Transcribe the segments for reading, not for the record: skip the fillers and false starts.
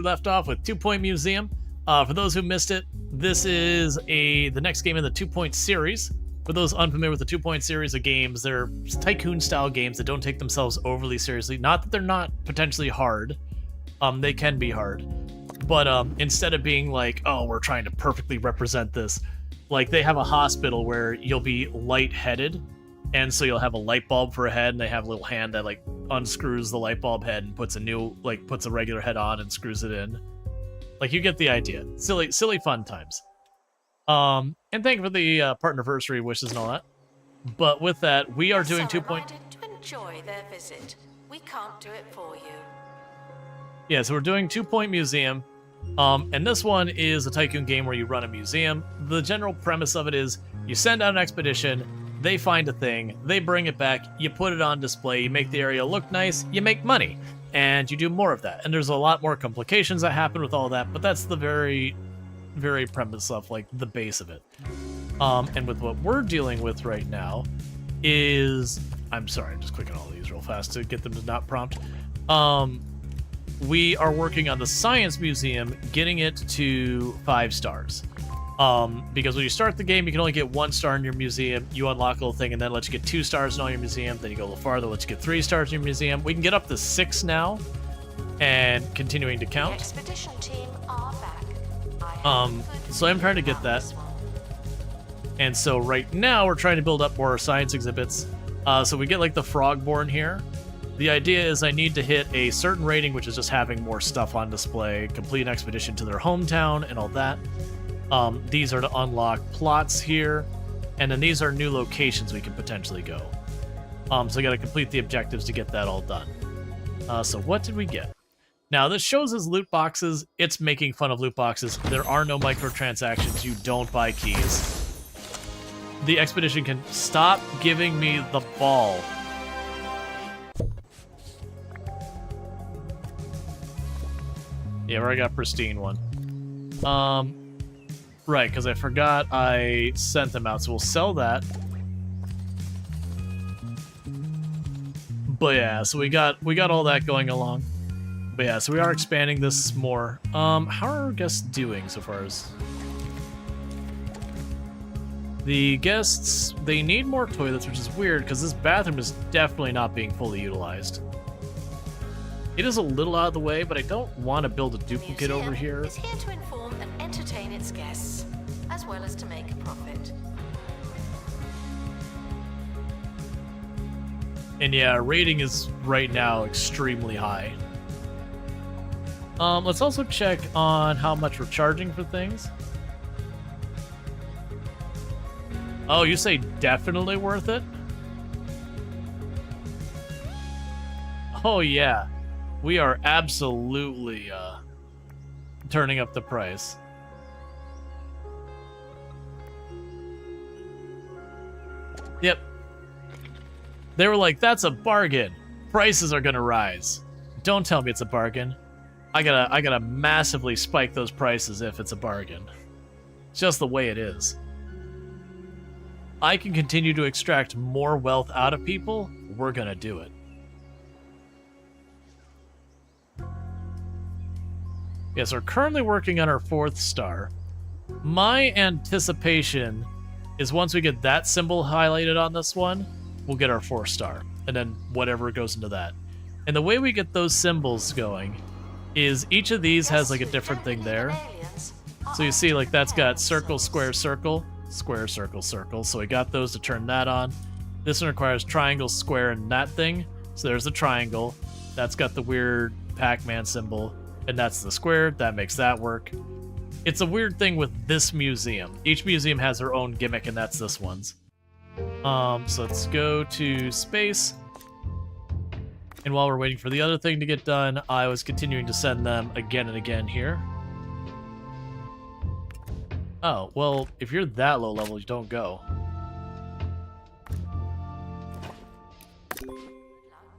left off with 2 Point Museum. For those who missed it, this is the next game in the 2 Point series. For those unfamiliar with the 2 Point series of games, they're tycoon-style games that don't take themselves overly seriously. Not that they're not potentially hard. They can be hard. But instead of being like, oh, we're trying to perfectly represent this, like they have a hospital where you'll be lightheaded, and so you'll have a light bulb for a head, and they have a little hand that like unscrews the light bulb head and puts a regular head on and screws it in. Like, you get the idea. Silly fun times. And thank you for the partnerversary wishes and all that. But with that, we are doing 2 Point. To enjoy their visit. We can't do it for you. Yeah, so we're doing 2 Point Museum. And this one is a tycoon game where you run a museum. The general premise of it is you send out an expedition, they find a thing, they bring it back, you put it on display, you make the area look nice, you make money, and you do more of that. And there's a lot more complications that happen with all that, but that's the very, very premise of like the base of it. And with what we're dealing with right now is, I'm sorry, I'm just clicking all these real fast to get them to not prompt. We are working on the Science Museum, getting it to 5 stars. Because when you start the game, you can only get 1 star in your museum. You unlock a little thing, and then lets you get 2 stars in all your museum. Then you go a little farther, lets you get 3 stars in your museum. We can get up to 6 now, and continuing to count. The expedition team are back. So I'm trying to get that. And so right now, we're trying to build up more science exhibits. So we get like the Frogborn here. The idea is I need to hit a certain rating, which is just having more stuff on display, complete an expedition to their hometown, and all that. These are to unlock plots here, and then these are new locations we can potentially go. So I got to complete the objectives to get that all done. So what did we get? Now, this shows as loot boxes. It's making fun of loot boxes. There are no microtransactions. You don't buy keys. The expedition can stop giving me the ball. Yeah, we already got pristine one. Right, because I forgot I sent them out, so we'll sell that. But yeah, so we got all that going along. But yeah, so we are expanding this more. How are our guests doing so far as... The guests, they need more toilets, which is weird, because this bathroom is definitely not being fully utilized. It is a little out of the way, but I don't want to build a duplicate over here. It's here to inform and entertain its guests, as well as to make a profit. And yeah, rating is right now extremely high. Let's also check on how much we're charging for things. Oh, you say definitely worth it? Oh yeah. We are absolutely turning up the price. Yep. They were like, that's a bargain. Prices are gonna rise. Don't tell me it's a bargain. I gotta massively spike those prices if it's a bargain. It's just the way it is. I can continue to extract more wealth out of people. We're gonna do it. Yes, we're currently working on our 4th star. My anticipation is once we get that symbol highlighted on this one, we'll get our 4th star, and then whatever goes into that. And the way we get those symbols going is each of these has like a different thing there. So you see, like, that's got circle, square, circle, square, circle, circle. So we got those to turn that on. This one requires triangle, square, and that thing. So there's the triangle. That's got the weird Pac-Man symbol. And that's the square. That makes that work. It's a weird thing with this museum. Each museum has their own gimmick, and that's this one's. So let's go to space. And while we're waiting for the other thing to get done, I was continuing to send them again and again here. Oh, well, if you're that low level, you don't go.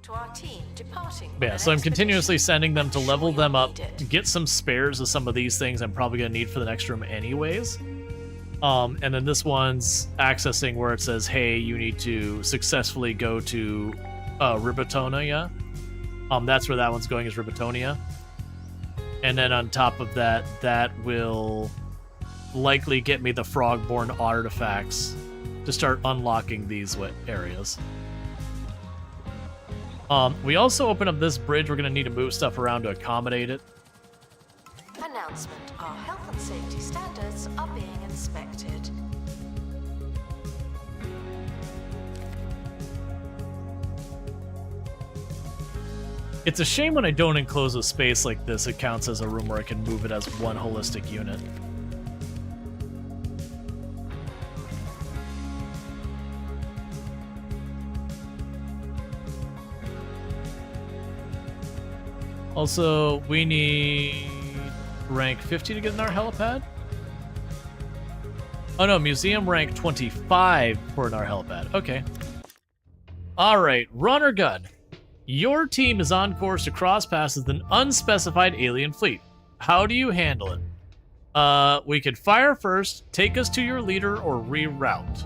To our team departing. Yeah, so I'm continuously sending them to level them up, get some spares of some of these things I'm probably going to need for the next room anyways. And then this one's accessing where it says, hey, you need to successfully go to Ribatonia. That's where that one's going, is Ribatonia. And then on top of that, that will likely get me the Frogborn artifacts to start unlocking these areas. We also open up this bridge. We're going to need to move stuff around to accommodate it. Announcement. Our health and safety standards are being inspected. It's a shame when I don't enclose a space like this, it counts as a room where I can move it as one holistic unit. Also, we need rank 50 to get in our helipad. Oh no, museum rank 25 for an our helipad. Okay. Alright, runner gun. Your team is on course to cross paths with an unspecified alien fleet. How do you handle it? We could fire first, take us to your leader, or reroute.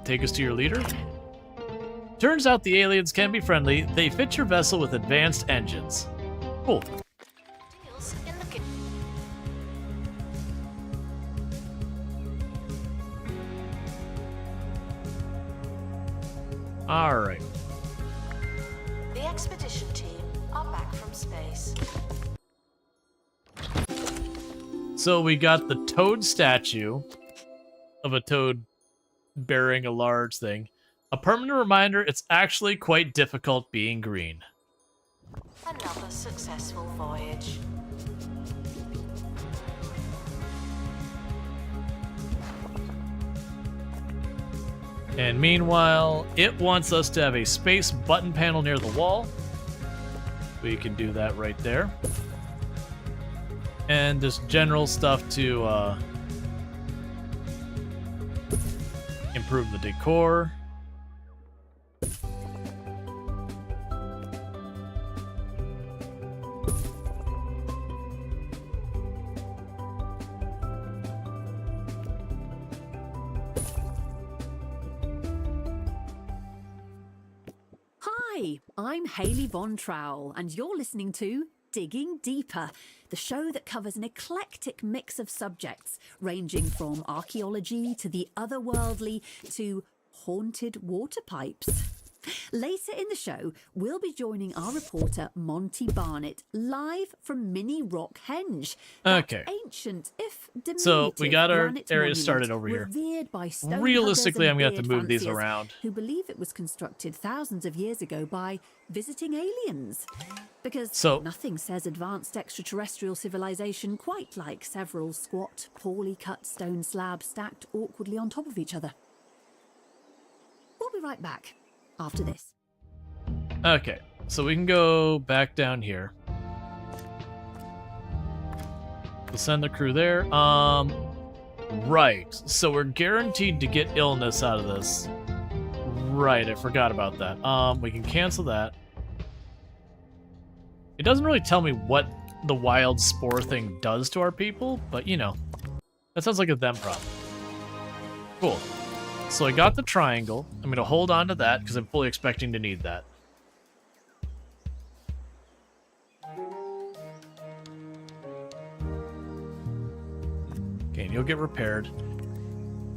Take us to your leader? Turns out the aliens can be friendly. They fit your vessel with advanced engines. Cool. Deals in the Alright. The expedition team are back from space. So we got the toad statue of a toad bearing a large thing. A permanent reminder, it's actually quite difficult being green. Another successful voyage. And meanwhile, it wants us to have a space button panel near the wall. We can do that right there. And just general stuff to improve the decor. Hi, I'm Hayley Von Trowell, and you're listening to Digging Deeper, the show that covers an eclectic mix of subjects, ranging from archaeology to the otherworldly to haunted water pipes. Later in the show, we'll be joining our reporter Monty Barnett live from Mini Rock Henge. Okay. Ancient, if diminutive, So we got our granite area monument started over here. revered by stone Realistically, huggers I'm and going to have to beard move these fanciers around. who believe it was constructed thousands of years ago by visiting aliens. Because nothing says advanced extraterrestrial civilization quite like several squat, poorly cut stone slabs stacked awkwardly on top of each other. We'll be right back after this. Okay, so we can go back down here. We'll send the crew there. Right. So we're guaranteed to get illness out of this. Right, I forgot about that. We can cancel that. It doesn't really tell me what the wild spore thing does to our people, but you know, that sounds like a them problem. Cool. So I got the triangle. I'm going to hold on to that because I'm fully expecting to need that. Okay, and you'll get repaired.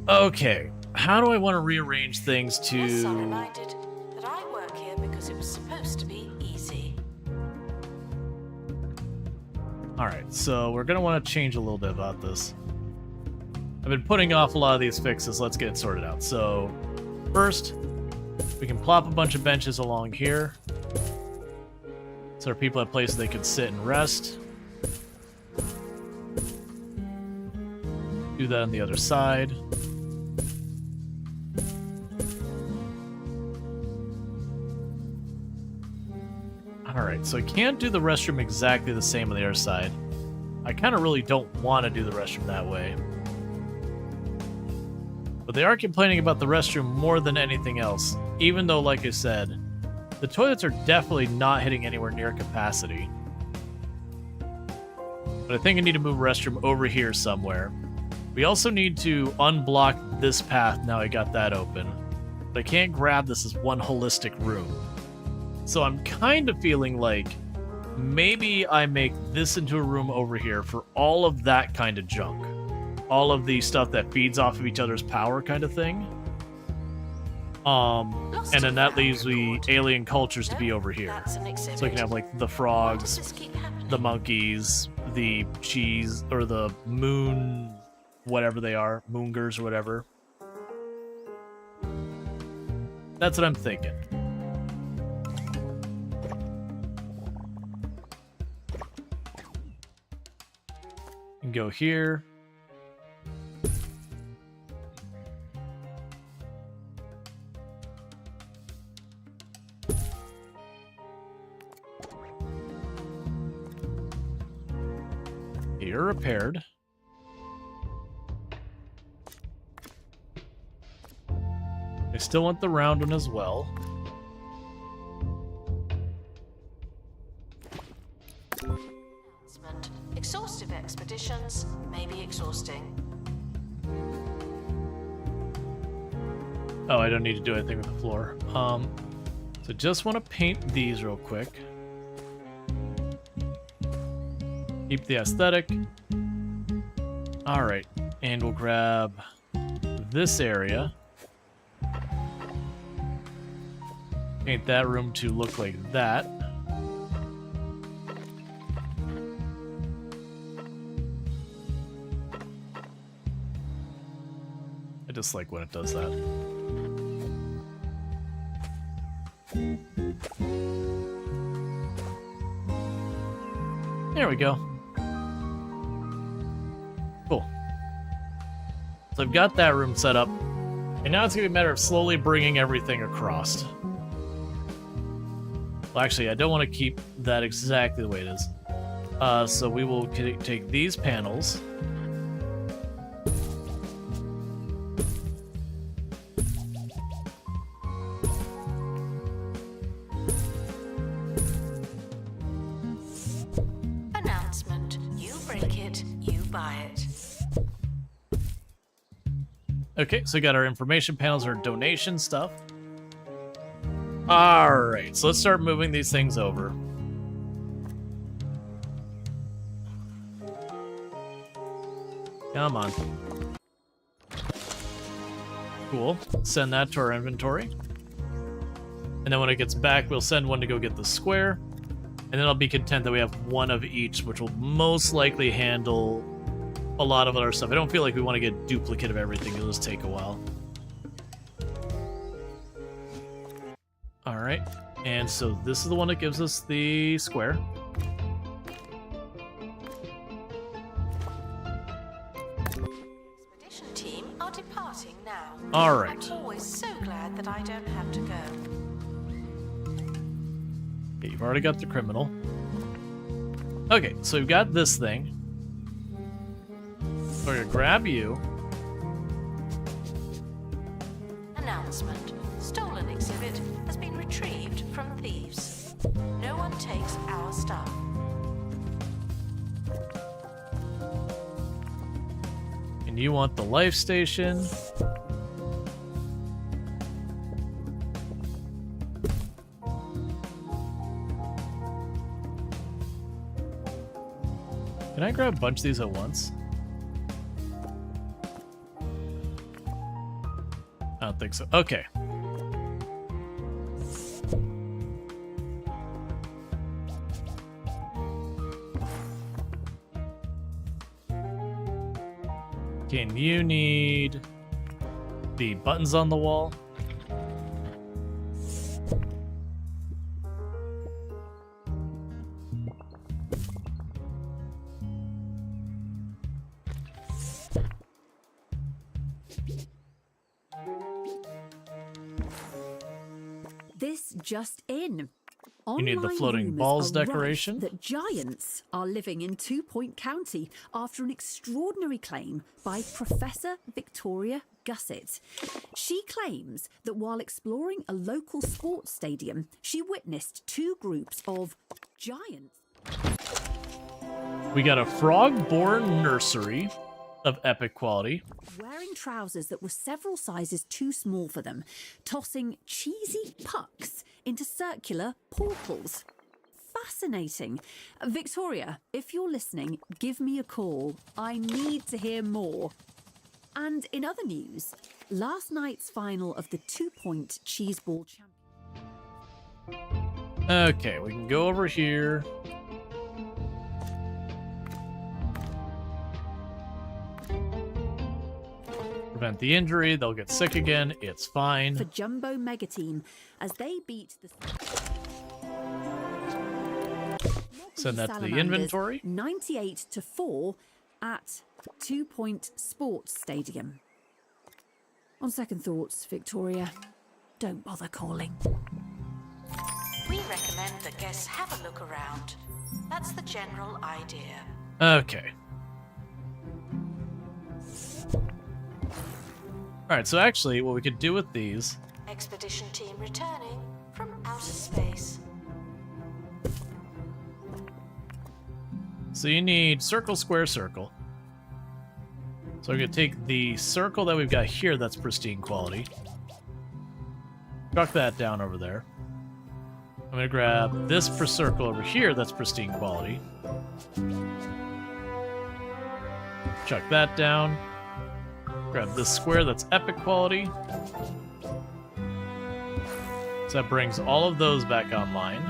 Okay, how do I want to rearrange things to... Yes, I'm reminded that I work here because it was supposed to be easy. Alright, so we're going to want to change a little bit about this. I've been putting off a lot of these fixes. Let's get it sorted out. So, first, we can plop a bunch of benches along here. So our people have places they can sit and rest. Do that on the other side. Alright, so I can't do the restroom exactly the same on the other side. I kind of really don't want to do the restroom that way. But they are complaining about the restroom more than anything else, even though, like I said, the toilets are definitely not hitting anywhere near capacity. But I think I need to move a restroom over here somewhere. We also need to unblock this path now I got that open. But I can't grab this as one holistic room. So I'm kind of feeling like maybe I make this into a room over here for all of that kind of junk. All of the stuff that feeds off of each other's power kind of thing. And then that leaves the alien cultures to be over here. So we can have like the frogs, the monkeys, the cheese, or the moon, whatever they are, moongers or whatever. That's what I'm thinking. And go here. You're repaired. I still want the round one as well. Exhaustive expeditions may be exhausting. Oh, I don't need to do anything with the floor. So just want to paint these real quick. Keep the aesthetic. Alright, and we'll grab this area. Paint that room to look like that. I just like when it does that. There we go. Cool. So I've got that room set up, and now it's going to be a matter of slowly bringing everything across. Well, actually, I don't want to keep that exactly the way it is. So we will take these panels. Announcement. You break it, you buy it. Okay, so we got our information panels, our donation stuff. Alright, so let's start moving these things over. Come on. Cool. Send that to our inventory. And then when it gets back, we'll send one to go get the square. And then I'll be content that we have one of each, which will most likely handle a lot of other stuff. I don't feel like we want to get duplicate of everything. It'll just take a while. Alright, and so this is the one that gives us the square. Expedition team are departing now. Alright. I'm always so glad that I don't have to go. Okay, you've already got the criminal. Okay, so we've got this thing. So we're gonna grab you. Announcement. Stolen exhibit has been retrieved from thieves. No one takes our stuff. And you want the life station. Can I grab a bunch of these at once? I don't think so. Okay. Can you need the buttons on the wall? This just in. You need the Online floating rumours balls are rife decoration? that giants are living in 2 Point County after an extraordinary claim by Professor Victoria Gusset. She claims that while exploring a local sports stadium, she witnessed 2 groups of giants. We got a frog-born nursery of epic quality. Wearing trousers that were several sizes too small for them, tossing cheesy pucks into circular portals. fascinating. Victoria, if you're listening, give me a call. I need to hear more. And in other news, last night's final of the 2-point cheeseball champion. Okay, we can go over here. Prevent the injury, they'll get sick again, it's fine. For Jumbo Mega Team as they beat the Send that to the Salamanders inventory. 98-4 at 2-point Sports Stadium. On second thoughts, Victoria, don't bother calling. We recommend that guests have a look around. That's the general idea. Okay. Alright, so actually, what we could do with these... Expedition team returning from outer space. So you need circle, square, circle. So we're going to take the circle that we've got here that's pristine quality. Chuck that down over there. I'm going to grab this per circle over here that's pristine quality. Chuck that down. Grab this square that's epic quality. So that brings all of those back online.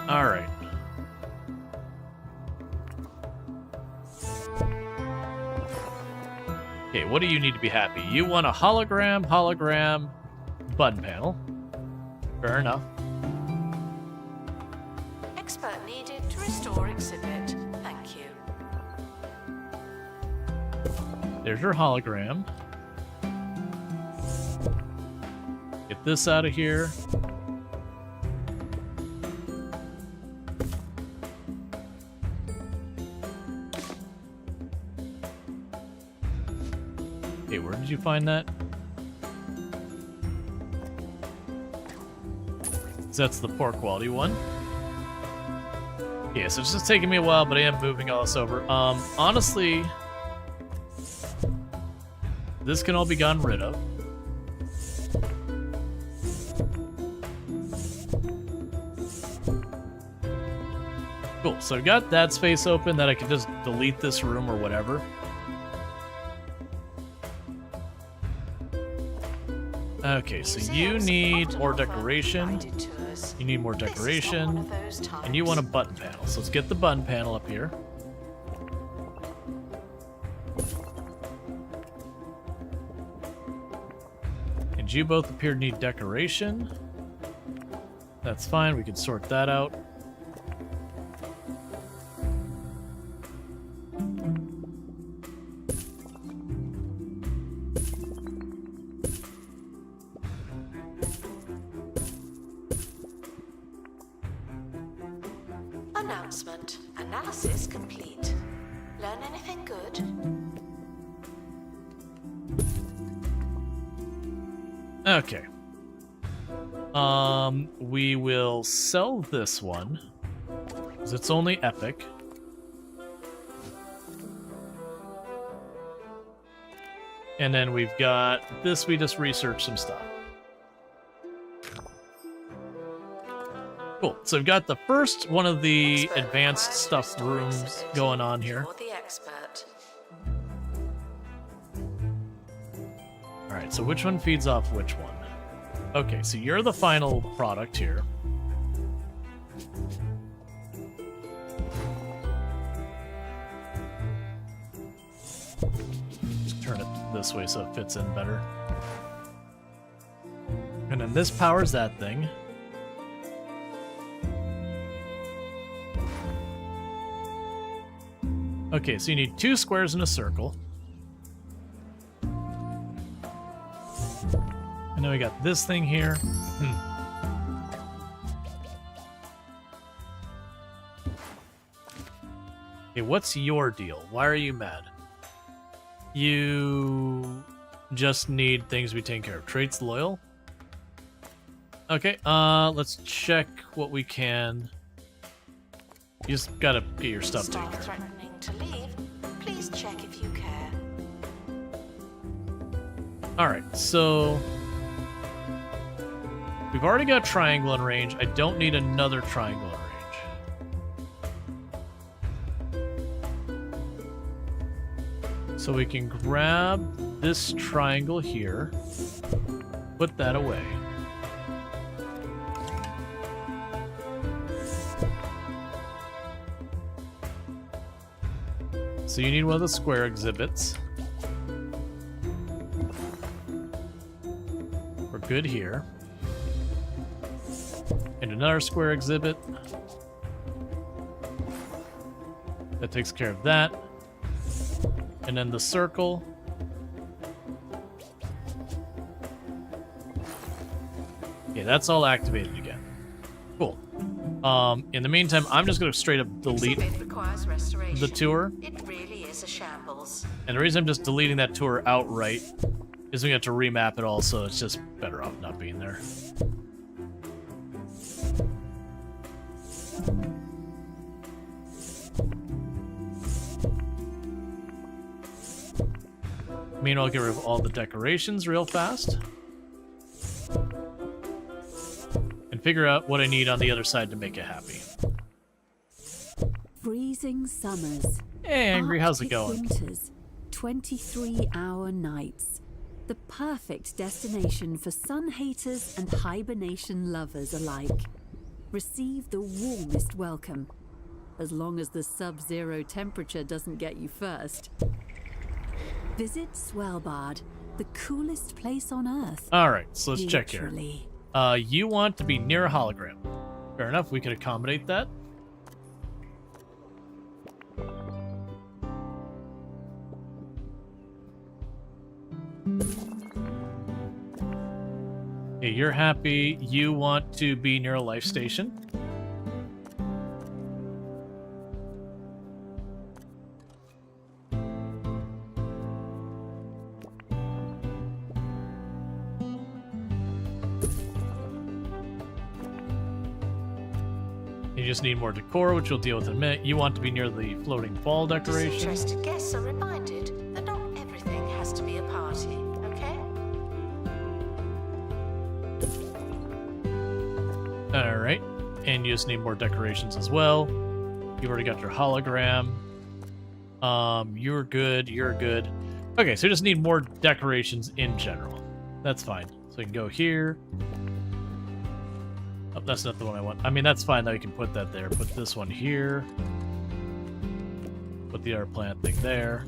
Alright. Okay, what do you need to be happy? You want a hologram, button panel. Fair enough. Expert needed to restore exhibit. Thank you. There's your hologram. Get this out of here. Okay, where did you find that? That's the poor quality one. Yeah, so it's just taking me a while, but I am moving all this over. Honestly, this can all be gotten rid of. Cool, so I've got that space open that I can just delete this room or whatever. Okay, so you need more decoration. You need more decoration. And you want a button panel. So let's get the button panel up here. And you both appear to need decoration. That's fine, we can sort that out. Announcement. Analysis complete. Learn anything good? Okay. We will sell this one, because it's only epic. And then we've got this, we just researched some stuff. Cool, so we've got the first one of the advanced stuff rooms going on here. You're the expert. Alright, so which one feeds off which one? Okay, so you're the final product here. Just turn it this way so it fits in better. And then this powers that thing. Okay, so you need 2 squares and a circle. And then we got this thing here. Okay, what's your deal? Why are you mad? You just need things to be taken care of. Traits loyal? Okay, let's check what we can. You just gotta get your stuff taken care of. Threatening to leave. Please check if you care. Alright, so we've we've already got triangle in range. I don't need another triangle in range. So we can grab this triangle here, put that away. So you need one of the square exhibits. We're good here. And another square exhibit. That takes care of that. And then the circle. Okay, that's all activated again. Cool. In the meantime, I'm just going to straight up delete the tour. It really is a shambles. And the reason I'm just deleting that tour outright is we have to remap it all, so it's just better off not being there. Meanwhile, get rid of all the decorations real fast. And figure out what I need on the other side to make it happy. Freezing summers. Hey, Angry, how's it Arctic going? Winters, 23-hour nights. The perfect destination for sun haters and hibernation lovers alike. Receive the warmest welcome, as long as the sub-zero temperature doesn't get you first. Visit Svalbard, the coolest place on Earth. Alright, so let's check here. Literally. You want to be near a hologram. Fair enough, we could accommodate that. Okay, you're happy. You want to be near a life station. You just need more decor, which we'll deal with in a minute. You want to be near the floating ball decoration. Disinterested guests are reminded that not everything has to be a party, okay? Alright. And you just need more decorations as well. You've already got your hologram. You're good, you're good. Okay, so you just need more decorations in general. That's fine. So we can go here. Oh, that's not the one I want. I mean, that's fine, though. You can put that there. Put this one here. Put the other plant thing there.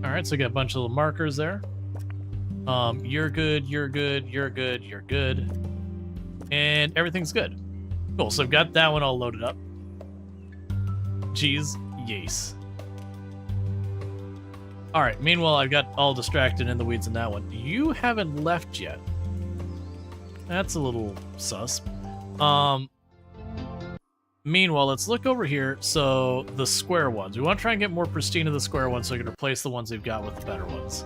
Alright, so we got a bunch of little markers there. You're good, you're good, you're good, you're good. And everything's good. Cool, so I've got that one all loaded up. Jeez, yes. Alright, meanwhile, I've got all distracted in the weeds in that one. You haven't left yet. That's a little sus. Meanwhile, let's look over here. So, the square ones. We want to try and get more pristine of the square ones so we can replace the ones they've got with the better ones.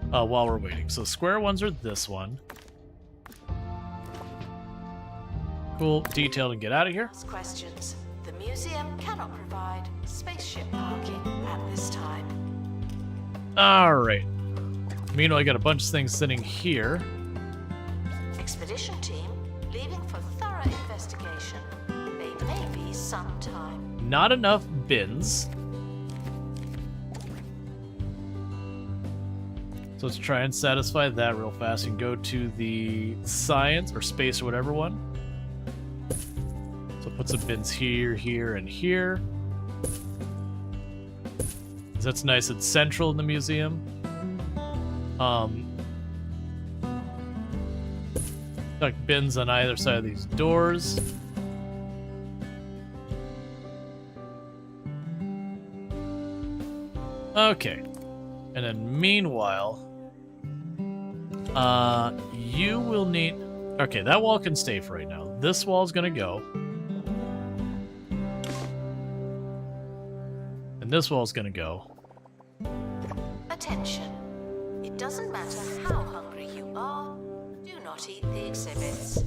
While we're waiting. So, square ones are this one. Cool, detailed, and get out of here. Questions. The museum cannot provide spaceship parking at this time. Alright. Meanwhile, I got a bunch of things sitting here. Expedition team leaving for thorough investigation. They may be some time. Not enough bins. So let's try and satisfy that real fast and go to the science or space or whatever one. So put some bins here, here, and here. 'Cause that's nice and central in the museum. Like bins on either side of these doors. Okay. And then meanwhile, you will need... Okay, that wall can stay for right now. This wall's gonna go. And this wall's gonna go. Attention. It doesn't matter how hungry you are, do not eat the exhibits.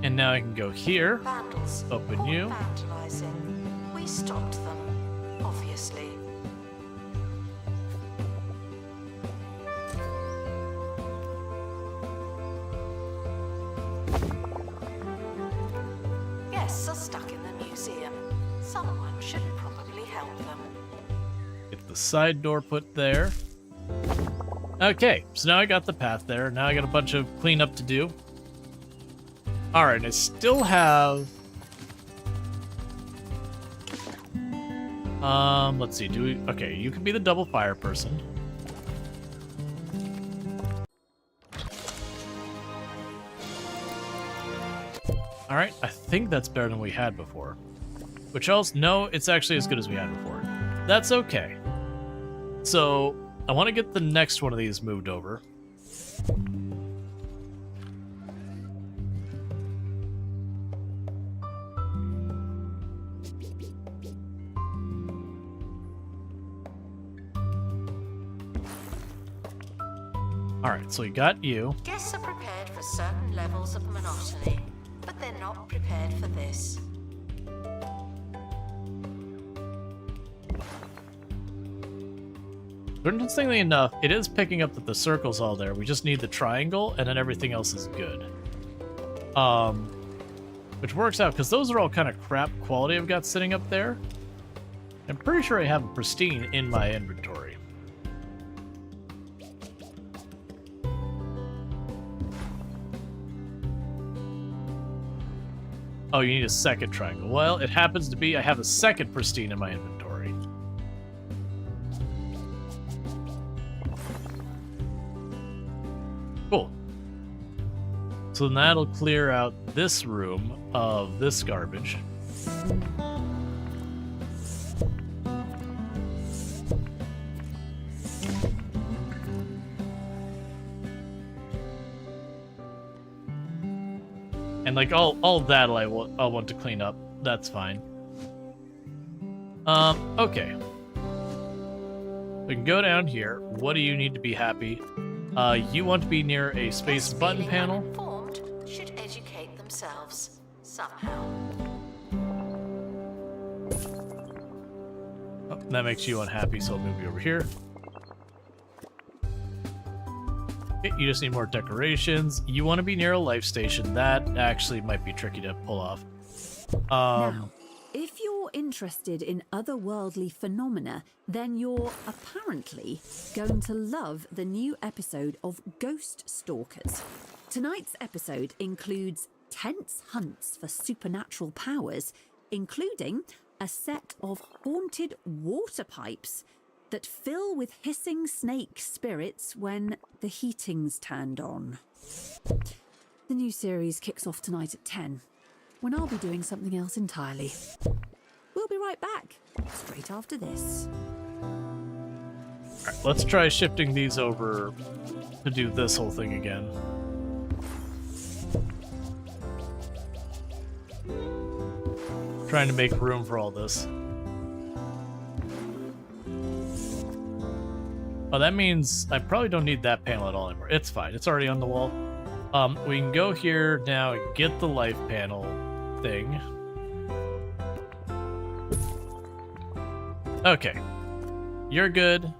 And now I can go here. Vandals. Open All you. vandalizing. We stopped them, obviously. Guests are stuck in the museum. Someone should probably help them. Get the side door put there. Okay, so now I got the path there. Now I got a bunch of cleanup to do. Alright, I still have... let's see, do we... Okay, you can be the double fire person. Alright, I think that's better than we had before. Which else? No, it's actually as good as we had before. That's okay. So, I want to get the next one of these moved over. Alright, so we got you. Guests are prepared for certain levels of monotony, but they're not prepared for this. Interestingly enough, it is picking up that the circle's all there. We just need the triangle, and then everything else is good. Which works out, because those are all kind of crap quality I've got sitting up there. I'm pretty sure I have a pristine in my inventory. Oh, you need a second triangle. Well, it happens to be I have a second pristine in my inventory. Cool. So then that'll clear out this room of this garbage. And like all that I'll want to clean up. That's fine. Okay. We can go down here. What do you need to be happy? You want to be near a space Guests button feeling panel. uninformed should educate themselves somehow. Oh, that makes you unhappy, so I'll move you over here. Okay, you just need more decorations. You want to be near a life station. That actually might be tricky to pull off. Now, if you're interested in otherworldly phenomena, then you're apparently going to love the new episode of Ghost Stalkers. Tonight's episode includes tense hunts for supernatural powers, including a set of haunted water pipes that fill with hissing snake spirits when the heating's turned on. The new series kicks off tonight at 10, when I'll be doing something else entirely. We'll be right back, straight after this. Alright, let's try shifting these over to do this whole thing again. Trying to make room for all this. Oh, that means I probably don't need that panel at all anymore. It's fine. It's already on the wall. We can go here now and get the life panel thing. Okay. You're good.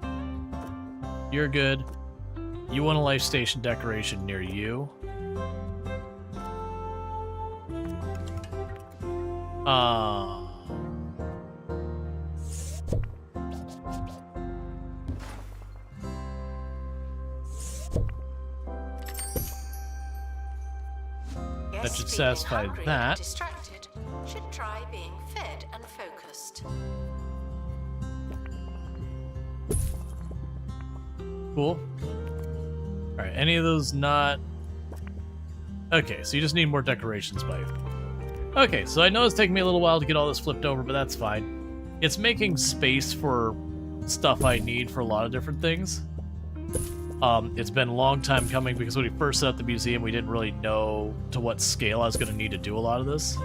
You're good. You want a life station decoration near you. That should Guests satisfy feeling hungry that. and distracted should try being fed and focused. Cool. Alright, any of those not... Okay, so you just need more decorations, Mike. Okay, so I know it's taking me a little while to get all this flipped over, but that's fine. It's making space for stuff I need for a lot of different things. It's been a long time coming because when we first set up the museum, we didn't really know to what scale I was going to need to do a lot of this.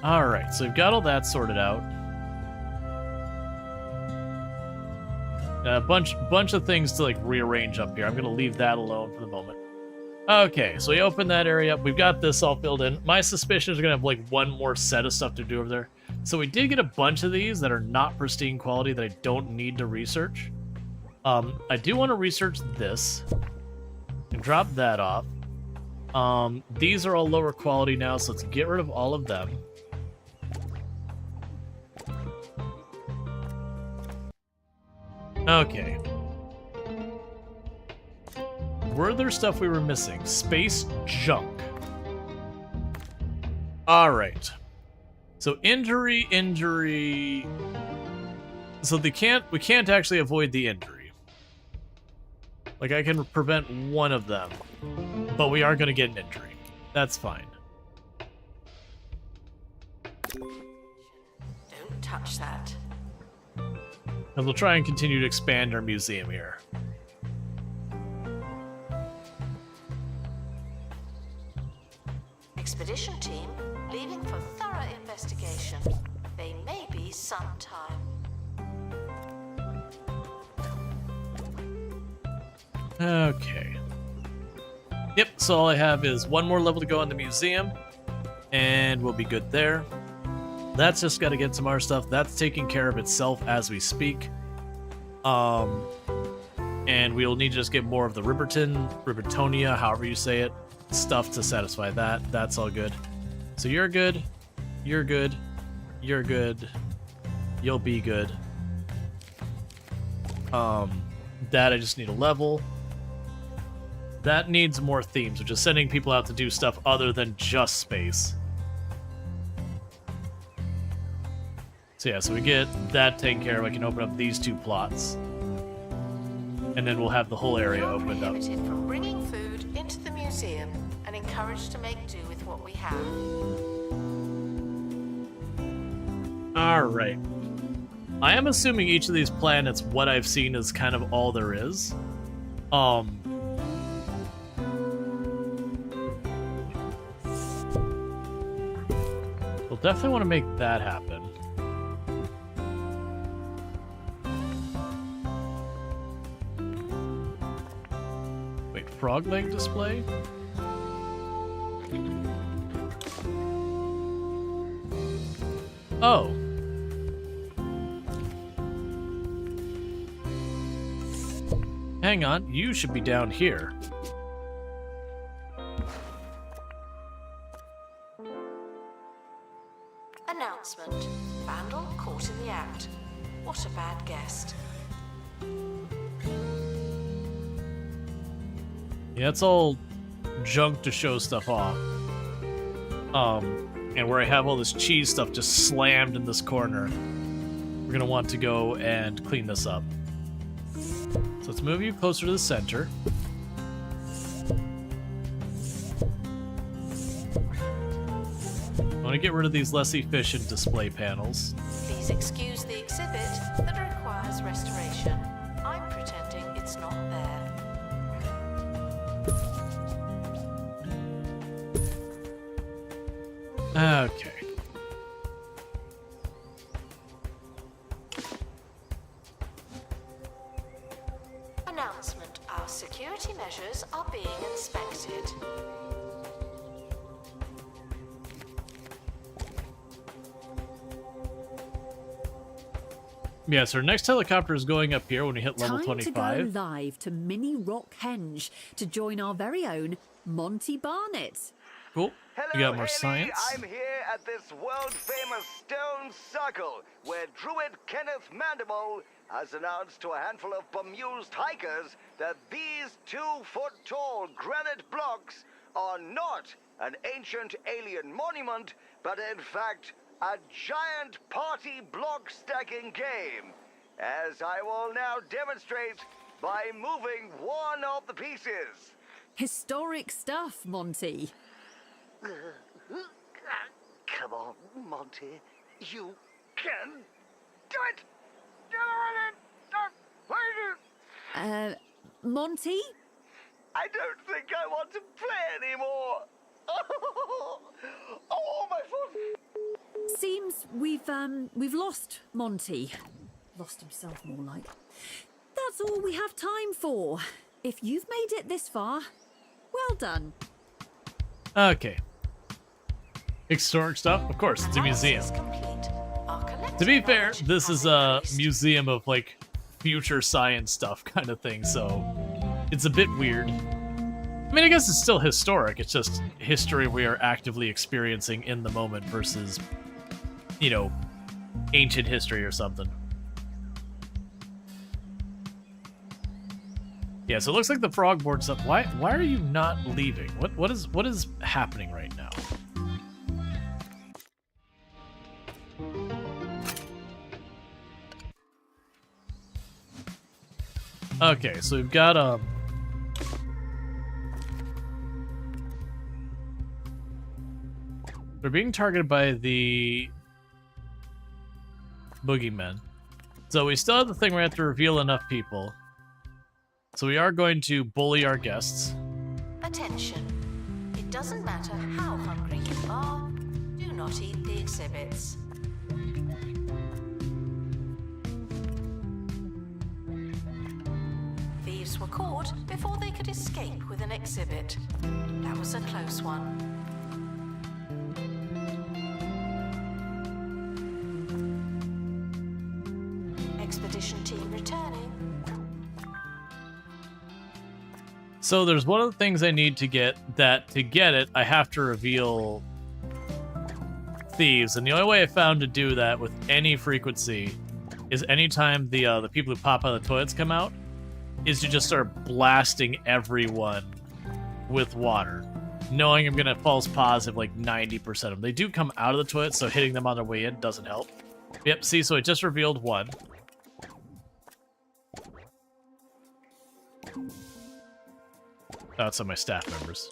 Alright, so we've got all that sorted out. A bunch of things to like rearrange up here. I'm gonna leave that alone for the moment. Okay, so we open that area up. We've got this all filled in. My suspicion is we're gonna have like one more set of stuff to do over there. So we did get a bunch of these that are not pristine quality that I don't need to research. I do want to research this and drop that off. These are all lower quality now, so let's get rid of all of them. Okay. Were there stuff we were missing? Space junk. Alright. So injury. So we can't actually avoid the injury. Like I can prevent one of them. But we are gonna get an injury. That's fine. Don't touch that. And we'll try and continue to expand our museum here. Expedition team leaving for thorough investigation. They may be some time. Okay. Yep, so all I have is one more level to go in the museum, and we'll be good there. That's just got to get some more stuff. That's taking care of itself as we speak. And we'll need to just get more of the Ribertonia, however you say it, stuff to satisfy that. That's all good. So you're good. You're good. You're good. You'll be good. That I just need a level. That needs more themes, which is sending people out to do stuff other than just space. So yeah, so we get that taken care of. I can open up these two plots. And then we'll have the whole area You're opened up. prohibited from bringing food into the museum and encouraged to make do with what we have. Alright. I am assuming each of these planets, what I've seen is kind of all there is. We'll definitely want to make that happen. Wait, frog leg display? Oh. Hang on, you should be down here. Announcement. Vandal caught in the act. What a bad guest. Yeah, it's all junk to show stuff off. And where I have all this cheese stuff just slammed in this corner, we're gonna want to go and clean this up. So let's move you closer to the center. I want to get rid of these less efficient display panels. Please excuse the exhibit that requires restoration. I'm pretending it's not there. Okay. Announcement. Our security measures are being inspected. Yeah, so our next helicopter is going up here when we hit level 25. Time to go live to Mini Rock Henge to join our very own Monty Barnett. Cool. Hello, We got more Haley. science. I'm here at this world-famous stone circle where Druid Kenneth Mandible has announced to a handful of bemused hikers that these 2-foot-tall granite blocks are not an ancient alien monument, but in fact a giant party block stacking game, as I will now demonstrate by moving one of the pieces. Historic stuff, Monty. Come on, Monty. You can do it! Monty? I don't think I want to play anymore. Oh, my foot! Seems we've lost Monty. Lost himself, more like. that's all we have time for. If you've made it this far, well done. Okay. Historic stuff? Of course, it's a museum. Analysis complete. Our collective To be fair, knowledge this has is a increased. museum of, like, future science stuff kind of thing, so it's a bit weird. I mean, I guess it's still historic. It's just history we are actively experiencing in the moment versus, you know, ancient history or something. Yeah, so it looks like the frog board stuff. Why are you not leaving? What is happening right now? Okay, so we've got they're being targeted by the boogeymen. So we still have the thing where we have to reveal enough people. So we are going to bully our guests. Attention. It doesn't matter how hungry you are, do not eat the exhibits. Thieves were caught before they could escape with an exhibit. That was a close one. Expedition team returning. So there's one of the things I need to get, that to get it, I have to reveal thieves. And the only way I found to do that with any frequency is anytime the people who pop out of the toilets come out, is to just start blasting everyone with water, knowing I'm going to false positive like 90% of them. They do come out of the toilet, so hitting them on their way in doesn't help. Yep, see, so it just revealed one. That's on my staff members.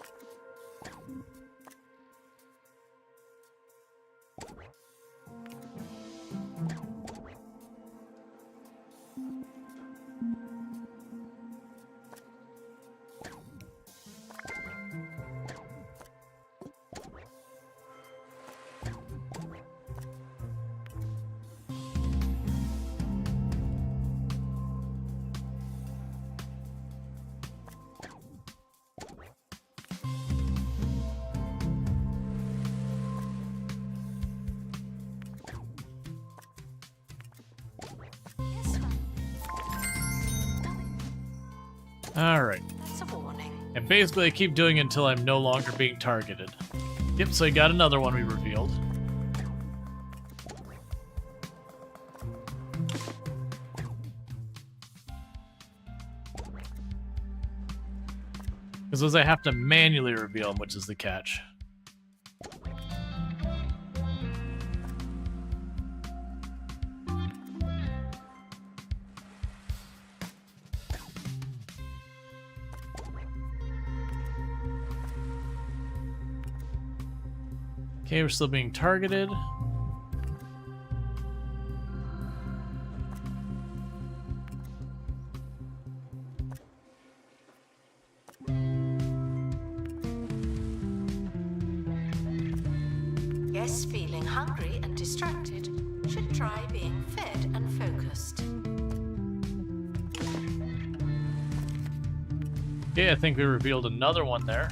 Alright. That's a warning. And basically I keep doing it until I'm no longer being targeted. Yep, so I got another one we revealed. Because those I have to manually reveal them, which is the catch. Okay, we're still being targeted. Guests feeling hungry and distracted should try being fed and focused. Okay, I think we revealed another one there.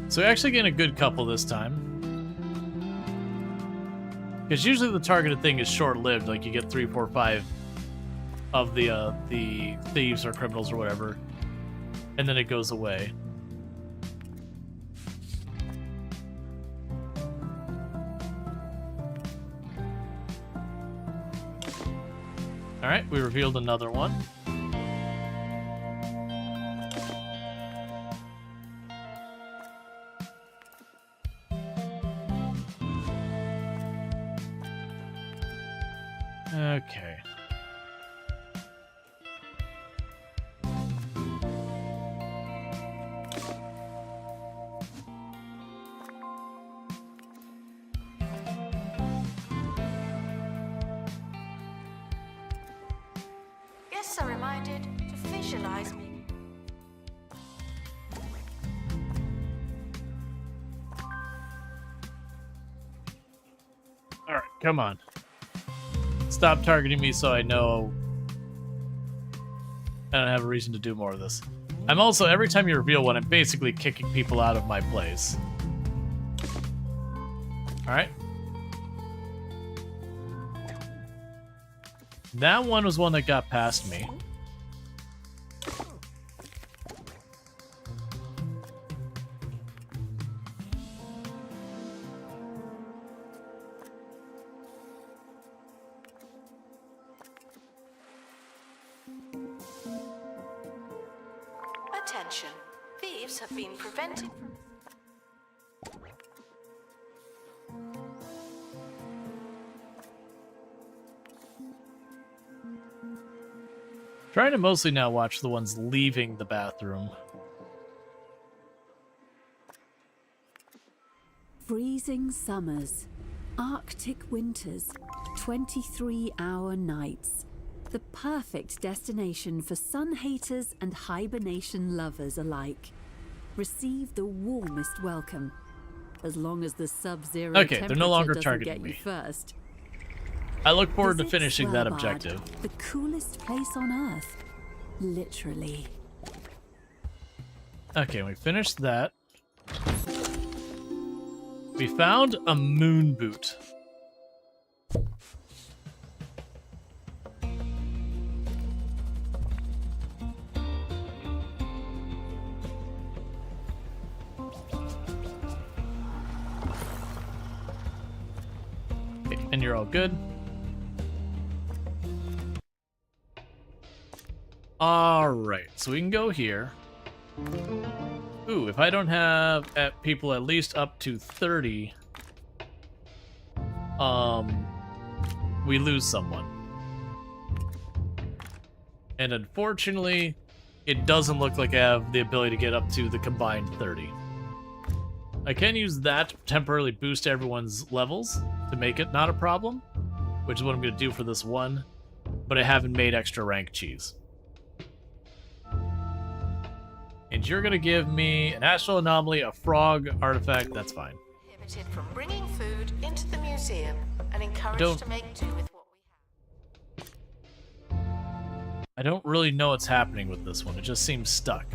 So we're actually getting a good couple this time. Because usually the targeted thing is short-lived, like you get 3, 4, 5 of the thieves or criminals or whatever, and then it goes away. Alright, we revealed another one. Okay. Guests are reminded to visualize me. Come on. Stop targeting me so I know I don't have a reason to do more of this. I'm also, every time you reveal one, I'm basically kicking people out of my place. Alright. That one was one that got past me. Attention. Thieves have been prevented. Trying to mostly now watch the ones leaving the bathroom. Freezing summers, Arctic winters, 23-hour nights. The perfect destination for sun haters and hibernation lovers alike. Receive the warmest welcome, as long as the sub-zero Okay, temperature they're no longer doesn't targeting get you me. first. I look forward to Visit finishing that Svalbard, objective. The coolest place on Earth. Literally. Okay, we finished that. We found a moon boot. Okay, and you're all good. Alright, so we can go here. Ooh, if I don't have people at least up to 30, we lose someone. And unfortunately, it doesn't look like I have the ability to get up to the combined 30. I can use that to temporarily boost everyone's levels to make it not a problem, which is what I'm going to do for this one, but I haven't made extra rank cheese. And you're gonna give me an astral anomaly, a frog artifact, that's fine. Prohibited from bringing food into the museum and encouraged Don't- to make do with what we have. I don't really know what's happening with this one, it just seems stuck.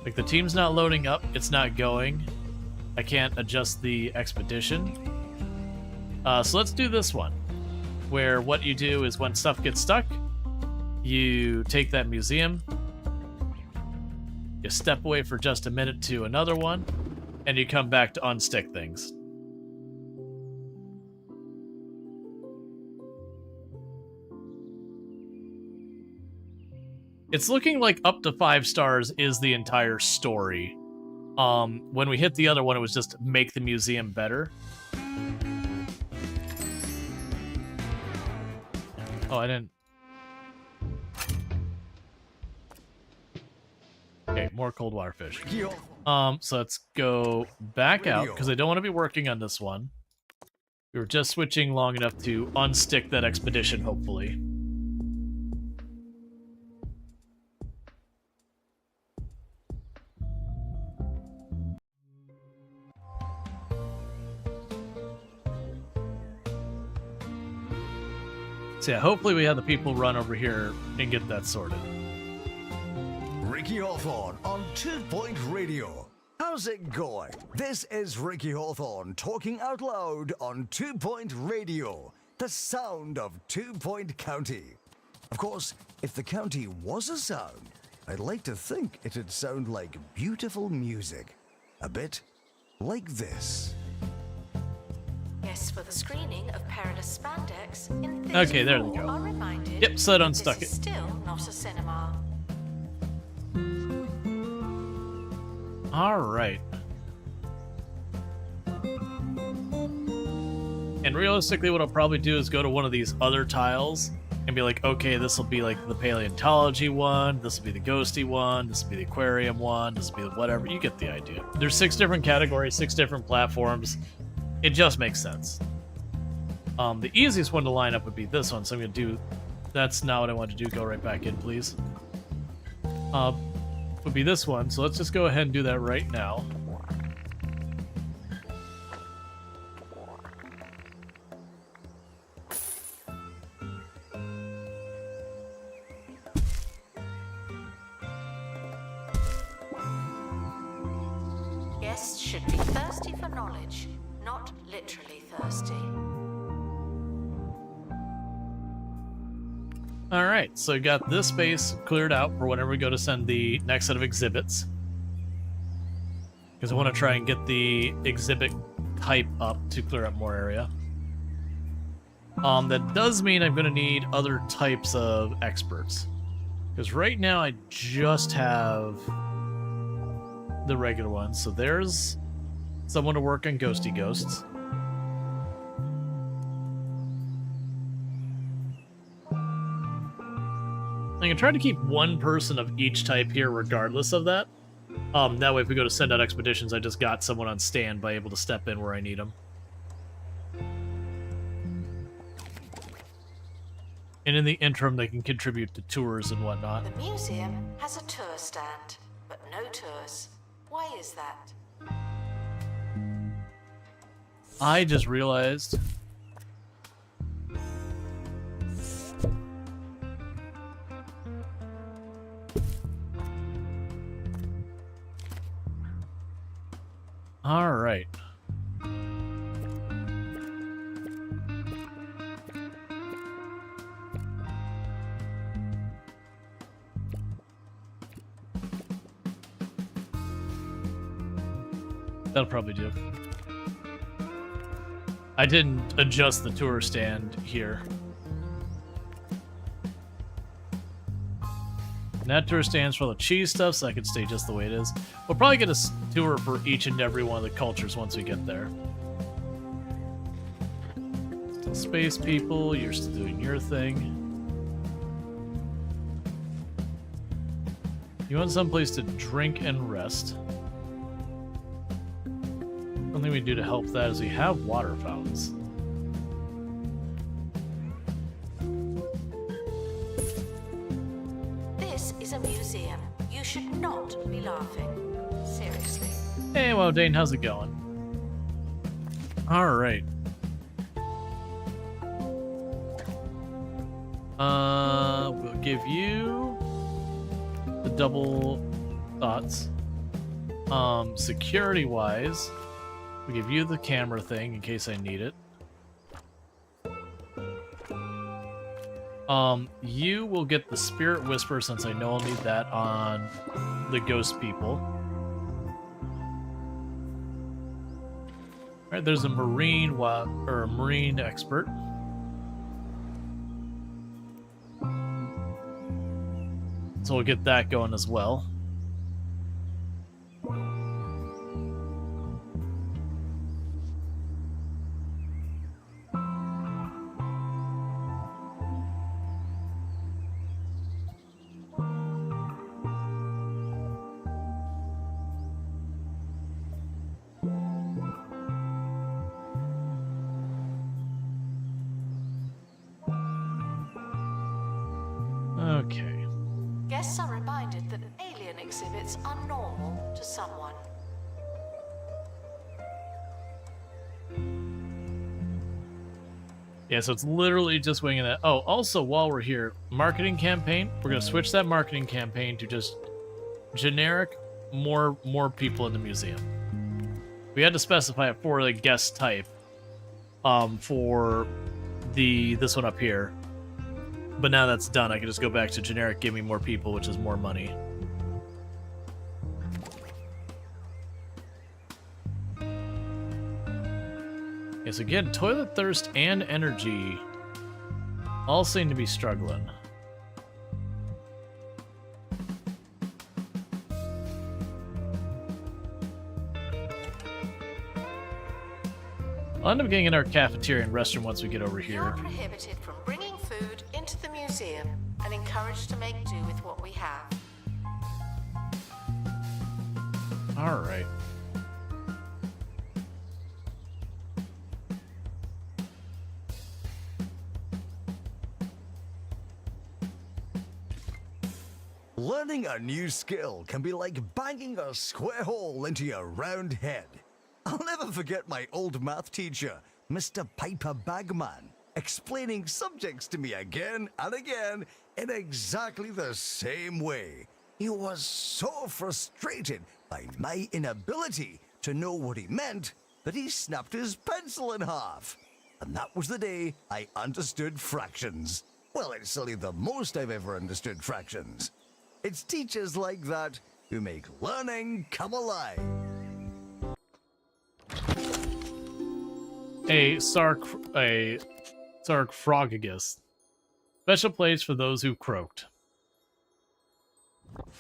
Like the team's not loading up, it's not going. I can't adjust the expedition. So let's do this one, where what you do is when stuff gets stuck, you take that museum, you step away for just a minute to another one, and you come back to unstick things. It's looking like up to 5 stars is the entire story. When we hit the other one, it was just make the museum better. Oh, I didn't... Okay, more cold water fish. So let's go back out, because I don't want to be working on this one. We were just switching long enough to unstick that expedition, hopefully. So yeah, hopefully we have the people run over here and get that sorted. Ricky Hawthorne on 2 Point Radio. How's it going? This is Ricky Hawthorne talking out loud on 2 Point Radio, the sound of 2 Point County. Of course, if the county was a sound, I'd like to think it'd sound like beautiful music. A bit like this. Guests for the screening of Perilous Spandex in Theatre Okay, there they Rual go. are reminded Yep, so it that unstuck this it. is still not a cinema. Alright. And realistically, what I'll probably do is go to one of these other tiles and be like, okay, this will be like the paleontology one, this will be the ghosty one, this will be the aquarium one, this will be the whatever. You get the idea. There's 6 different categories, 6 different platforms. It just makes sense. The easiest one to line up would be this one, so I'm going to do... That's not what I want to do. Go right back in, please. Would be this one, so let's just go ahead and do that right now. should be thirsty for knowledge, not literally thirsty. Alright, so we got this space cleared out for whenever we go to send the next set of exhibits. Because I want to try and get the exhibit type up to clear up more area. That does mean I'm going to need other types of experts. Because right now I just have the regular ones. So there's someone to work on ghosty ghosts. I can try to keep one person of each type here regardless of that. That way if we go to send out expeditions, I just got someone on standby able to step in where I need them. And in the interim, they can contribute to tours and whatnot. The museum has a tour stand, but no tours. Why is that? I just realized... Alright. That'll probably do. I didn't adjust the tour stand here. And that tour stands for all the cheese stuff, so I can stay just the way it is. We'll probably get a tour for each and every one of the cultures once we get there. Still space people, you're still doing your thing. You want someplace to drink and rest. Something we do to help that is we have water fountains. This is a museum. You should not be laughing. Seriously. Hey, well, Dane, how's it going? Alright. We'll give you the double thoughts. Security-wise, we give you the camera thing in case I need it. You will get the Spirit Whisper since I know I'll need that on the ghost people. Alright, there's a marine marine expert. So we'll get that going as well. Okay. Guests are reminded that alien exhibits are normal to someone. Yeah, so it's literally just winging that. Oh, also, while we're here, marketing campaign. We're going to switch that marketing campaign to just generic, more people in the museum. We had to specify it for the guest type for this one up here. But now that's done, I can just go back to generic, give me more people, which is more money. Okay, so again, toilet thirst and energy all seem to be struggling. I'll end up getting in our cafeteria and restroom once we get over here. You're prohibited from bringing food into the museum and encouraged to make do with what we have. All right. Learning a new skill can be like banging a square hole into your round head. I'll never forget my old math teacher, Mr. Piper Bagman, explaining subjects to me again and again in exactly the same way. He was so frustrated by my inability to know what he meant that he snapped his pencil in half. And that was the day I understood fractions. Well, it's silly the most I've ever understood fractions. It's teachers like that who make learning come alive. A sarcophagus. Special place for those who croaked.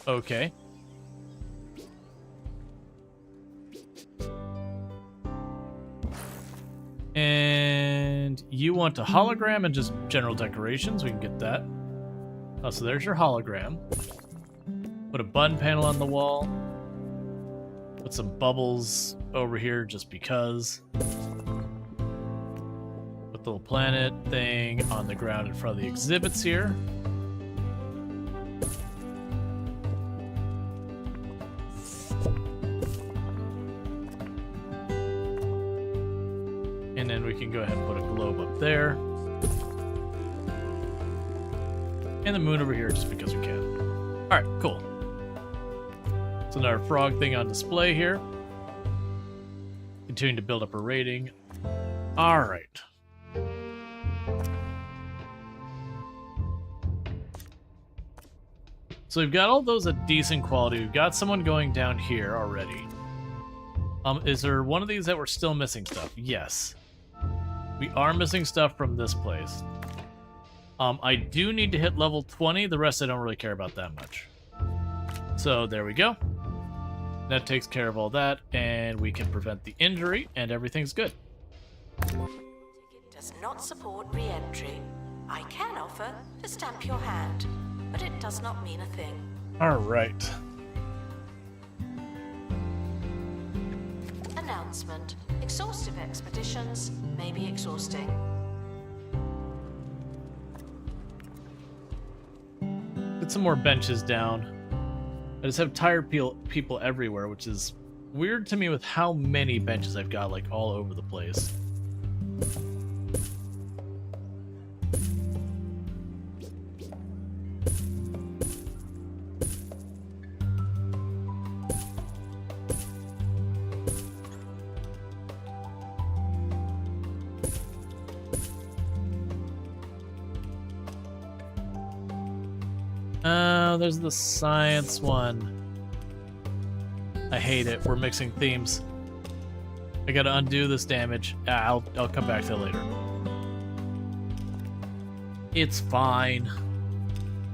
Okay. And you want a hologram and just general decorations? We can get that. Oh, so there's your hologram. Put a button panel on the wall. Put some bubbles over here just because. Put the little planet thing on the ground in front of the exhibits here. And then we can go ahead and put a globe up there. And the moon over here just because we can. Alright, cool. So now our frog thing on display here. Continuing to build up our rating. Alright. So we've got all those at decent quality. We've got someone going down here already. Is there one of these that we're still missing stuff? Yes. We are missing stuff from this place. I do need to hit level 20. The rest I don't really care about that much. So there we go. That takes care of all that, and we can prevent the injury, and everything's good. Ticket does not support re-entry. I can offer to stamp your hand, but it does not mean a thing. All right. Announcement. Exhaustive expeditions may be exhausting. Get some more benches down. I just have tired people everywhere, which is weird to me with how many benches I've got, like, all over the place. There's the science one. I hate it. We're mixing themes. I gotta undo this damage. I'll come back to it later. It's fine.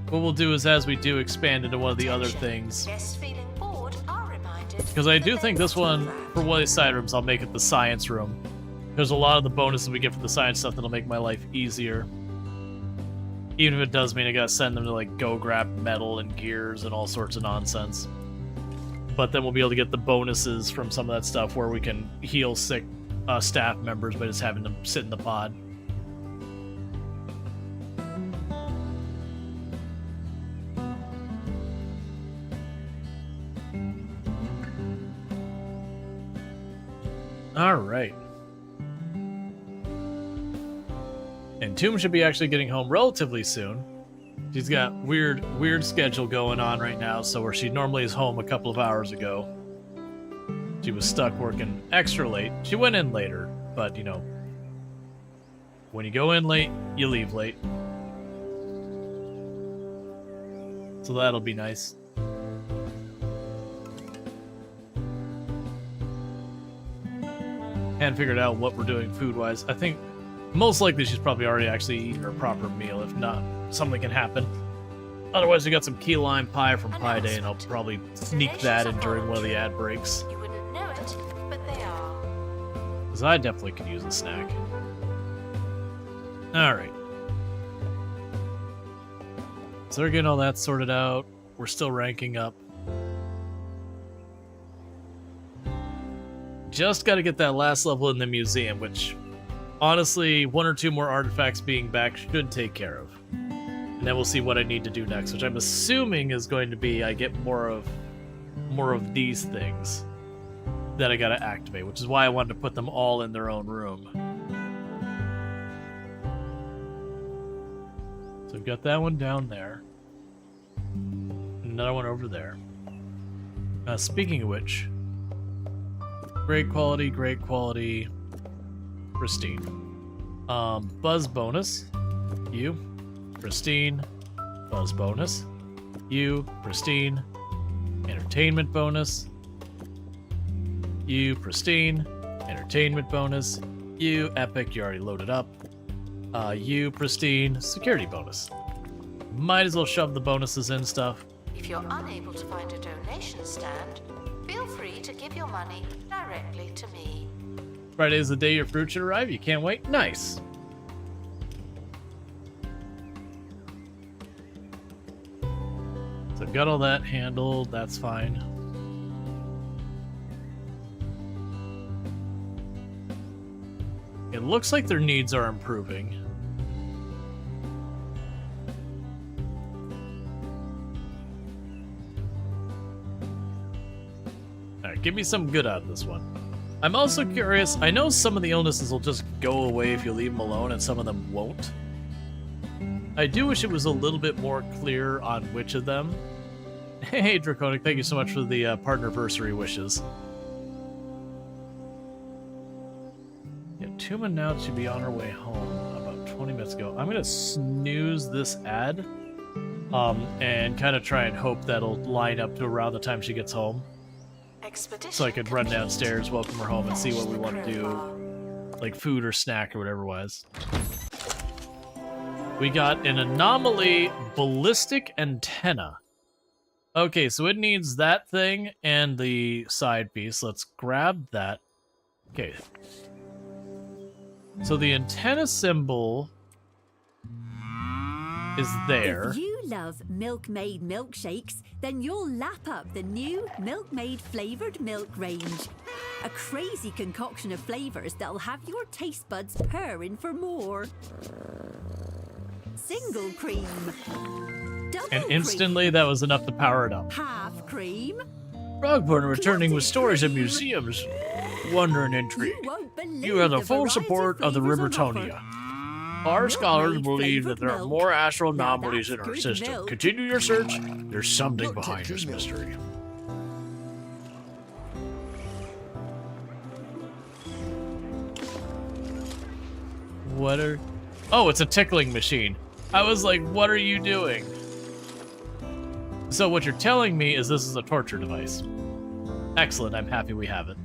What we'll do is, as we do, expand into one of the other things. Guests feeling bored are reminded. Because I do think this one, for one of these side rooms, I'll make it the science room. There's a lot of the bonuses we get for the science stuff that'll make my life easier. Even if it does mean I gotta send them to, like, go grab metal and gears and all sorts of nonsense. But then we'll be able to get the bonuses from some of that stuff where we can heal sick staff members by just having them sit in the pod. Alright. And Tomb should be actually getting home relatively soon. She's got weird schedule going on right now, so where she normally is home a couple of hours ago, she was stuck working extra late. She went in later, but, you know, when you go in late, you leave late. So that'll be nice. Hadn't figured out what we're doing food-wise. I think most likely she's probably already actually eaten her proper meal. If not, something can happen. Otherwise, we got some key lime pie from Pie Day, and I'll probably sneak that in during one of the ad breaks. You wouldn't know it, but they are. Because I definitely could use a snack. Alright. So we're getting all that sorted out. We're still ranking up. Just got to get that last level in the museum, which, honestly, one or two more artifacts being back should take care of. And then we'll see what I need to do next, which I'm assuming is going to be I get more of these things that I gotta activate, which is why I wanted to put them all in their own room. So I've got that one down there. Another one over there. Speaking of which, Great quality, pristine. Buzz bonus, you, pristine. Buzz bonus, you, pristine. Entertainment bonus, you, pristine. Entertainment bonus, you, epic, you already loaded up. You, pristine. Security bonus. Might as well shove the bonuses in stuff. If you're unable to find a donation stand, feel free to give your money directly to me. Friday is the day your fruit should arrive. You can't wait? Nice. So got all that handled. That's fine. It looks like their needs are improving. Alright, give me some good out of this one. I'm also curious, I know some of the illnesses will just go away if you leave them alone, and some of them won't. I do wish it was a little bit more clear on which of them. Hey, Draconic, thank you so much for the partnerversary wishes. Yeah, Tuma now should be on her way home about 20 minutes ago. I'm gonna snooze this ad, and kind of try and hope that'll line up to around the time she gets home. So I could run downstairs, welcome her home, and see what we want to do, like food or snack or whatever was. We got an anomaly ballistic antenna. Okay, so it needs that thing and the side piece. Let's grab that. Okay. So the antenna symbol is there. If you love Milkmaid milkshakes, then you'll lap up the new Milkmaid flavored milk range. A crazy concoction of flavors that'll have your taste buds purring for more. Single cream. Double And instantly that was enough to power it up. Half cream. Frogborn returning with stories at museums. Wonder and intrigue. You have the full support of the Rivertonia. Our scholars believe that there are more astral anomalies in our system. Continue your search. There's something behind this mystery. What are... Oh, it's a tickling machine. I was like, what are you doing? So what you're telling me is this is a torture device. Excellent, I'm happy we have it.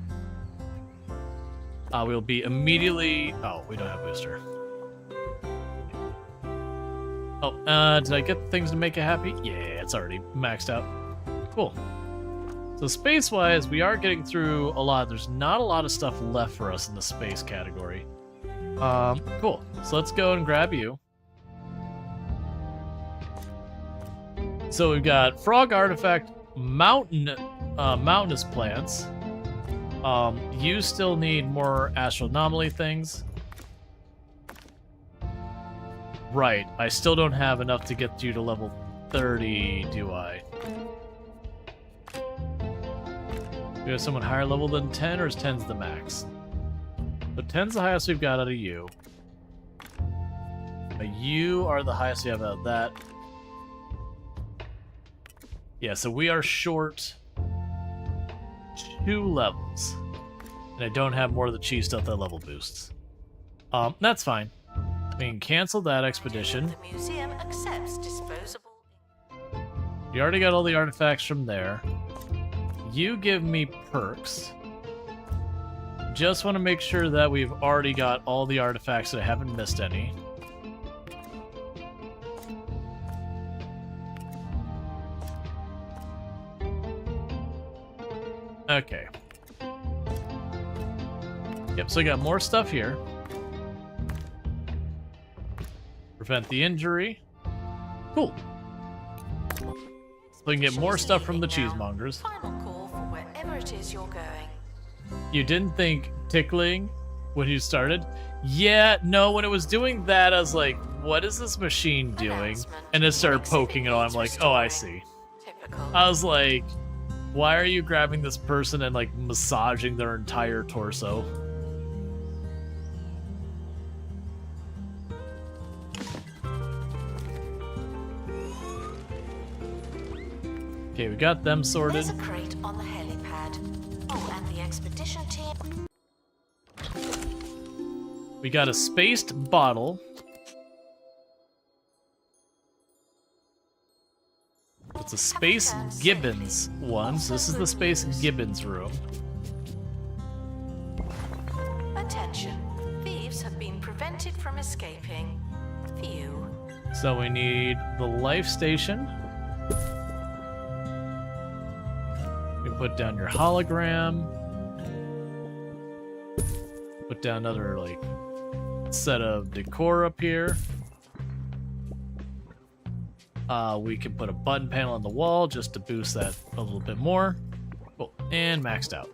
We'll be immediately... Oh, we don't have booster. Oh, did I get things to make it happy? Yeah, it's already maxed out. Cool. So space-wise, we are getting through a lot. There's not a lot of stuff left for us in the space category. Cool. So let's go and grab you. So we've got frog artifact, mountainous plants. You still need more astral anomaly things. Right, I still don't have enough to get you to level 30, do I? Do we have someone higher level than 10, or is 10's the max? So 10's the highest we've got out of you. You are the highest we have out of that. Yeah, so we are short 2 levels. And I don't have more of the cheese stuff that level boosts. That's fine. We can cancel that expedition. The museum accepts disposable. You already got all the artifacts from there. You give me perks. Just want to make sure that we've already got all the artifacts, that I haven't missed any. Okay. Yep, so we got more stuff here. Prevent the injury. Cool. So we can get more stuff from the cheesemongers. Final call for wherever it is you're going. You didn't think tickling when you started? Yeah, no, when it was doing that, I was like, what is this machine doing? And it started poking it all. I'm like, oh, I see. Typical. I was like, why are you grabbing this person and like massaging their entire torso? Okay, we got them sorted. There's a crate on the helipad. Oh, and the expedition team. We got a spaced bottle. It's a Space Gibbons one, so this is the Space Gibbons room. Attention. Thieves have been prevented from escaping. Phew. So we need the life station. You can put down your hologram. Put down another, like, set of decor up here. We can put a button panel on the wall just to boost that a little bit more. Cool. And maxed out.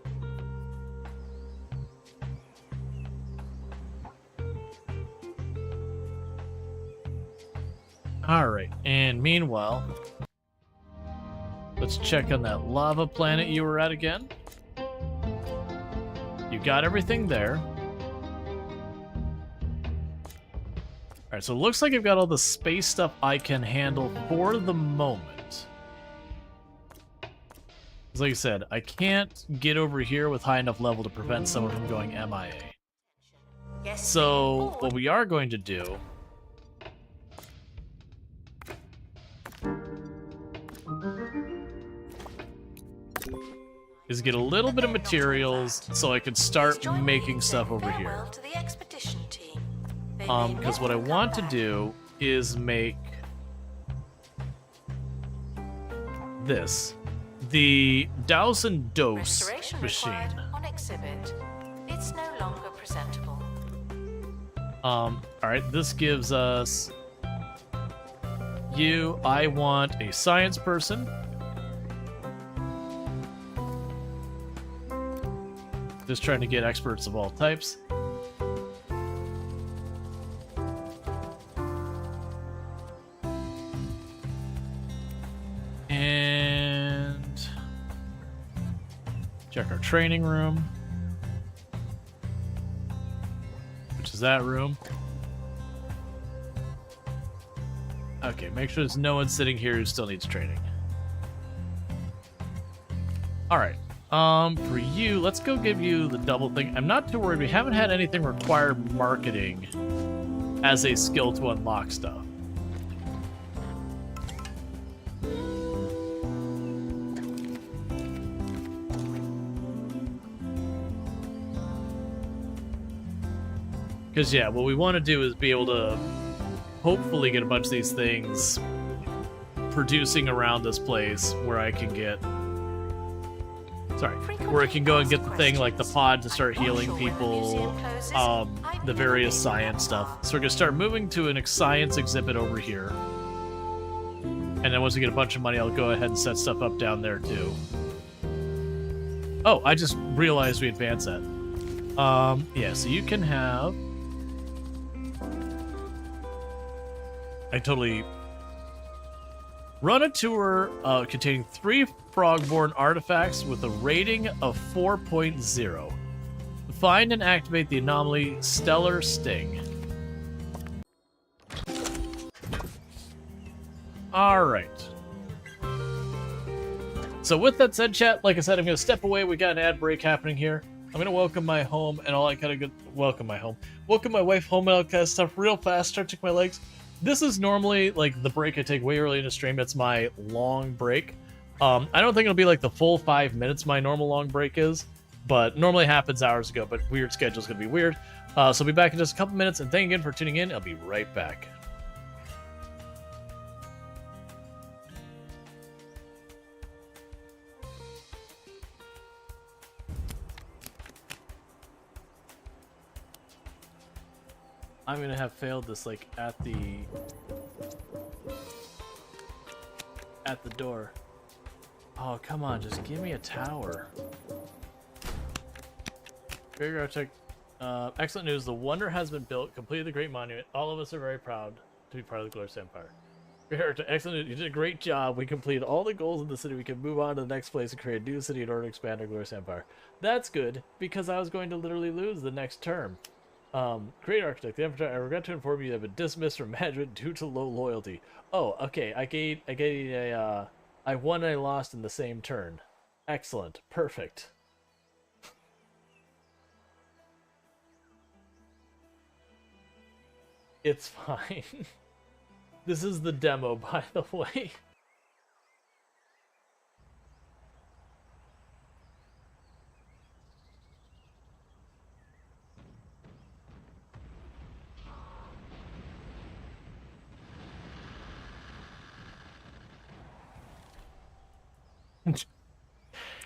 Alright, and meanwhile, let's check on that lava planet you were at again. You got everything there. Alright, so it looks like I've got all the space stuff I can handle for the moment. Because like I said, I can't get over here with high enough level to prevent someone from going MIA. So what we are going to do is get a little bit of materials so I can start making stuff over here. Farewell to the expedition team. Because what I want to do is make this the Douse and Dose Restoration machine. required on exhibit. It's no longer presentable. Alright, this gives us you. I want a science person. Just trying to get experts of all types. And check our training room, which is that room. Okay, make sure there's no one sitting here who still needs training. Alright. For you, let's go give you the double thing. I'm not too worried. We haven't had anything require marketing as a skill to unlock stuff. Because, yeah, what we want to do is be able to hopefully get a bunch of these things producing around this place where I can get... Sorry, where I can go and get the thing like the pod to start healing people, the various science stuff. So we're going to start moving to a science exhibit over here. And then once we get a bunch of money, I'll go ahead and set stuff up down there too. Oh, I just realized we advanced that. Yeah, so you can have... I totally... Run a tour containing 3 Frogborn artifacts with a rating of 4.0. Find and activate the anomaly Stellar Sting. Alright. So with that said, chat, like I said, I'm going to step away. We got an ad break happening here. I'm going to welcome my home and all that kind of good... Welcome my home. Welcome my wife home and all that kind of stuff real fast. Start to my legs. This is normally, like, the break I take way early in the stream. It's my long break. I don't think it'll be, like, the full 5 minutes my normal long break is, but normally happens hours ago, but weird schedule's gonna be weird. So I'll be back in just a couple minutes, and thank you again for tuning in. I'll be right back. I'm gonna have failed this, like, at the door. Oh, come on, just give me a tower. Great architect. Excellent news. The wonder has been built. Completed the great monument. All of us are very proud to be part of the Glorious Empire. Great architect. Excellent news. You did a great job. We completed all the goals in the city. We can move on to the next place and create a new city in order to expand our Glorious Empire. That's good, because I was going to literally lose the next term. Great architect, the Emperor, I regret to inform you that I've been dismissed from management due to low loyalty. Oh, okay, I won and I lost in the same turn. Excellent. Perfect. It's fine. This is the demo, by the way.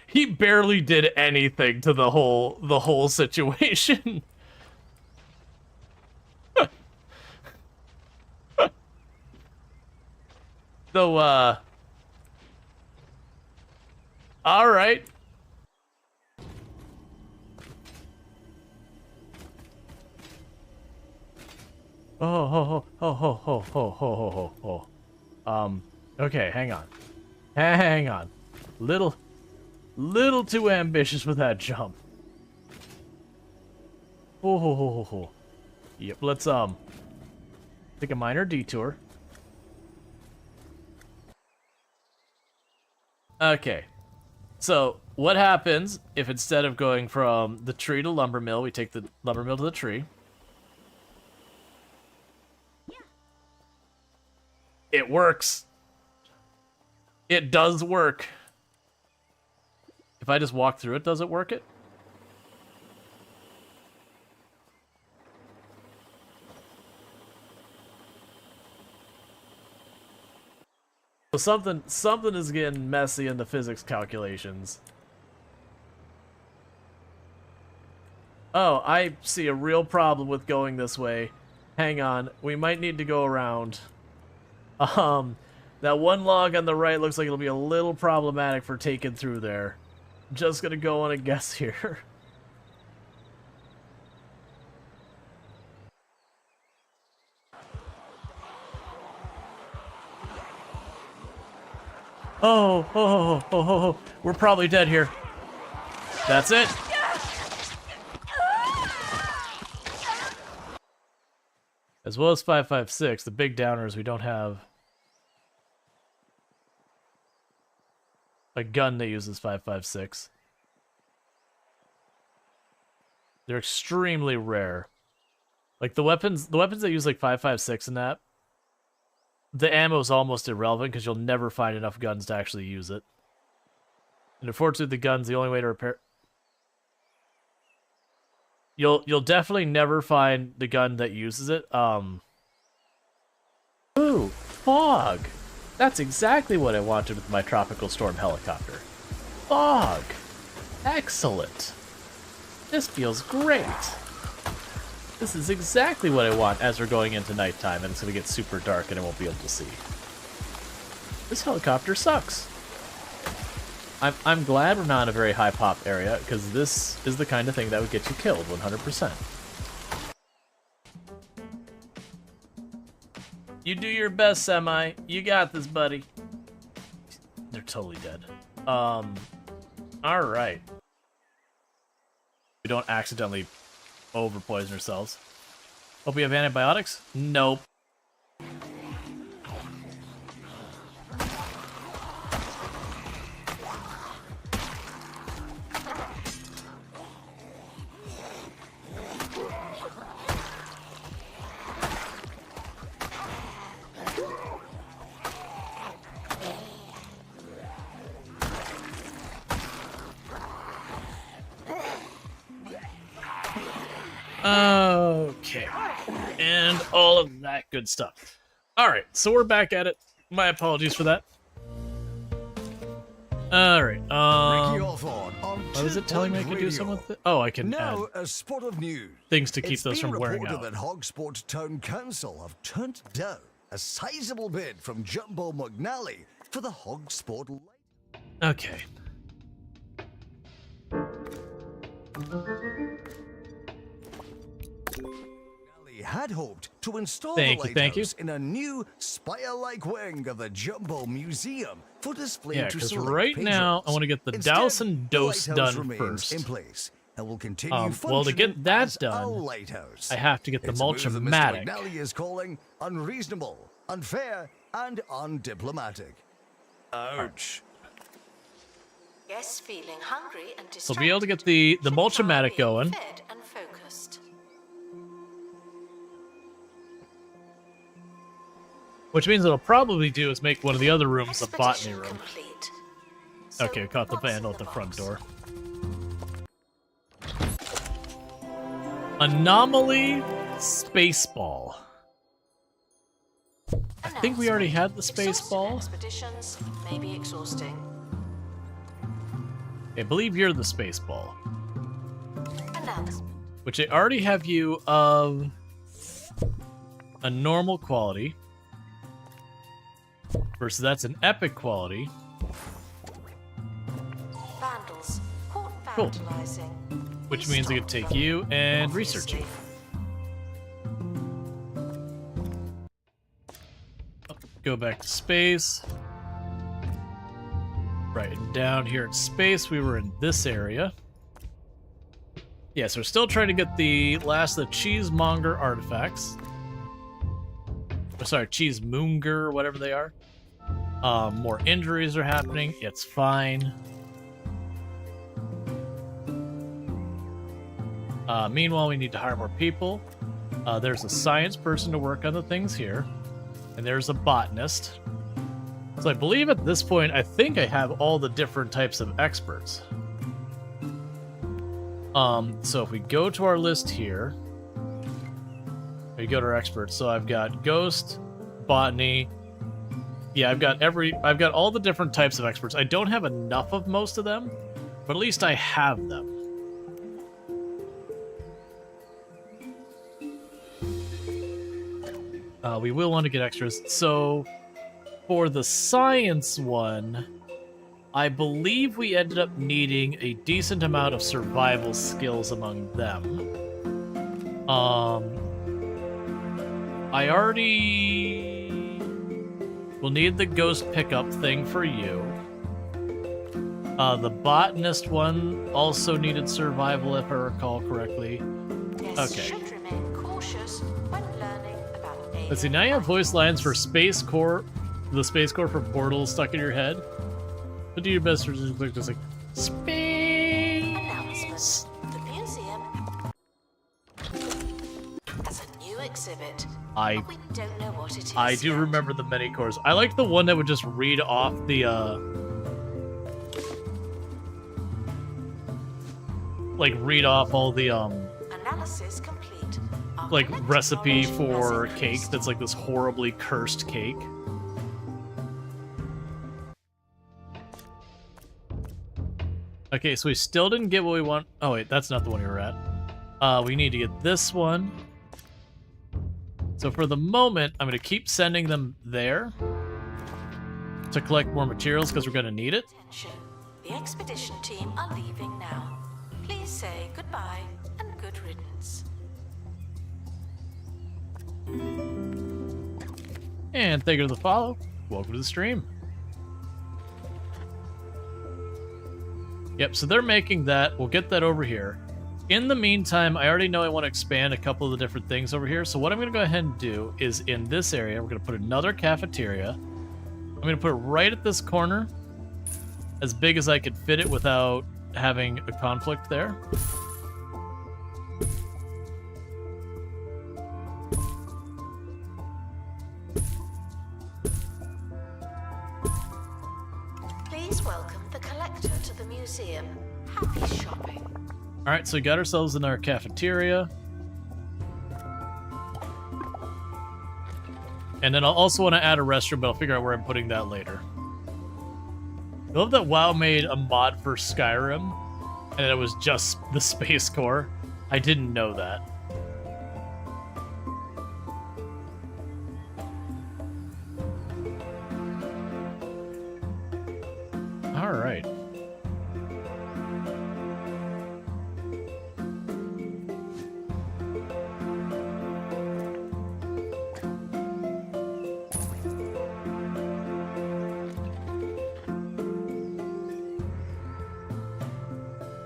He barely did anything to the whole situation. So, all right. Okay, hang on. Hang on. Little too ambitious with that jump. Yep, let's, take a minor detour. Okay. So, what happens if instead of going from the tree to lumber mill, we take the lumber mill to the tree? It works. It does work. If I just walk through it, does it work it? So something is getting messy in the physics calculations. Oh, I see a real problem with going this way. Hang on, we might need to go around. That one log on the right looks like it'll be a little problematic for taking through there. Just gonna go on a guess here. Oh, we're probably dead here. That's it. As well as 556, the big downers, we don't have a gun that uses 556. They're extremely rare. Like the weapons that use like 556 and that, the ammo is almost irrelevant because you'll never find enough guns to actually use it. And unfortunately, the gun's the only way to repair. You'll definitely never find the gun that uses it. Ooh, fog. That's exactly what I wanted with my tropical storm helicopter. Fog. Excellent. This feels great. This is exactly what I want as we're going into nighttime and it's going to get super dark and I won't be able to see. This helicopter sucks. I'm glad we're not in a very high pop area because this is the kind of thing that would get you killed 100%. You do your best, Semi. You got this, buddy. They're totally dead. Alright. We don't accidentally over-poison ourselves. Hope we have antibiotics? Nope. Okay. And all of that good stuff. Alright, so we're back at it. My apologies for that. Alright, what was it telling me I could do something with it? Oh, I can add a spot of news. Things to keep those from wearing out. It's been reported that Hogsport Town Council have turned down a sizable bid from Jumbo McNally for the Hogsport light. Okay. Had hoped to install thank the you. lighthouse in a new spire-like wing of the Jumbo Museum for display Yeah, to because select right patrons. now I want to get the Instead, douse and dose the lighthouse done remains first. in place and will continue Well, to functioning get that as a done, lighthouse. I have to get the It's a move that Mr. mulchamatic. McNally is calling unreasonable, unfair, and undiplomatic. Ouch. Yes, feeling hungry and distracted. So be able to get the should mulchamatic try being going. fed and focused. Which means what I'll probably do is make one of the other rooms a botany Expedition room. complete. So Okay, we caught the what's in vandal at the front box? door. Anomaly Spaceball. I think we already had the Spaceball. Expeditions may be exhausting. I believe you're the Spaceball. Announce. Which I already have you of a normal quality. Versus that's an epic quality. Vandals. Caught Cool. vandalizing. Which means I could take you and research you. Go back to space. Right, and down here at space, we were in this area. Yeah, so we're still trying to get the last of the cheesemonger artifacts. Oh, sorry, cheesemonger, whatever they are. More injuries are happening. It's fine. Meanwhile, we need to hire more people. There's a science person to work on the things here. And there's a botanist. So I believe at this point, I think I have all the different types of experts. So if we go to our list here, we go to our experts. So I've got ghost, botany. Yeah, I've got all the different types of experts. I don't have enough of most of them, but at least I have them. We will want to get extras. So for the science one, I believe we ended up needing a decent amount of survival skills among them. I already will need the ghost pickup thing for you. The botanist one also needed survival, if I recall correctly. Guests Okay. should remain cautious when learning about Let's see, now you have voice lines for Space Core, the Space Core for Portals stuck in your head. But do your best to just like, space! Announcement. The museum has a new exhibit. I But we don't know what it is. I do yet. remember the many cores. I like the one that would just read off the, like, read off all the, Analysis complete. Our like, collective recipe knowledge for has cake increased. that's like this horribly cursed cake. Okay, so we still didn't get what we want. Oh, wait, that's not the one we were at. We need to get this one. So for the moment, I'm going to keep sending them there to collect more materials because we're going to need it. Attention. The expedition team are leaving now. Please say goodbye and good riddance. And thank you for the follow. Welcome to the stream. Yep, so they're making that. We'll get that over here. In the meantime, I already know I want to expand a couple of the different things over here. So what I'm going to go ahead and do is in this area, we're going to put another cafeteria. I'm going to put it right at this corner, as big as I could fit it without having a conflict there. Please welcome the collector to the museum. Happy shopping. All right, so we got ourselves in our cafeteria. And then I'll also want to add a restroom, but I'll figure out where I'm putting that later. I love that WoW made a mod for Skyrim, and it was just the Space Core. I didn't know that. All right.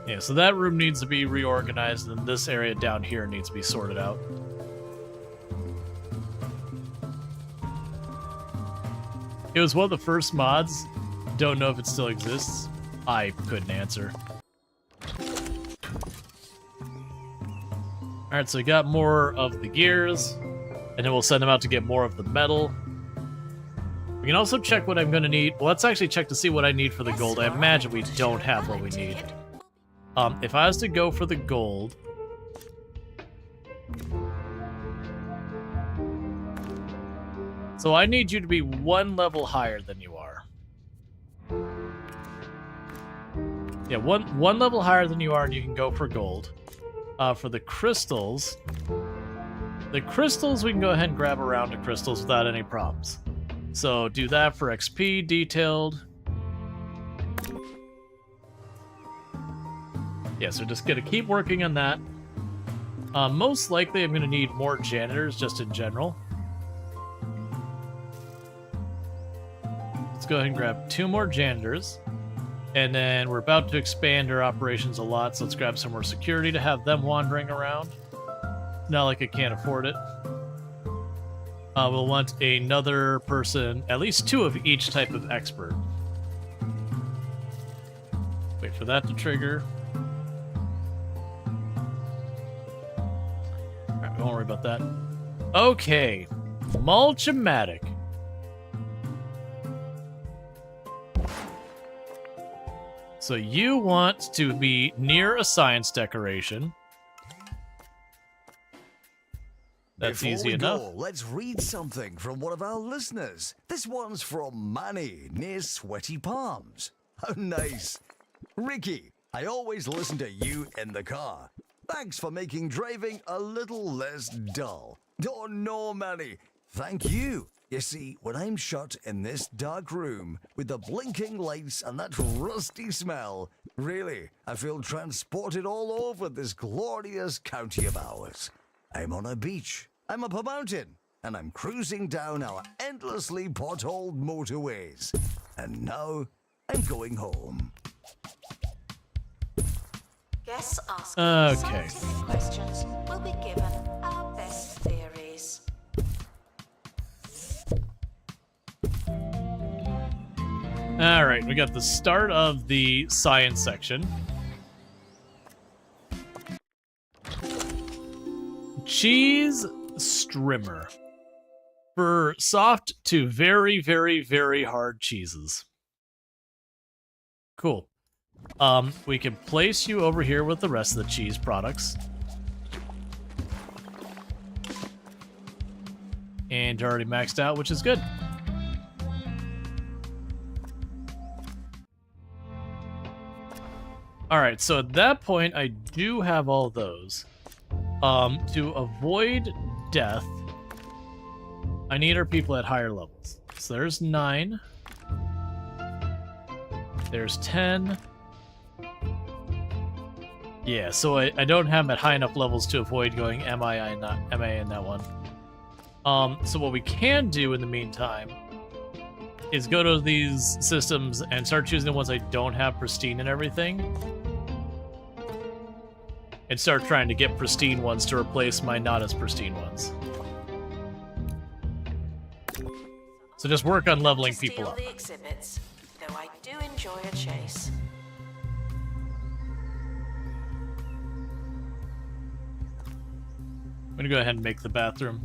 Yeah, so that room needs to be reorganized, and this area down here needs to be sorted out. It was one of the first mods. Don't know if it still exists. I couldn't answer. Alright, so we got more of the gears, and then we'll send them out to get more of the metal. We can also check what I'm going to need. Well, let's actually check to see what I need for the Yes, gold. I Storge. imagine we don't have what we need. If I was to go for the gold... So I need you to be one level higher than you are. Yeah, one level higher than you are, and you can go for gold. For the crystals... The crystals, we can go ahead and grab a round of crystals without any problems. So do that for XP, detailed. Yeah, so just gonna keep working on that. Most likely I'm gonna need more janitors just in general. Let's go ahead and grab 2 more janitors. And then we're about to expand our operations a lot, so let's grab some more security to have them wandering around. Not like I can't afford it. We'll want another person, at least 2 of each type of expert. Wait for that to trigger. Alright, we won't worry about that. Okay. Mulchamatic. So you want to be near a science decoration. That's Before easy we enough. Go, let's read something from one of our listeners. This one's from Manny, near Sweaty Palms. How nice. Ricky, I always listen to you in the car. Thanks for making driving a little less dull. Oh no, Manny. Thank you. You see, when I'm shut in this dark room with the blinking lights and that rusty smell, really, I feel transported all over this glorious county of ours. I'm on a beach. I'm up a mountain, and I'm cruising down our endlessly potholed motorways. And now, I'm going home. Guests asking Okay. scientific questions will be given our best theories. Alright, we got the start of the science section. Cheese strimmer. For soft to very, very, very hard cheeses. Cool. We can place you over here with the rest of the cheese products. And you're already maxed out, which is good. Alright, so at that point, I do have all those. To avoid death, I need our people at higher levels. So there's 9. There's 10. Yeah, so I don't have them at high enough levels to avoid going MIA in that one. So what we can do in the meantime is go to these systems and start choosing the ones I don't have pristine and everything. And start trying to get pristine ones to replace my not as pristine ones. So just work on leveling people up. Steal the exhibits, though I do enjoy a chase. I'm gonna go ahead and make the bathroom.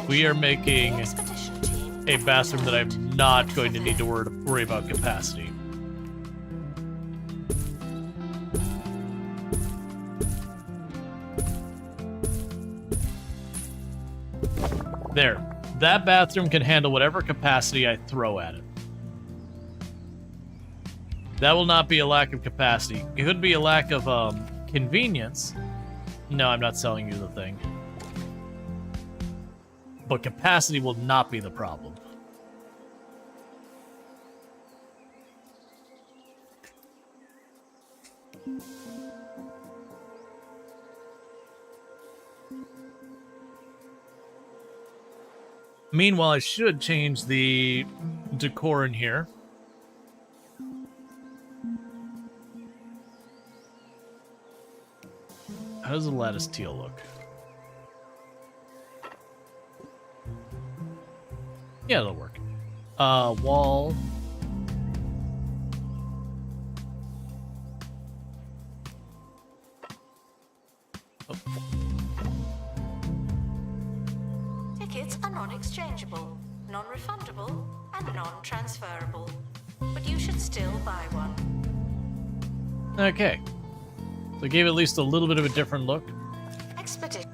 We are making Expedition team a bathroom that I'm not going to need to worry about capacity. There. That bathroom can handle whatever capacity I throw at it. That will not be a lack of capacity. It could be a lack of convenience. No, I'm not selling you the thing. But capacity will not be the problem. Meanwhile, I should change the decor in here. How does the lattice teal look? Yeah, it'll work. Wall. Oh. Tickets are non-exchangeable, non-refundable, and non-transferable. But you should still buy one. Okay. So it gave at least a little bit of a different look. Expedition.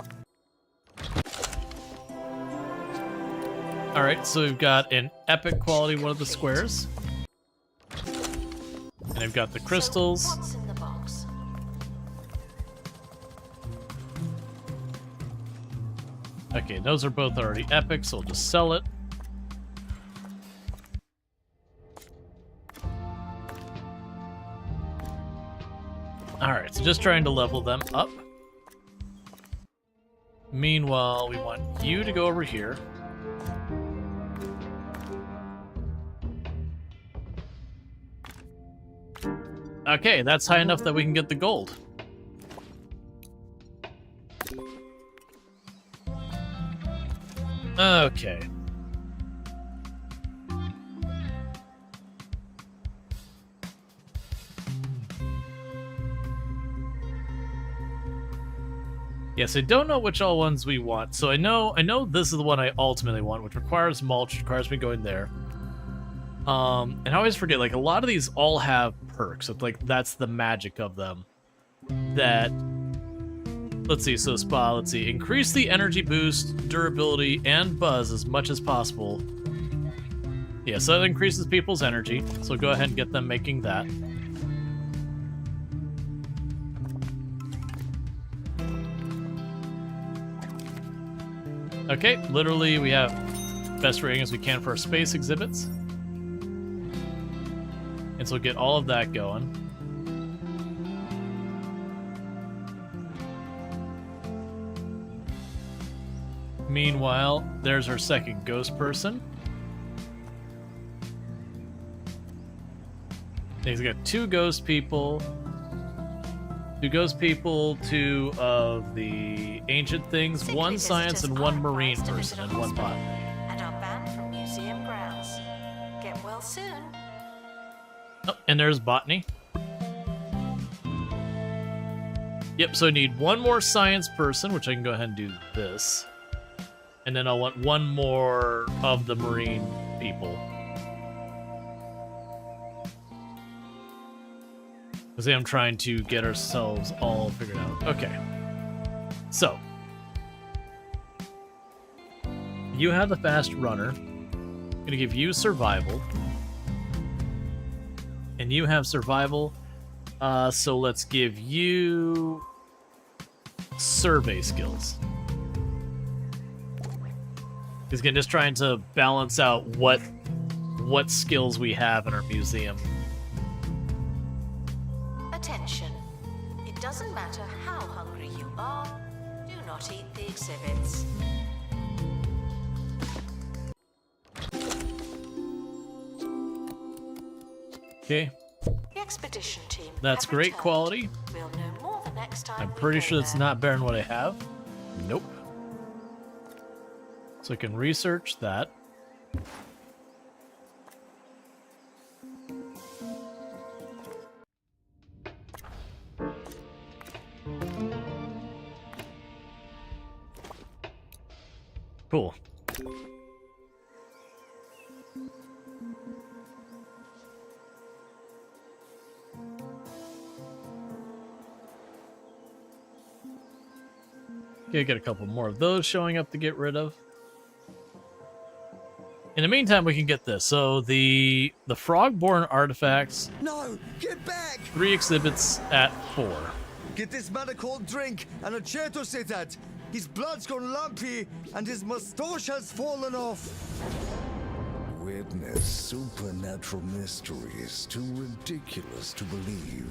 Alright, so we've got an epic quality one of the squares. And I've got the crystals. So what's in the box? Okay, those are both already epic, so we'll just sell it. Alright, so just trying to level them up. Meanwhile, we want you to go over here. Okay, that's high enough that we can get the gold. Okay. Yes, I don't know which all ones we want. So I know this is the one I ultimately want, which requires mulch, which requires me going there. And I always forget, like, a lot of these all have perks. It's like, that's the magic of them. That, let's see, so spa, let's see. Increase the energy boost, durability, and buzz as much as possible. Yeah, so that increases people's energy. So go ahead and get them making that. Okay, literally we have best rating as we can for our space exhibits. And so we'll get all of that going. Meanwhile, there's our second ghost person. He's got two ghost people. Two ghost people, two of the ancient things, Sickly one science, visitors and one aren't marine advised to visit person, a and one bot. hospital and are banned from museum grounds. Get well soon. Oh, and there's botany. Yep, so I need one more science person, which I can go ahead and do this. And then I'll want one more of the marine people. Because I'm trying to get ourselves all figured out. Okay. So. You have the fast runner. I'm going to give you survival. And you have survival. So let's give you survey skills. Because again, just trying to balance out what skills we have in our museum. Attention. It doesn't matter how hungry you are, do not eat the exhibits. Okay, The expedition team. that's have great returned. quality. We'll know more the next time. I'm we pretty go sure it's there. not better than what I have. Nope. So I can research that. Cool. Okay, get a couple more of those showing up to get rid of. In the meantime, we can get this. So the frog-born artifacts, No, get back! 3 exhibits at 4. Get this man a cold drink and a chair to sit at. His blood's gone lumpy and his moustache has fallen off. Witness supernatural mysteries too ridiculous to believe.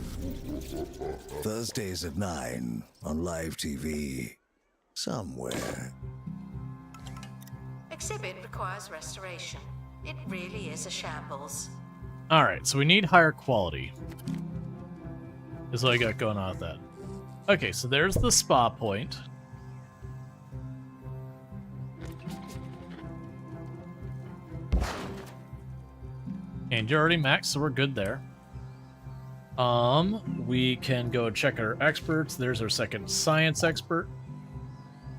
Thursdays at 9 on live TV. Somewhere. Exhibit requires restoration. It really is a shambles. All right, so we need higher quality. Is what I got going on with that. Okay, so there's the spa point. And you're already maxed, so we're good there. We can go check our experts. There's our second science expert.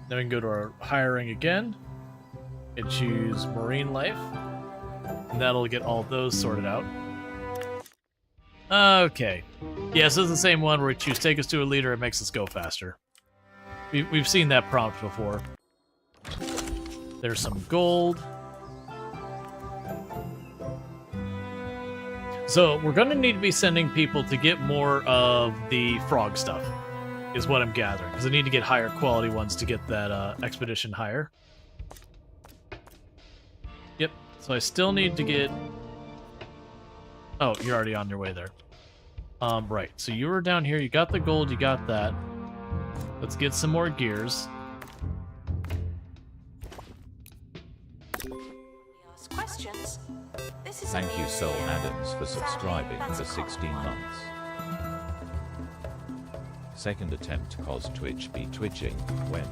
Then we can go to our hiring again and choose marine life. And that'll get all those sorted out. Okay. Yeah, so it's the same one where we choose take us to a leader, it makes us go faster. We've seen that prompt before. There's some gold. So we're going to need to be sending people to get more of the frog stuff, is what I'm gathering. Because I need to get higher quality ones to get that expedition higher. Yep, so I still need to get... Oh, you're already on your way there. Right, so you were down here, you got the gold, you got that. Let's get some more gears. Ask questions. This is Thank you, Soul Amelia. Adams, for subscribing Sadly, for that's a 16 common one. months. Second attempt cause Twitch be twitching when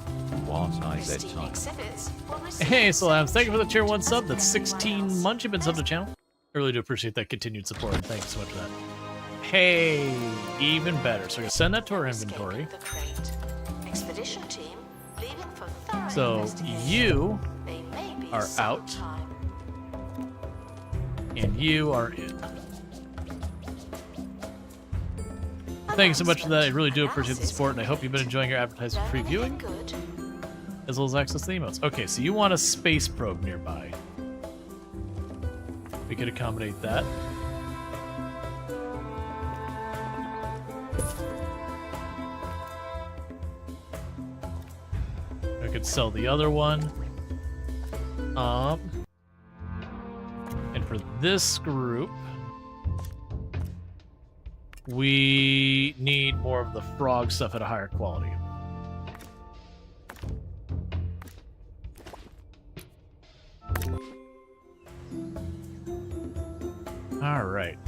what I said Christine time. exhibits will receive Hey, Salams, thank you for the tier 1 as sub. That's everyone 16 else. months you've been subbed to the channel. I really do appreciate that continued support, and thank you so much for that. Hey, even better. So we're going to send that to our inventory. Escaping the crate. Expedition team leaving for thorough So investigation. you They may be are some out. time. and you are in. Thank you so much for that. I really do appreciate the support, and I hope you've been enjoying your advertising previewing, Good. as well as access to the emotes. Okay, so you want a space probe nearby. We could accommodate that. I could sell the other one. And for this group, we need more of the frog stuff at a higher quality. All right.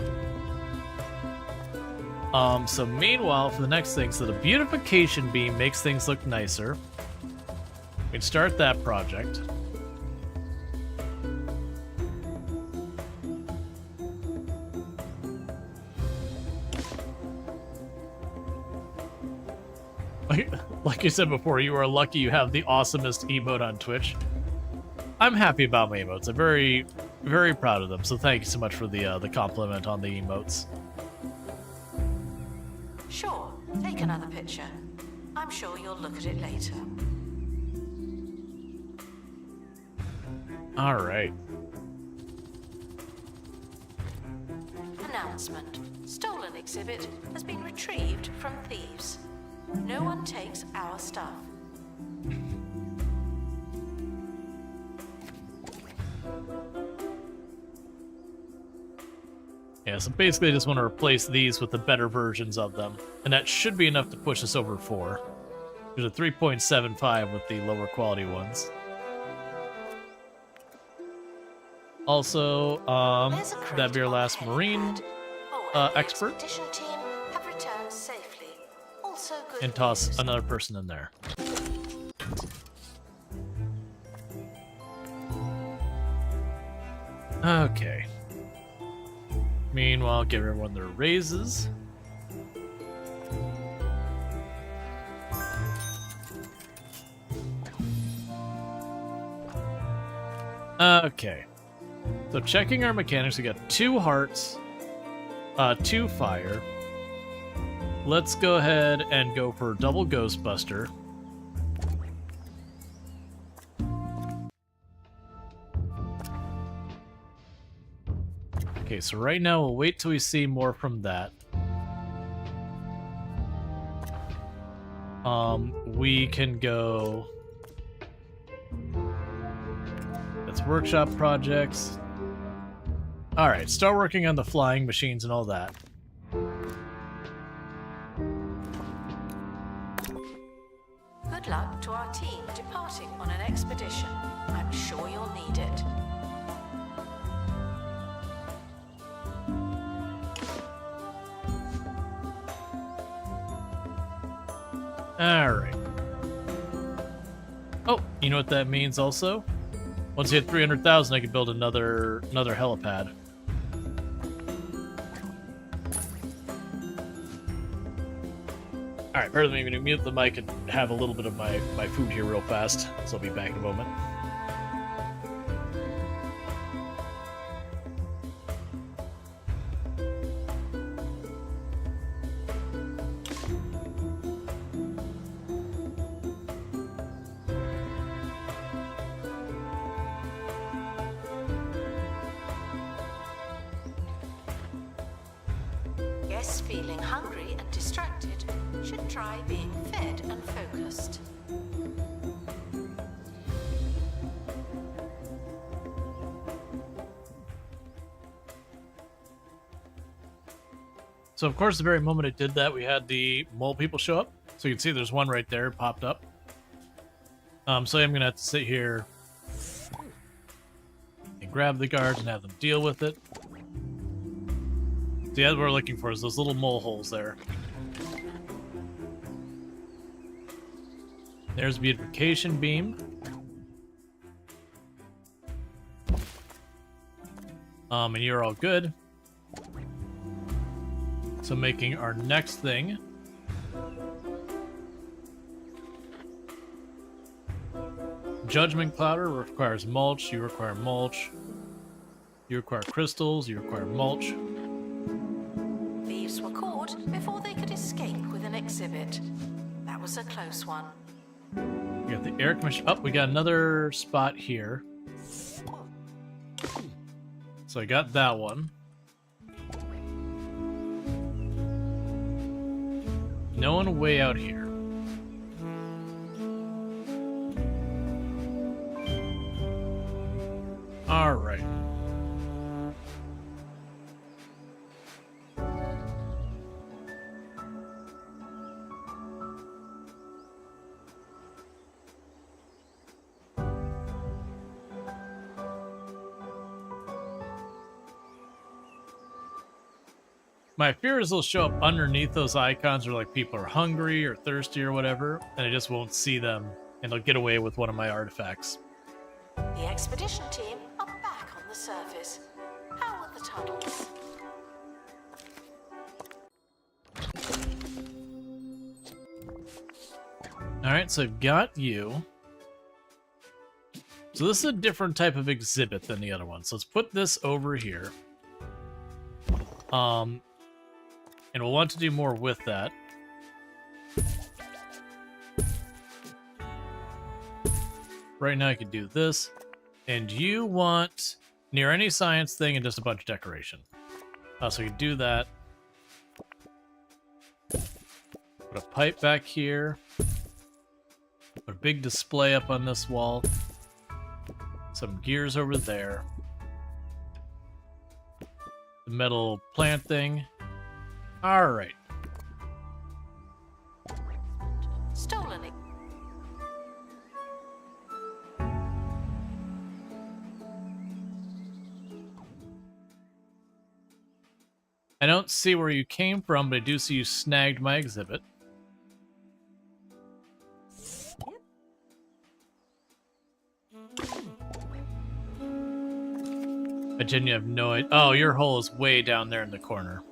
So meanwhile, for the next thing, so the beautification beam makes things look nicer. We can start that project. Like you said before, you are lucky you have the awesomest emote on Twitch. I'm happy about my emotes. I'm very, very proud of them. So thank you so much for the compliment on the emotes. Sure, take another picture. I'm sure you'll look at it later. All right. Announcement. Stolen exhibit has been retrieved from thieves. No one takes our stuff. Yeah, so basically I just want to replace these with the better versions of them. And that should be enough to push us over 4. There's a 3.75 with the lower quality ones. Also, There's a crate that'd be our on last the marine helipad. And the expert. expedition team have returned safely. Also good And toss news. another person in there. Okay. Meanwhile, give everyone their raises. Okay. So checking our mechanics, we got 2 hearts, 2 fire. Let's go ahead and go for double Ghostbuster. Okay, so right now we'll wait till we see more from that. We can go... That's workshop projects. Alright, start working on the flying machines and all that. Good luck to our team departing on an expedition. I'm sure you'll need it. Alright. Oh, you know what that means also? Once you hit 300,000, I can build another helipad. Alright, better than me to mute the mic and have a little bit of my food here real fast, so I'll be back in a moment. Guests feeling hungry and distracted should try being fed and focused. So of course, the very moment it did that, we had the mole people show up. So you can see there's one right there popped up. So I'm gonna have to sit here and grab the guards and have them deal with it. See, that's what we're looking for, is those little mole holes there. There's beautification beam. And you're all good. So making our next thing. Judgment Clouder requires mulch. You require mulch. You require crystals. You require mulch. Thieves were caught before they could escape with an exhibit. That was a close one. We got the air commission. Oh, we got another spot here. So I got that one. No one way out here. All right. My fear is they'll show up underneath those icons where like people are hungry or thirsty or whatever, and I just won't see them, and they'll get away with one of my artifacts. The expedition team are back on the surface. How are the tunnels? Alright, so I've got you. So this is a different type of exhibit than the other one. So let's put this over here. And we'll want to do more with that. Right now I could do this. And you want near any science thing and just a bunch of decoration. So we can do that. Put a pipe back here. Put a big display up on this wall. Some gears over there. The metal plant thing. Alright. Stolen. I don't see where you came from, but I do see you snagged my exhibit. I genuinely have no idea. Oh, your hole is way down there in the corner.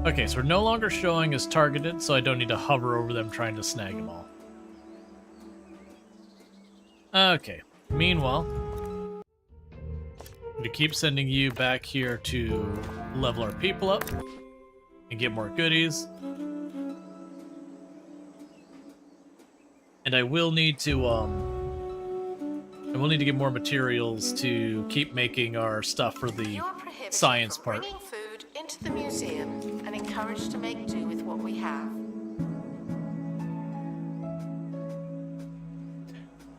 Okay, so we're no longer showing as targeted, so I don't need to hover over them trying to snag them all. Okay, meanwhile, I'm going to keep sending you back here to level our people up and get more goodies. And I will need to get more materials to keep making our stuff for the science part. Bringing food into the museum and encouraged to make do with what we have.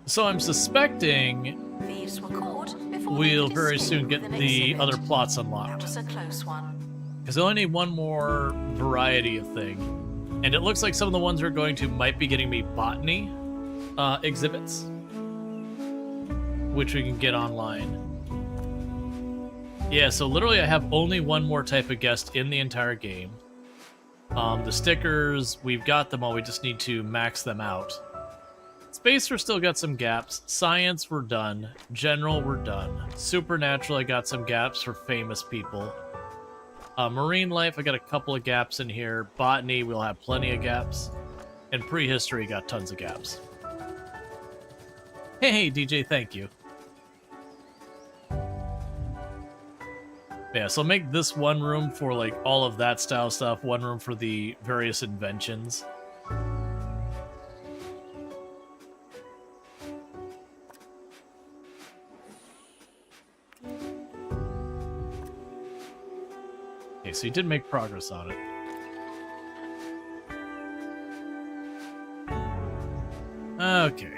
So I'm suspecting Thieves were caught before we'll they could very escape soon get with an the exhibit. other plots That unlocked. was a close one. Because I only need one more variety of thing. And it looks like some of the ones we're going to might be getting me botany exhibits, which we can get online. Yeah, so literally I have only one more type of guest in the entire game. The stickers, we've got them all. We just need to max them out. Spacer still got some gaps. Science, we're done. General, we're done. Supernatural, I got some gaps for famous people. Marine life, I got a couple of gaps in here. Botany, we'll have plenty of gaps. And prehistory got tons of gaps. Hey, DJ, thank you. Yeah, so make this one room for like all of that style stuff, one room for the various inventions. Okay, so you did make progress on it. Okay.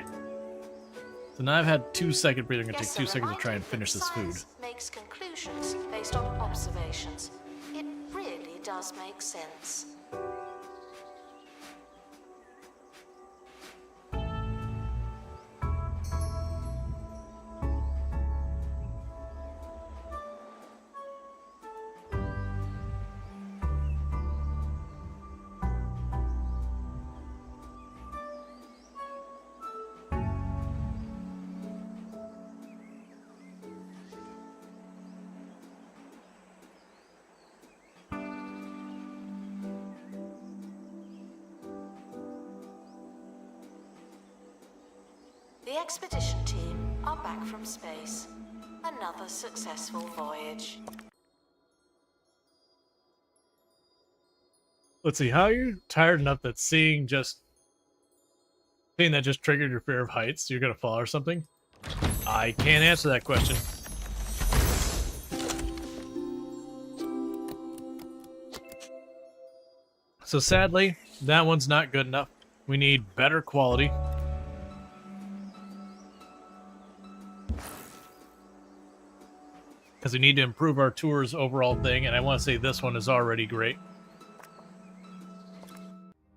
So now I've had 2 second breather. I'm gonna take 2 seconds to try and finish this food. Makes conclusions based on observations. It really does make sense. The expedition team are back from space. Another successful voyage. Let's see, how are you tired enough that seeing that just triggered your fear of heights? You're gonna fall or something? I can't answer that question. So sadly, that one's not good enough. We need better quality. Because we need to improve our tour's overall thing, and I want to say this one is already great.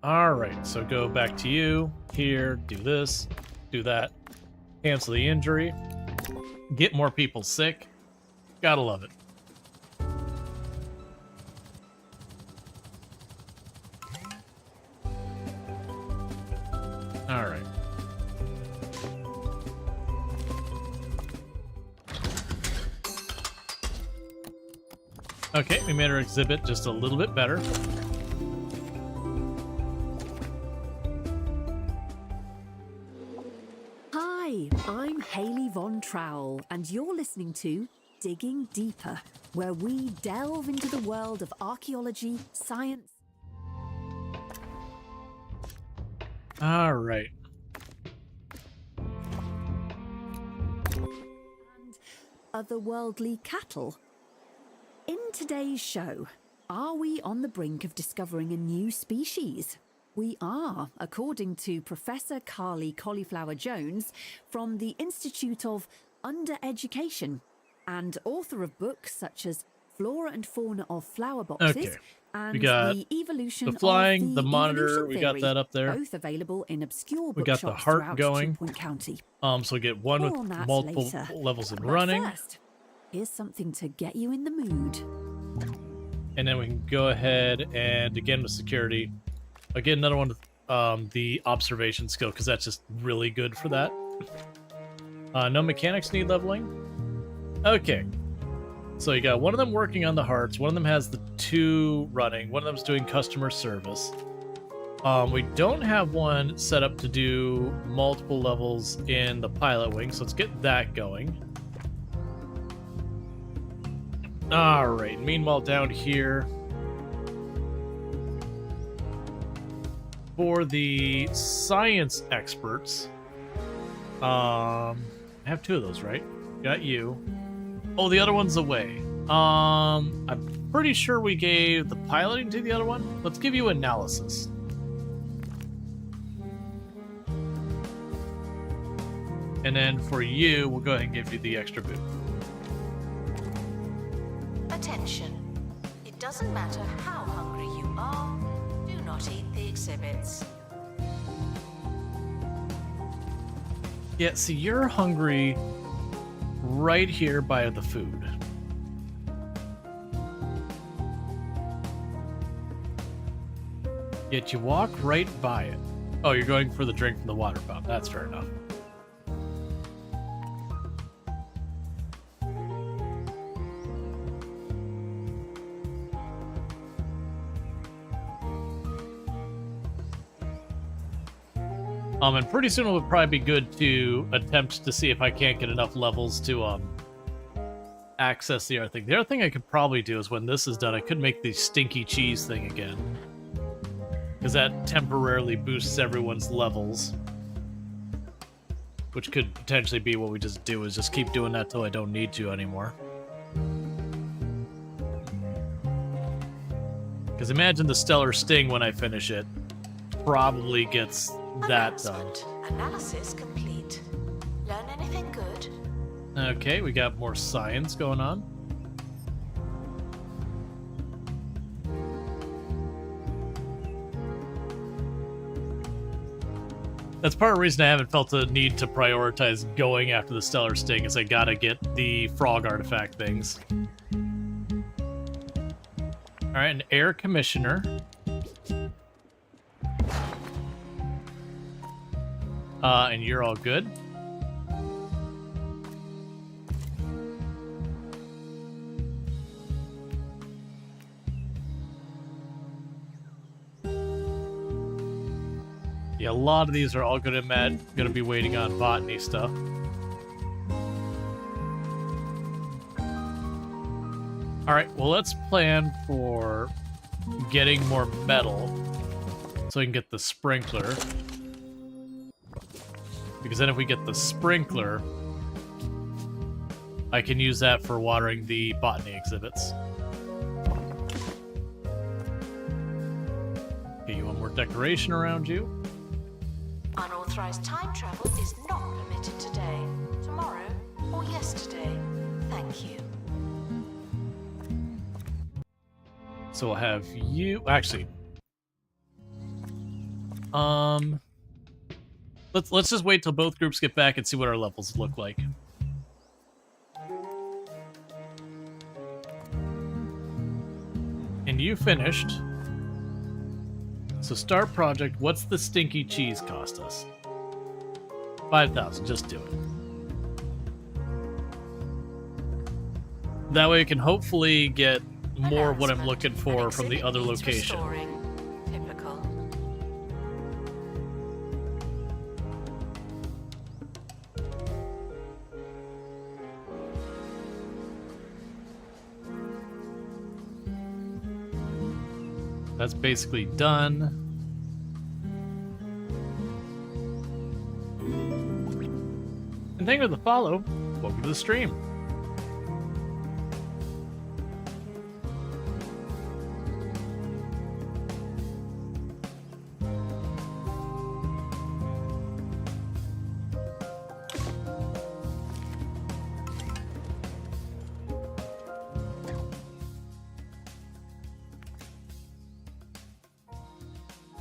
Alright, so go back to you, here, do this, do that, cancel the injury, get more people sick, gotta love it. Alright. Okay, we made our exhibit just a little bit better. Hi, I'm Hayley Von Trowell, and you're listening to Digging Deeper, where we delve into the world of archaeology, science. All right. And otherworldly cattle. In today's show, are we on the brink of discovering a new species? We are, according to Professor Carly Cauliflower Jones from the Institute of Undereducation and author of books such as Flora and Fauna of Flower Boxes Okay. and We got the Evolution the flying, of the monitor, Evolution we got Theory, that up there. both available in obscure We got the bookshops heart throughout going. Point County. So we get one More with on that multiple later. levels in But running. first, here's something to get you in the mood. And then we can go ahead and again with security, again another one with the observation skill, because that's just really good for that. No mechanics need leveling. Okay, so you got one of them working on the hearts, one of them has the 2 running, one of them's doing customer service. We don't have one set up to do multiple levels in the pilot wing, so let's get that going. All right, meanwhile down here, for the science experts, I have 2 of those, right? Got you. Oh, the other one's away. I'm pretty sure we gave the piloting to the other one. Let's give you analysis. And then for you, we'll go ahead and give you the extra boot. Attention. It doesn't matter how hungry you are, do not eat the exhibits. Yeah, see, you're hungry right here by the food. Yet you walk right by it. Oh, you're going for the drink from the water fountain. That's fair enough. And pretty soon it would probably be good to attempt to see if I can't get enough levels to access the other thing. The other thing I could probably do is when this is done, I could make the stinky cheese thing again. Because that temporarily boosts everyone's levels. Which could potentially be what we just do, is just keep doing that till I don't need to anymore. Because imagine the Stellar Sting when I finish it probably gets that done. Analysis complete. Learn anything good? Okay, we got more science going on. That's part of the reason I haven't felt the need to prioritize going after the Stellar Sting, is I gotta get the frog artifact things. Alright, an air commissioner. And you're all good. Yeah, a lot of these are all gonna be waiting on botany stuff. Alright, well let's plan for getting more metal so we can get the sprinkler. Because then if we get the sprinkler, I can use that for watering the botany exhibits. Okay, you want more decoration around you? Unauthorized time travel is not permitted today, tomorrow, or yesterday. Thank you. So we'll have you... Actually... Let's just wait till both groups get back and see what our levels look like. And you finished. So start project. What's the stinky cheese cost us? 5,000. Just do it. That way we can hopefully get more of what I'm looking for from the other location. Typical. That's basically done. And thank you for the follow. Welcome to the stream.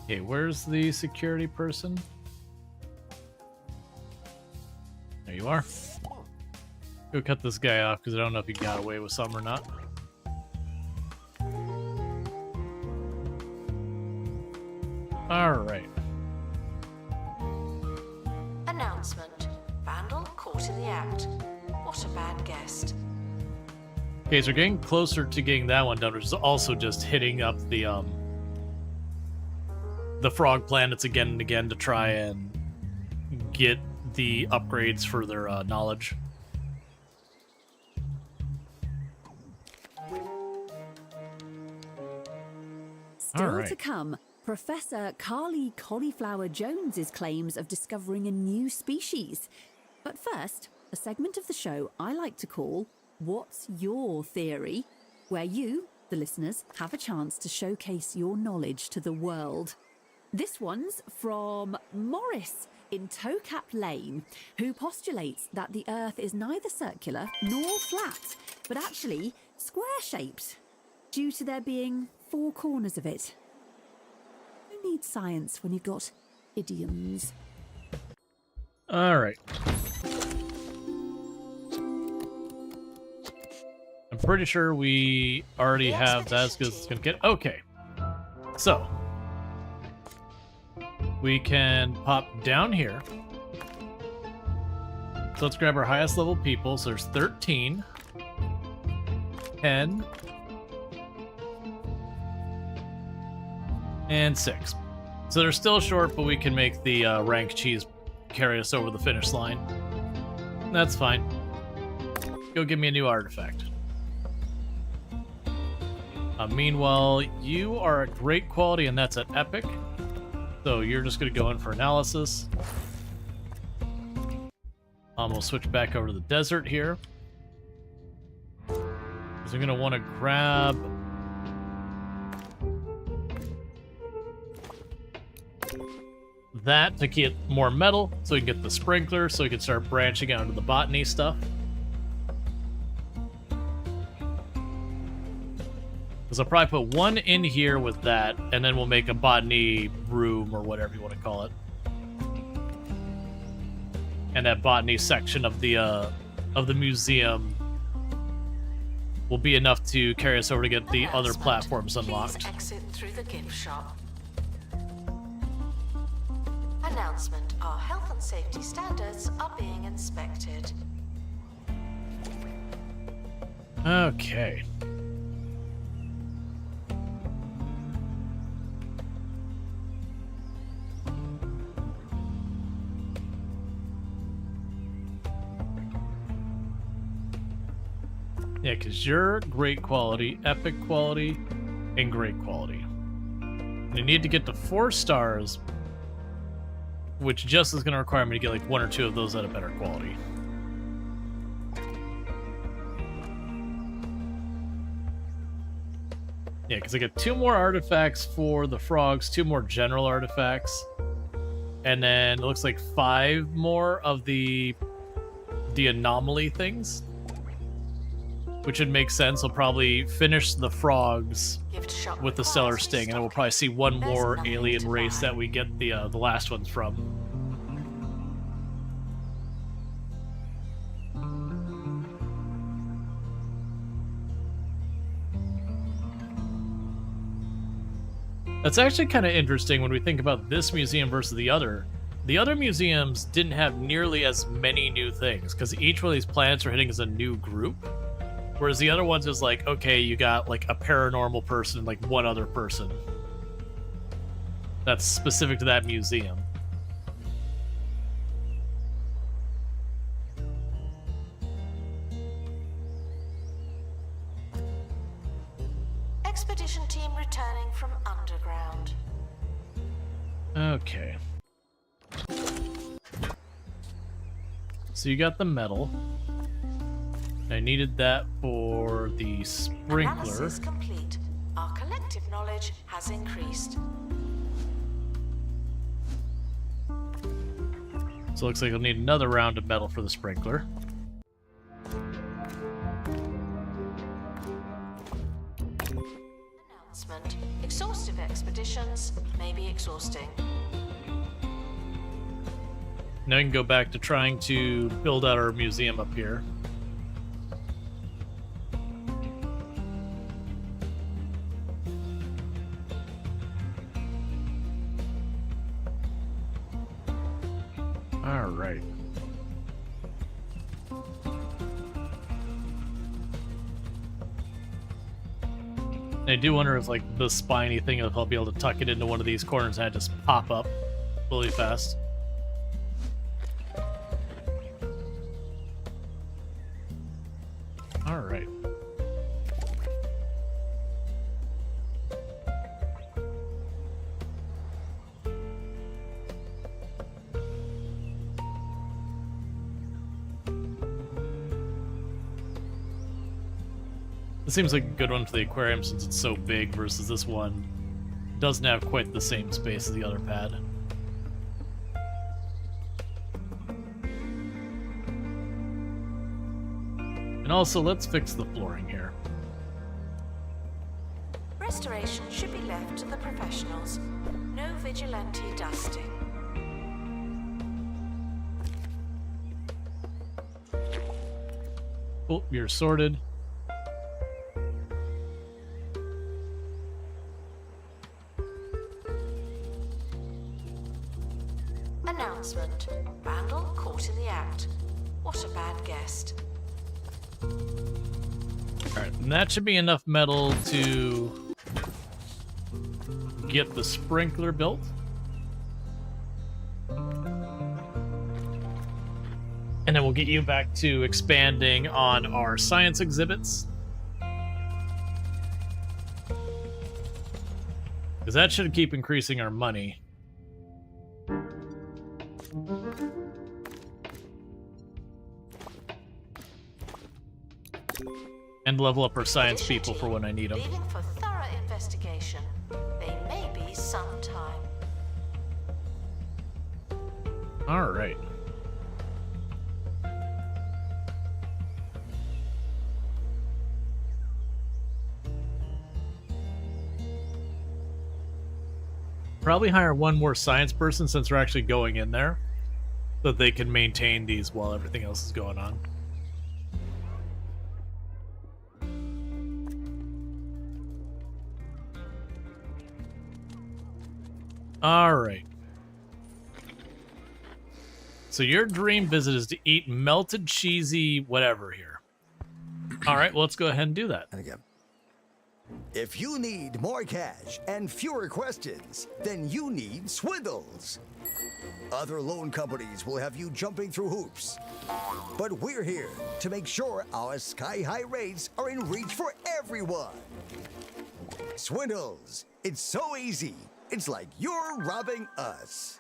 Okay, where's the security person? There you are. Go cut this guy off, because I don't know if he got away with some or not. Alright. Announcement. Vandal caught in the act. What a bad guest. Okay, so we're getting closer to getting that one done, which is also just hitting up the frog planets again and again to try and get the upgrades for their knowledge. Still to come, Professor Carly Cauliflower Jones's claims of discovering a new species. But first, a segment of the show I like to call What's Your Theory?, where you, the listeners, have a chance to showcase your knowledge to the world. This one's from Morris in Towcap Lane, who postulates that the Earth is neither circular nor flat, but actually square-shaped, due to there being 4 corners of it. Who needs science when you've got idioms? Alright. I'm pretty sure we already have that as good as it's gonna get. Okay. So, we can pop down here. So let's grab our highest level people. So there's 13, 10, and 6. So they're still short, but we can make the rank cheese carry us over the finish line. That's fine. Go give me a new artifact. Meanwhile, you are at great quality, and that's at epic. So you're just going to go in for analysis. We'll switch back over to the desert here. So I'm going to want to grab... that to get more metal, so we can get the sprinkler, so we can start branching out into the botany stuff. Because I'll probably put one in here with that, and then we'll make a botany room, or whatever you want to call it. And that botany section of the museum will be enough to carry us over to get the other platforms unlocked. Please exit through the gift shop. Announcement: our health and safety standards are being inspected. Okay. Yeah, because you're great quality, epic quality, and great quality. You need to get to 4 stars, which just is going to require me to get like 1 or 2 of those at a better quality. Yeah, because I get 2 more artifacts for the frogs, 2 more general artifacts, and then it looks like 5 more of the anomaly things, which would make sense. I'll probably finish the frogs with the stellar sting, and then we'll probably see 1 more alien race that we get the last ones from. That's actually kind of interesting when we think about this museum versus the other. The other museums didn't have nearly as many new things, because each one of these planets are hitting as a new group. Whereas the other ones is like, okay, you got like a paranormal person and like 1 other person that's specific to that museum. Expedition team returning from underground. Okay. So you got the metal. I needed that for the sprinkler. Analysis complete. Our collective knowledge has increased. So it looks like I'll need another round of metal for the sprinkler. Announcement: exhaustive expeditions may be exhausting. Now I can go back to trying to build out our museum up here. Alright. I do wonder if like the spiny thing, if I'll be able to tuck it into one of these corners and just pop up really fast. Alright. This seems like a good one for the aquarium since it's so big versus this one doesn't have quite the same space as the other pad. And also, let's fix the flooring here. Restoration should be left to the professionals. No vigilante dusting. Oh, you're sorted. And that should be enough metal to get the sprinkler built. And then we'll get you back to expanding on our science exhibits. Because that should keep increasing our money. And level up our science people for when I need them. Leaving for thorough investigation. They may be sometime. Alright. Probably hire one more science person since we're actually going in there, so that they can maintain these while everything else is going on. Alright. So your dream visit is to eat melted cheesy whatever here. Alright, well, let's go ahead and do that. And again. If you need more cash and fewer questions, then you need Swindles. Other loan companies will have you jumping through hoops. But we're here to make sure our sky-high rates are in reach for everyone. Swindles. It's so easy. It's like you're robbing us.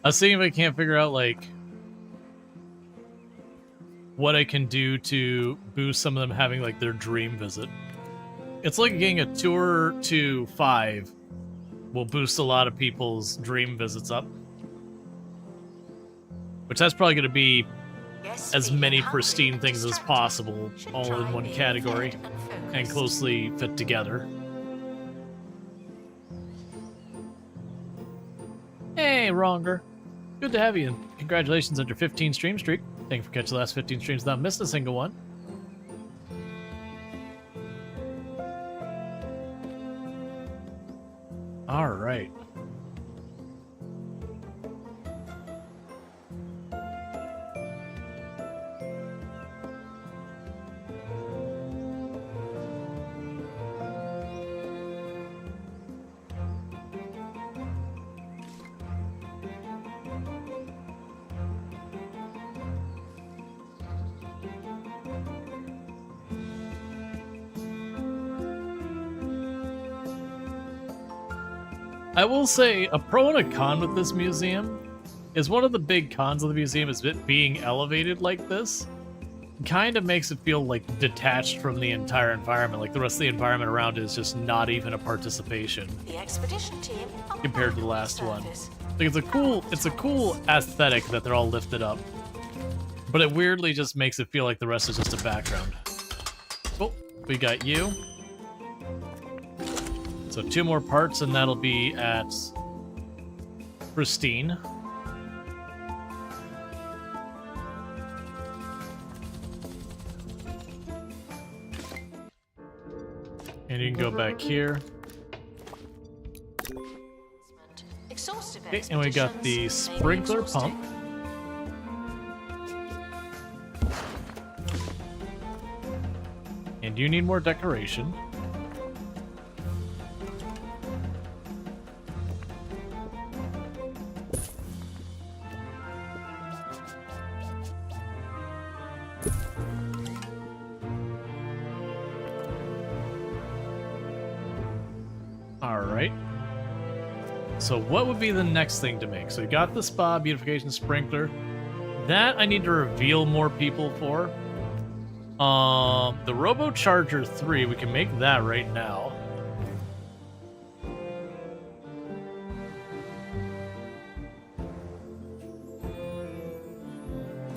I was seeing if I can't figure out, like, what I can do to boost some of them having, like, their dream visit. It's like getting a tour to 5 will boost a lot of people's dream visits up. Which that's probably going to be as many pristine things as possible, all in one category, and closely fit together. Hey, Wronger. Good to have you, and congratulations on your 15 stream streak. Thank you for catching the last 15 streams without missing a single one. All right. I will say, a pro and a con with this museum is one of the big cons of the museum is it being elevated like this. Kind of makes it feel like detached from the entire environment, like the rest of the environment around it is just not even a participation The expedition team compared to the last one. Like it's a cool aesthetic that they're all lifted up, but it weirdly just makes it feel like the rest is just a background. Oh, we got you. So 2 more parts, and that'll be at Pristine. And you can go back here. Okay, and we got the sprinkler pump. And you need more decoration. Alright. So what would be the next thing to make? So we got the spa, beautification, sprinkler. That I need to reveal more people for. The Robo Charger 3, we can make that right now.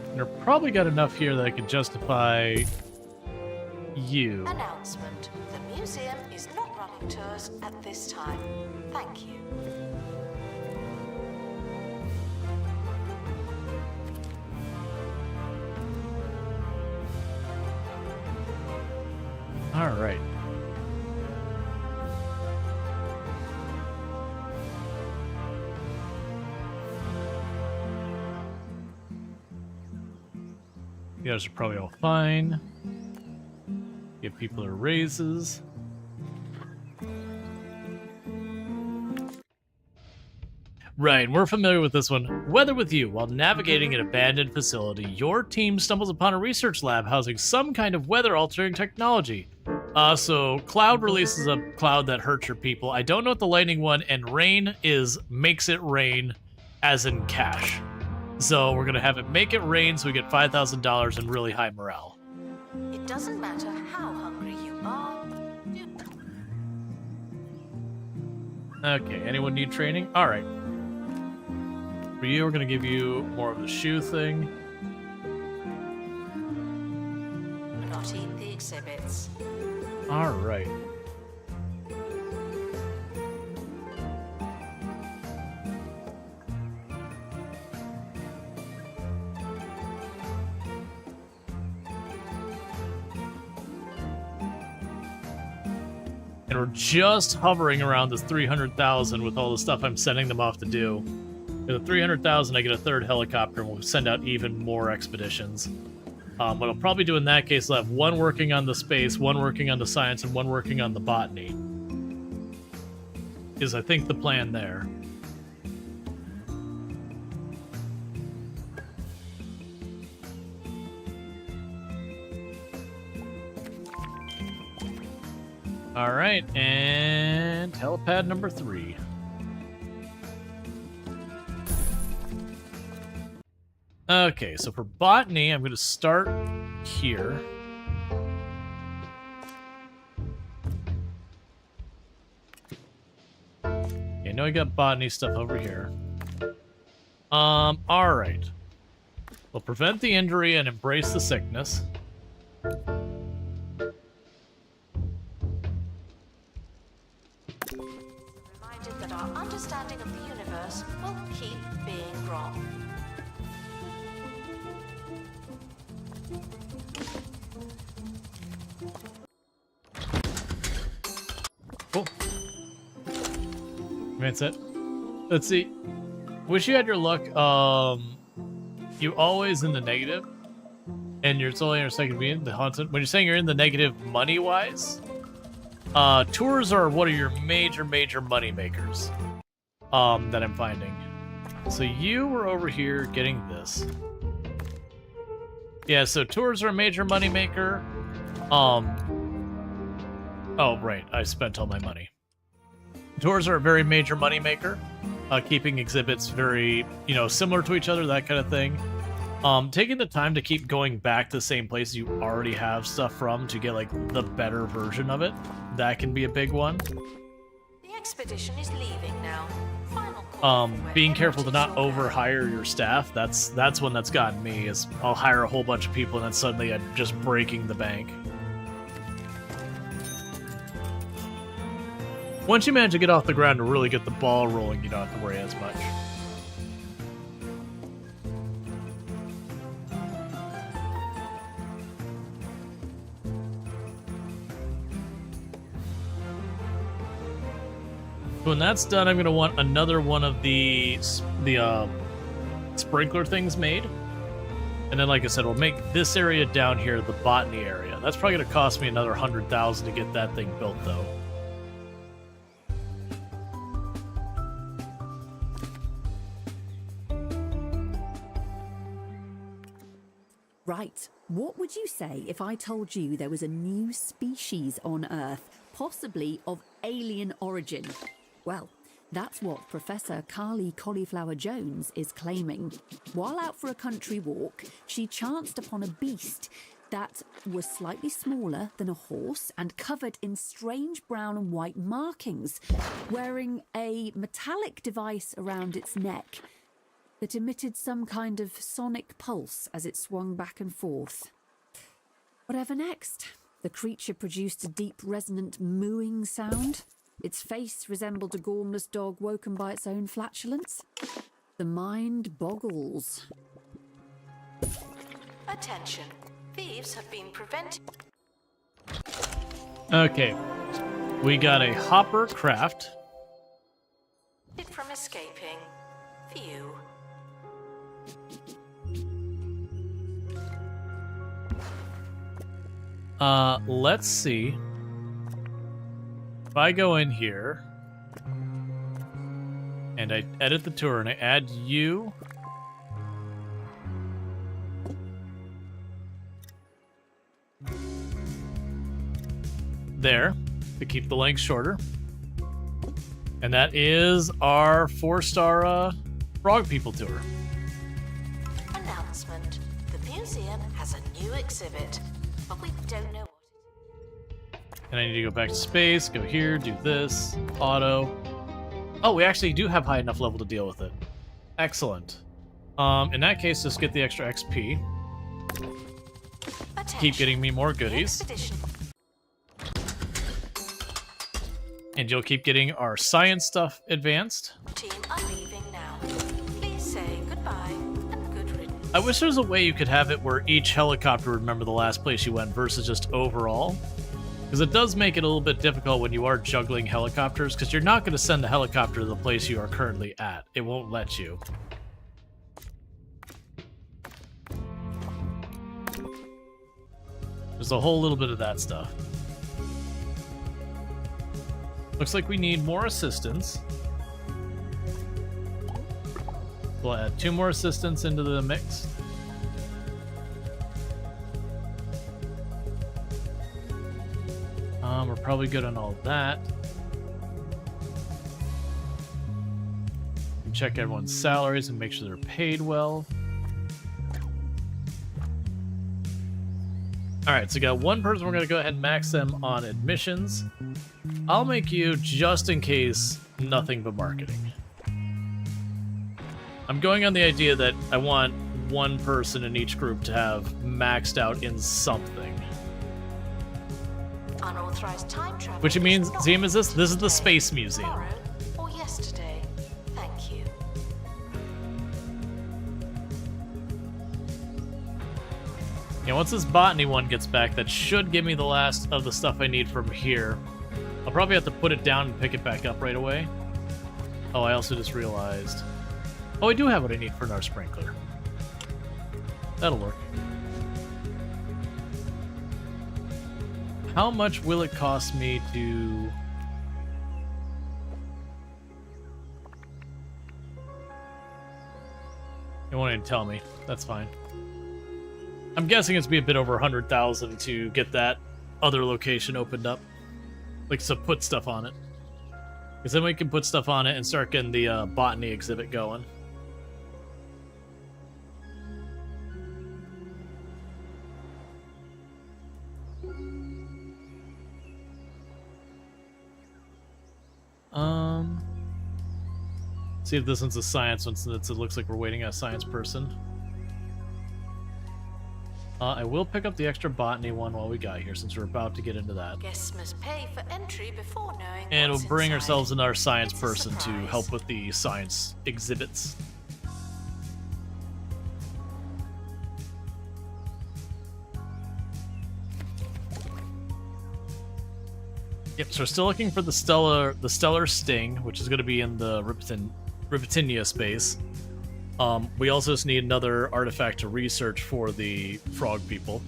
And they're probably got enough here that I can justify you. Announcement. The museum is not running tours at this time. Thank you. All right. You guys are probably all fine. Give people their raises. Right, we're familiar with this one. Weather with you. While navigating an abandoned facility, your team stumbles upon a research lab housing some kind of weather-altering technology. So Cloud releases a cloud that hurts your people. I don't know what the lightning one, and rain is makes it rain, as in cash. So we're gonna have it make it rain so we get $5,000 and really high morale. It doesn't matter how hungry you are. Okay, anyone need training? Alright. For you, we're gonna give you more of the shoe thing. Do not eat the exhibits. Alright. And we're just hovering around this 300,000 with all the stuff I'm sending them off to do. For the 300,000, I get a third helicopter, and we'll send out even more expeditions. What I'll probably do in that case, I'll have one working on the space, one working on the science, and one working on the botany. Is, I think, the plan there. Alright, and helipad number 3. Okay, so for botany, I'm going to start here. Okay, now I got botany stuff over here. Alright. We'll prevent the injury and embrace the sickness. Reminded that our understanding of the universe will keep being wrong. Cool. That's it. Let's see. Wish you had your luck. You always in the negative, and it's only your second being the haunted. When you're saying you're in the negative money-wise, tours are one of your major money makers. That I'm finding. So you were over here getting this. Yeah, so tours are a major money maker. Oh, right. I spent all my money. Tours are a very major moneymaker. Keeping exhibits very, similar to each other, that kind of thing. Taking the time to keep going back to the same places you already have stuff from to get, like, the better version of it. That can be a big one. The expedition is leaving now. Final call for Being where careful to not energies will overhire your staff. That's one that's gotten me, is I'll hire a whole bunch of people and then suddenly I'm just breaking the bank. Once you manage to get off the ground and really get the ball rolling, you don't have to worry as much. When that's done, I'm going to want another one of the sprinkler things made. And then, like I said, we'll make this area down here the botany area. That's probably going to cost me another 100,000 to get that thing built, though. Right. What would you say if I told you there was a new species on Earth, possibly of alien origin? Well, that's what Professor Carly Cauliflower Jones is claiming. While out for a country walk, she chanced upon a beast that was slightly smaller than a horse and covered in strange brown and white markings, wearing a metallic device around its neck that emitted some kind of sonic pulse as it swung back and forth. Whatever next? The creature produced a deep, resonant mooing sound. Its face resembled a gormless dog woken by its own flatulence. The mind boggles. Attention. Thieves have been prevented Okay. We got a hopper craft. from escaping. Phew. Let's see. If I go in here and I edit the tour and I add you. There, to keep the length shorter. And that is our 4-star Frog People tour. Announcement. The museum has a new exhibit, but we don't know what And I need to go back to space, go here, do this, auto. Oh, we actually do have high enough level to deal with it. Excellent. In that case, just get the extra XP. Keep getting me more goodies. And you'll keep getting our science stuff advanced. Team are leaving now. Please say goodbye and good riddance. I wish there was a way you could have it where each helicopter would remember the last place you went versus just overall. Because it does make it a little bit difficult when you are juggling helicopters, because you're not going to send the helicopter to the place you are currently at. It won't let you. There's a whole little bit of that stuff. Looks like we need more assistants. We'll add 2 more assistants into the mix. We're probably good on all that. Check everyone's salaries and make sure they're paid well. Alright, so we got one person. We're going to go ahead and max them on admissions. I'll make you just in case nothing but marketing. I'm going on the idea that I want one person in each group to have maxed out in something. Unauthorized time travel. Which means, is not Zim, is this? This is the today, Space Museum. Tomorrow or yesterday. Thank you. Yeah, once this botany one gets back, that should give me the last of the stuff I need from here. I'll probably have to put it down and pick it back up right away. Oh, I also just realized... Oh, I do have what I need for our sprinkler. That'll work. How much will it cost me to... You won't even tell me. That's fine. I'm guessing it's be a bit over 100,000 to get that other location opened up. Like, to put stuff on it. Because then we can put stuff on it and start getting the botany exhibit going. See if this one's a science one, since it looks like we're waiting on a science person. I will pick up the extra botany one while we got here, since we're about to get into that. Guests must pay for entry before knowing And what's we'll bring inside. ourselves another science It's a person to surprise. help with the science exhibits. Yep, so we're still looking for the stellar sting, which is going to be in the Ripitinia space. We also just need another artifact to research for the frog people.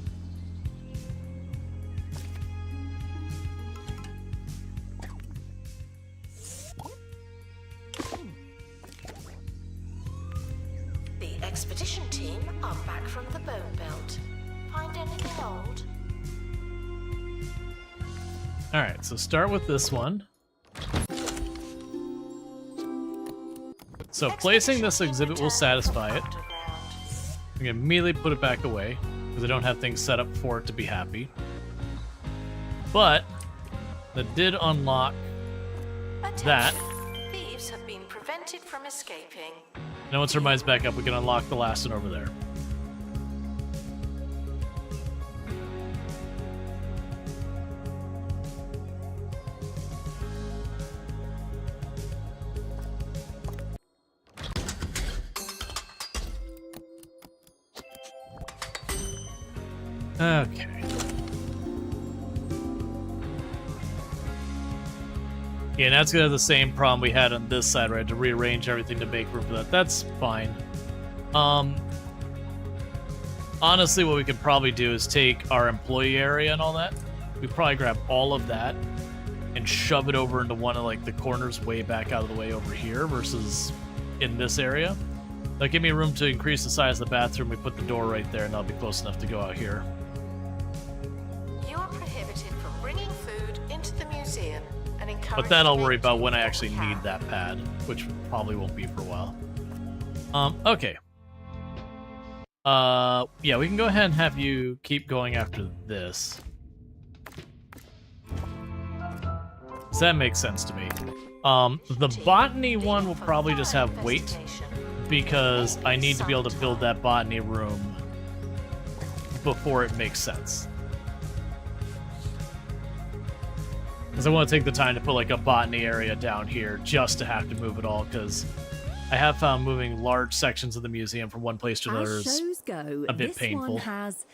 The expedition team are back from the bone belt. Find anything old? Alright, so start with this one. So placing this exhibit will satisfy it. I'm going to immediately put it back away, because I don't have things set up for it to be happy. But, that did unlock that. Thieves have been prevented from escaping. Now once our mind's back up, we can unlock the last one over there. Okay. Yeah, and that's gonna have the same problem we had on this side, right? To rearrange everything to make room for that. That's fine. honestly, what we could probably do is take our employee area and all that. We probably grab all of that and shove it over into one of like the corners way back out of the way over here versus in this area. That'll give me room to increase the size of the bathroom. We put the door right there, and that'll be close enough to go out here. You are prohibited from bringing food into the museum and encouraged. But that I'll worry about when I to actually have. need that pad, which probably won't be for a while. Okay. Yeah, we can go ahead and have you keep going after this. So that makes sense to me. The botany one will probably just have weight, because I need to be able to build that botany room before it makes sense. Because I want to take the time to put like a botany area down here just to have to move it all, because I have found moving large sections of the museum from one place to another As is shows go, a bit this painful. one has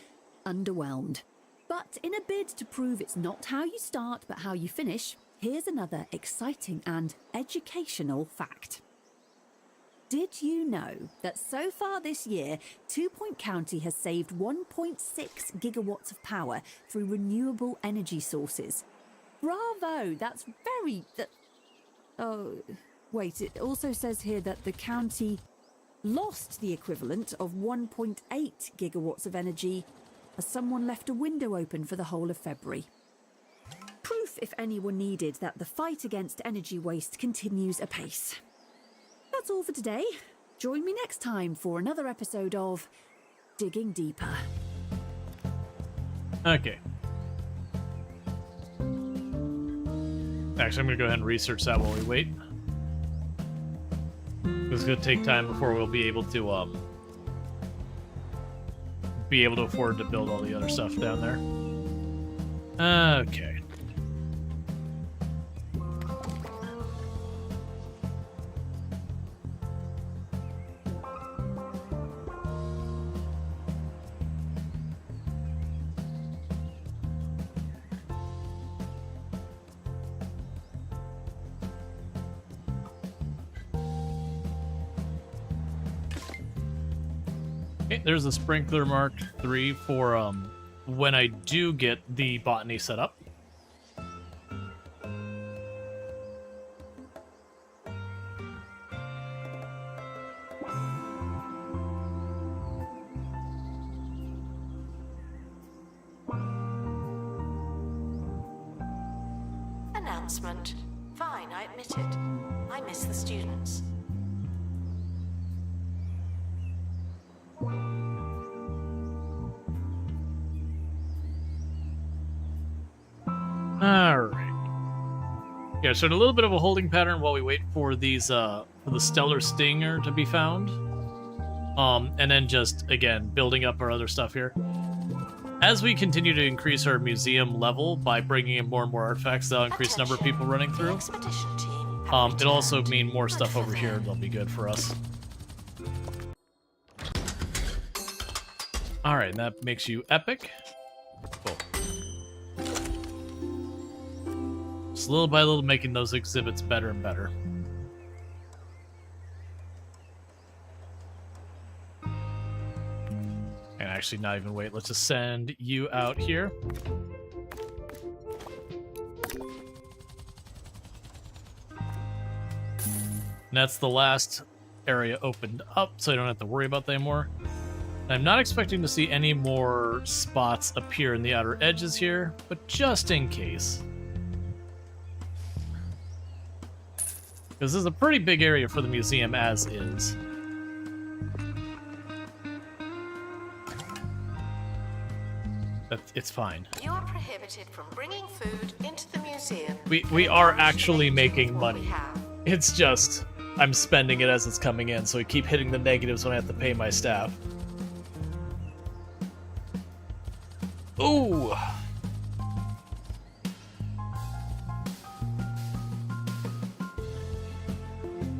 underwhelmed. But in a bid to prove it's not how you start but how you finish, here's another exciting and educational fact. Did you know that so far this year, 2 Point County has saved 1.6 gigawatts of power through renewable energy sources? Bravo! That's very... Oh, wait, it also says here that the county lost the equivalent of 1.8 gigawatts of energy as someone left a window open for the whole of February. Proof, if any were needed, that the fight against energy waste continues apace. That's all for today. Join me next time for another episode of Digging Deeper. Okay. Actually, I'm going to go ahead and research that while we wait. It's going to take time before we'll be able to afford to build all the other stuff down there. Okay. Okay, there's a sprinkler Mark III for when I do get the botany set up. Announcement. Fine, I admit it. I miss the students. Alright. Yeah, so a little bit of a holding pattern while we wait for these, for the Stellar Stinger to be found. And then just, again, building up our other stuff here. As we continue to increase our museum level by bringing in more and more artifacts, that'll increase the number of people running through. Expedition team have It'll also returned. mean more stuff Good over for here them. that'll be good for us. Alright, that makes you epic. Cool. Just little by little making those exhibits better and better. And actually not even wait, let's just send you out here. And that's the last area opened up, so I don't have to worry about that anymore. And I'm not expecting to see any more spots appear in the outer edges here, but just in case. Because this is a pretty big area for the museum as is. But it's fine. You are prohibited from bringing food into the museum. We are actually making What we money. have. It's just, I'm spending it as it's coming in, so I keep hitting the negatives when I have to pay my staff. Ooh!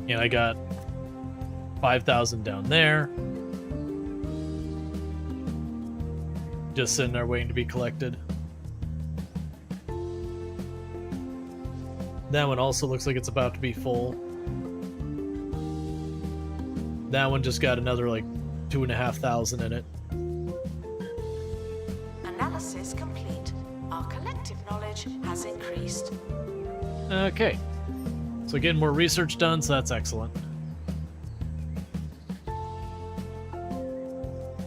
And I got 5,000 down there. Just sitting there waiting to be collected. That one also looks like it's about to be full. That one just got another like 2,500 in it. Analysis complete. Our collective knowledge has increased. Okay. So getting more research done, so that's excellent.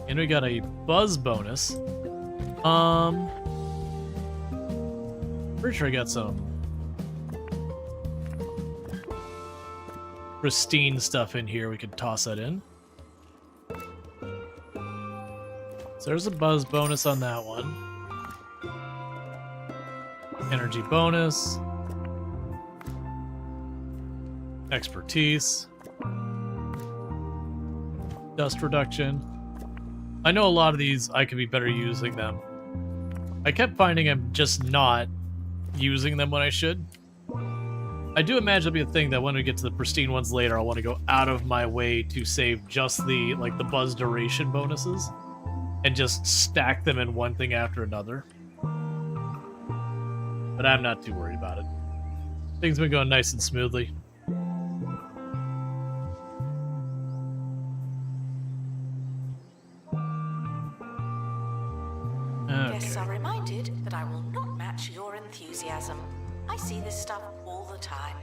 And we got a buzz bonus. Pretty sure I got some pristine stuff in here. We could toss that in. So there's a buzz bonus on that one. Energy bonus. Expertise. Dust reduction. I know a lot of these I could be better using them. I kept finding I'm just not using them when I should. I do imagine it'll be a thing that when we get to the pristine ones later, I'll want to go out of my way to save just the the buzz duration bonuses and just stack them in one thing after another. But I'm not too worried about it. Things have been going nice and smoothly. Guests are reminded that I will not match your enthusiasm. I see this stuff all the time.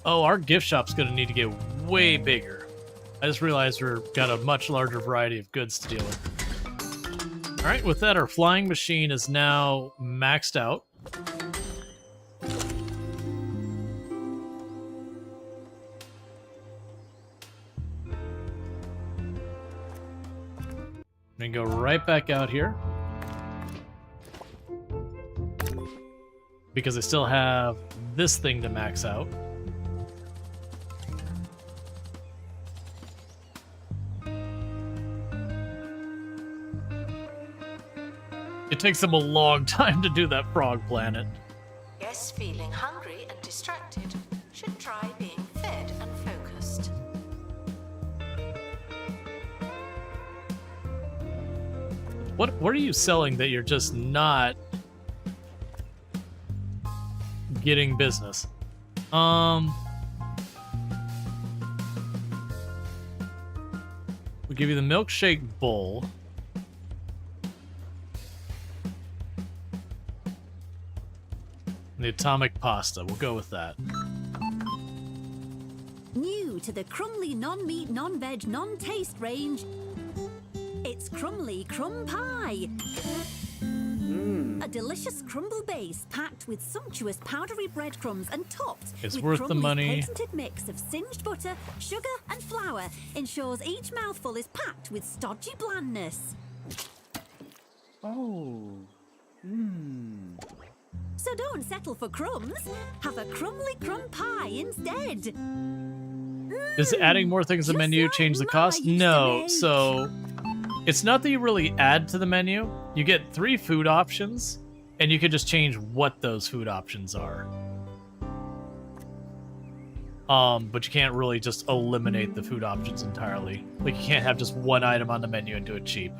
Oh, our gift shop's gonna need to get way bigger. I just realized we've got a much larger variety of goods to deal with. Alright, with that, our flying machine is now maxed out. And go right back out here. Because I still have this thing to max out. It takes them a long time to do that frog planet. Guests feeling hungry and distracted should try being fed and focused. What are you selling that you're just not getting business? We'll give you the milkshake bowl. And the atomic pasta. We'll go with that. New to the Crumley non-meat, non-veg, non-taste range, it's Crumley Crumb Pie. A delicious crumble base packed with sumptuous powdery breadcrumbs and topped It's with worth the Crumley's money. patented mix of singed butter, sugar and flour ensures each mouthful is packed with stodgy blandness. Oh. So don't settle for crumbs. Have a Crumley Crumb Pie instead. Does adding more things to the Just menu like change the Mama cost? used to No. make. So it's not that you really add to the menu. You get 3 food options, and you can just change what those food options are. But you can't really just eliminate the food options entirely. Like, you can't have just one item on the menu and do it cheap.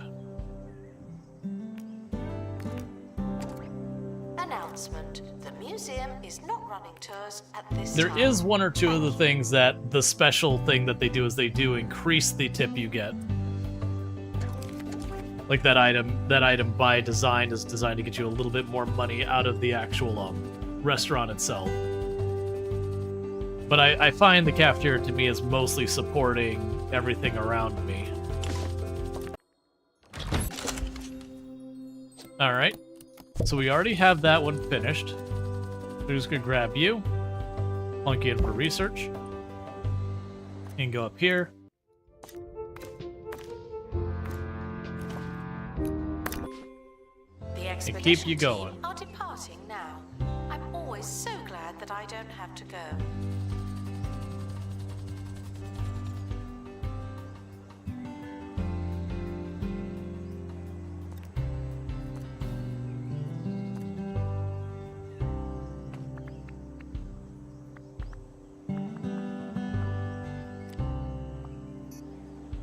Announcement. The museum is not running tours at this There time. is one or two of the things that the special thing that they do is they do increase the tip you get. Like that item by design is designed to get you a little bit more money out of the actual restaurant itself. But I find the cafeteria to me is mostly supporting everything around me. Alright. So we already have that one finished. We're just gonna grab you, plunk you in for research, and go up here. The And keep you expedition going. team are departing now. I'm always so glad that I don't have to go.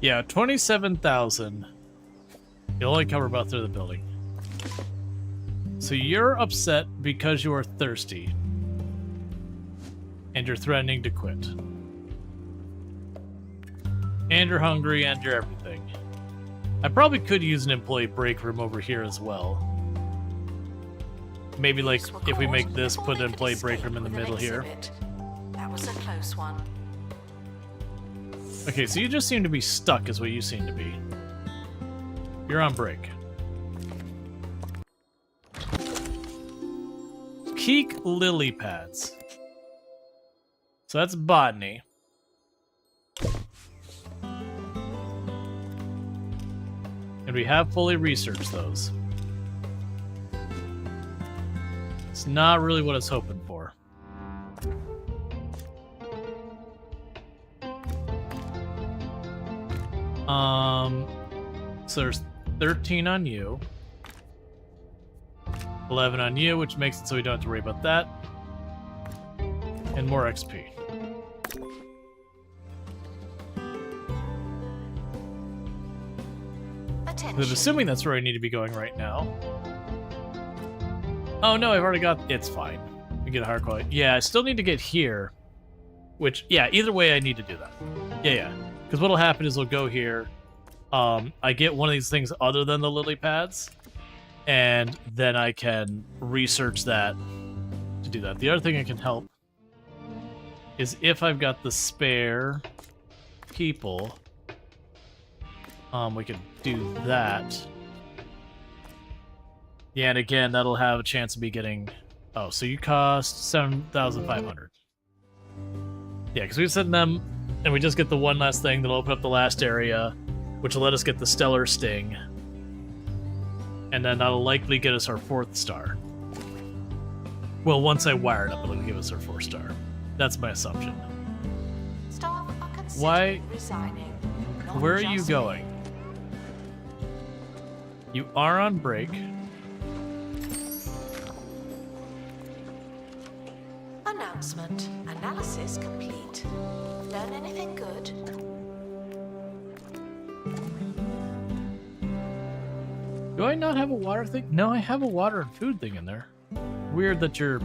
Yeah, 27,000. You'll only cover about through the building. So you're upset because you are thirsty. And you're threatening to quit. And you're hungry, and you're everything. I probably could use an employee break room over here as well. Maybe, like, if we make this, put an employee break room in the middle here. That was a close one. Okay, so you just seem to be stuck, is what you seem to be. You're on break. Keek lily pads. So that's botany. And we have fully researched those. It's not really what I was hoping for. So there's 13 on you. 11 on you, which makes it so we don't have to worry about that. And more XP. Attention. I'm assuming that's where I need to be going right now. Oh no, I've already got... It's fine. We get a higher quality. Yeah, I still need to get here. Which, yeah, either way I need to do that. Yeah. Because what'll happen is we'll go here. I get one of these things other than the lily pads. And then I can research that to do that. The other thing I can help is if I've got the spare people, we could do that. Yeah, and again, that'll have a chance of me getting... Oh, so you cost 7,500. Yeah, because we send them, and we just get the one last thing that'll open up the last area, which will let us get the Stellar Sting. And then that'll likely get us our 4th star. Well, once I wire it up, it'll give us our 4th star. That's my assumption. Staff are considering Why? resigning. Not Where are you just going? You are on break. Announcement. Analysis complete. Learn anything good? Do I not have a water thing? No, I have a water and food thing in there. Weird that you're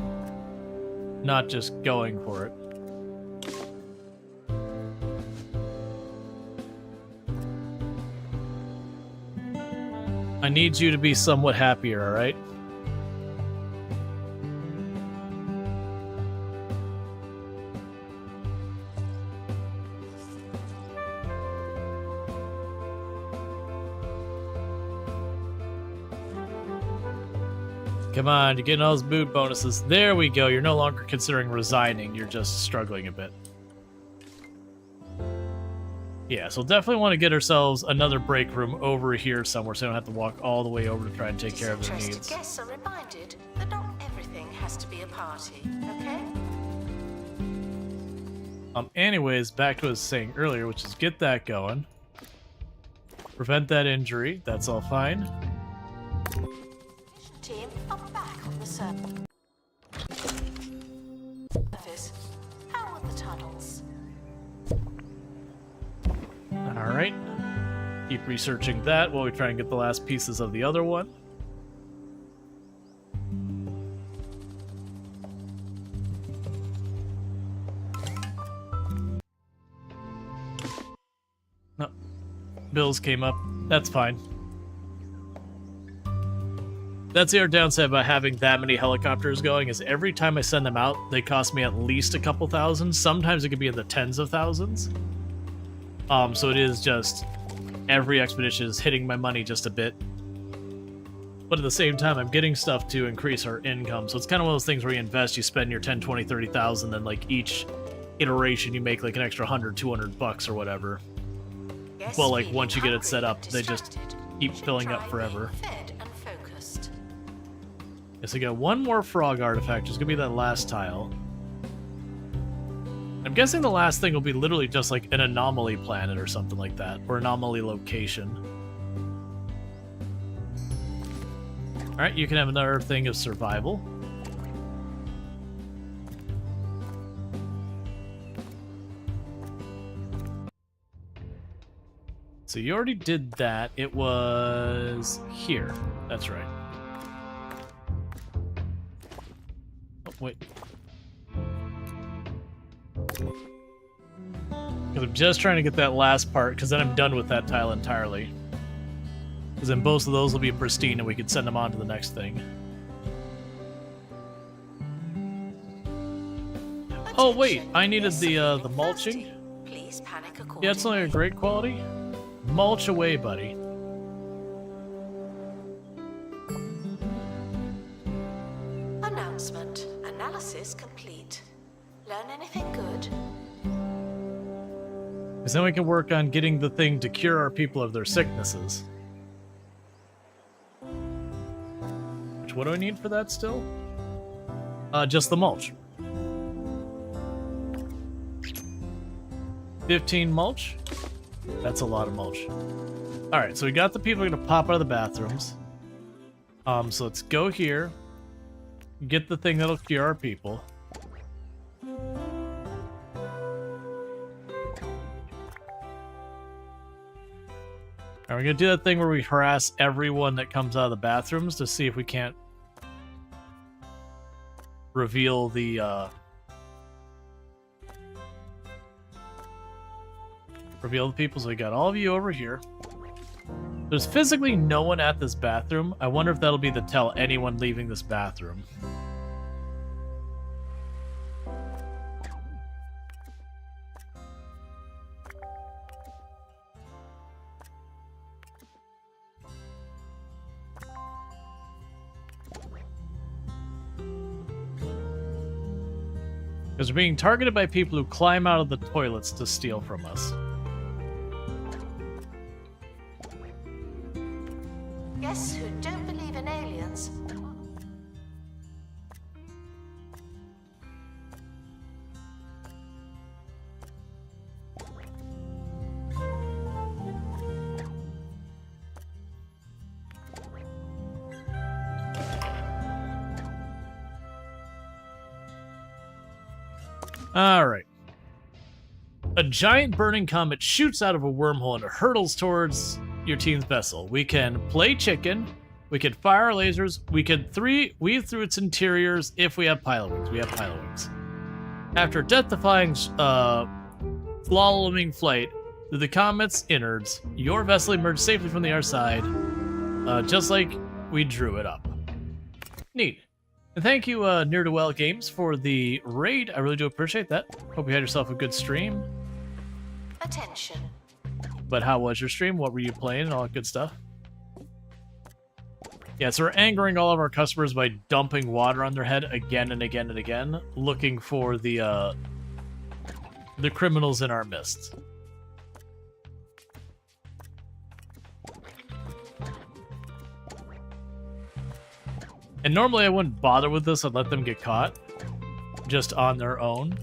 not just going for it. I need you to be somewhat happier, alright? Come on, you're getting all those mood bonuses. There we go. You're no longer considering resigning. You're just struggling a bit. Yeah, so definitely want to get ourselves another break room over here somewhere so we don't have to walk all the way over to try and take care of their Disinterested needs. guests are reminded that not everything has to be a party, okay? Anyways, back to what I was saying earlier, which is get that going. Prevent that injury. That's all fine. Team are back on the surface. How are the tunnels? Alright. Keep researching that while we try and get the last pieces of the other one. No. Bills came up. That's fine. That's the other downside about having that many helicopters going, is every time I send them out, they cost me at least a couple thousand. Sometimes it could be in the tens of thousands. So it is just every expedition is hitting my money just a bit. But at the same time, I'm getting stuff to increase our income. So it's kind of one of those things where you invest, you spend your 10, 20, 30,000, then like each iteration you make like an extra 100, 200 bucks or whatever. Guests Well, like feeling once you get it hungry set up, and they just distracted keep should filling try up forever. being fed and focused. Yes, I got one more frog artifact. It's gonna be that last tile. I'm guessing the last thing will be literally just like an anomaly planet or something like that, or anomaly location. Alright, you can have another thing of survival. So you already did that. It was here. That's right. Oh, wait. Because Because I'm just trying to get that last part, because then I'm done with that tile entirely. Because then both of those will be pristine and we can send them on to the next thing. Oh wait, I needed the mulching. Please panic accordingly. Yeah, it's only a great quality. Mulch away, buddy. Announcement. Analysis complete. Learn anything good? Because then we can work on getting the thing to cure our people of their sicknesses. Which, what do I need for that still? Just the mulch. 15 mulch? That's a lot of mulch. Alright, so we got the people going to pop out of the bathrooms. So let's go here. Get the thing that'll cure our people. Are we gonna do that thing where we harass everyone that comes out of the bathrooms to see if we can't reveal the people? So we got all of you over here. There's physically no one at this bathroom. I wonder if that'll be the tell anyone leaving this bathroom. Because we're being targeted by people who climb out of the toilets to steal from us. Guests who don't believe in aliens. Alright. A giant burning comet shoots out of a wormhole and hurtles towards your team's vessel. We can play chicken, we can fire our lasers, we can weave through its interiors if we have pilot wings. We have pilot wings. After death-defying slaloming flight through the comet's innards, your vessel emerged safely from the other side, just like we drew it up. Neat. And thank you, Rual Games, for the raid. I really do appreciate that. Hope you had yourself a good stream. Attention. But how was your stream? What were you playing and all that good stuff? Yeah, so we're angering all of our customers by dumping water on their head again and again and again, looking for the criminals in our midst. And normally I wouldn't bother with this, I'd let them get caught, just on their own.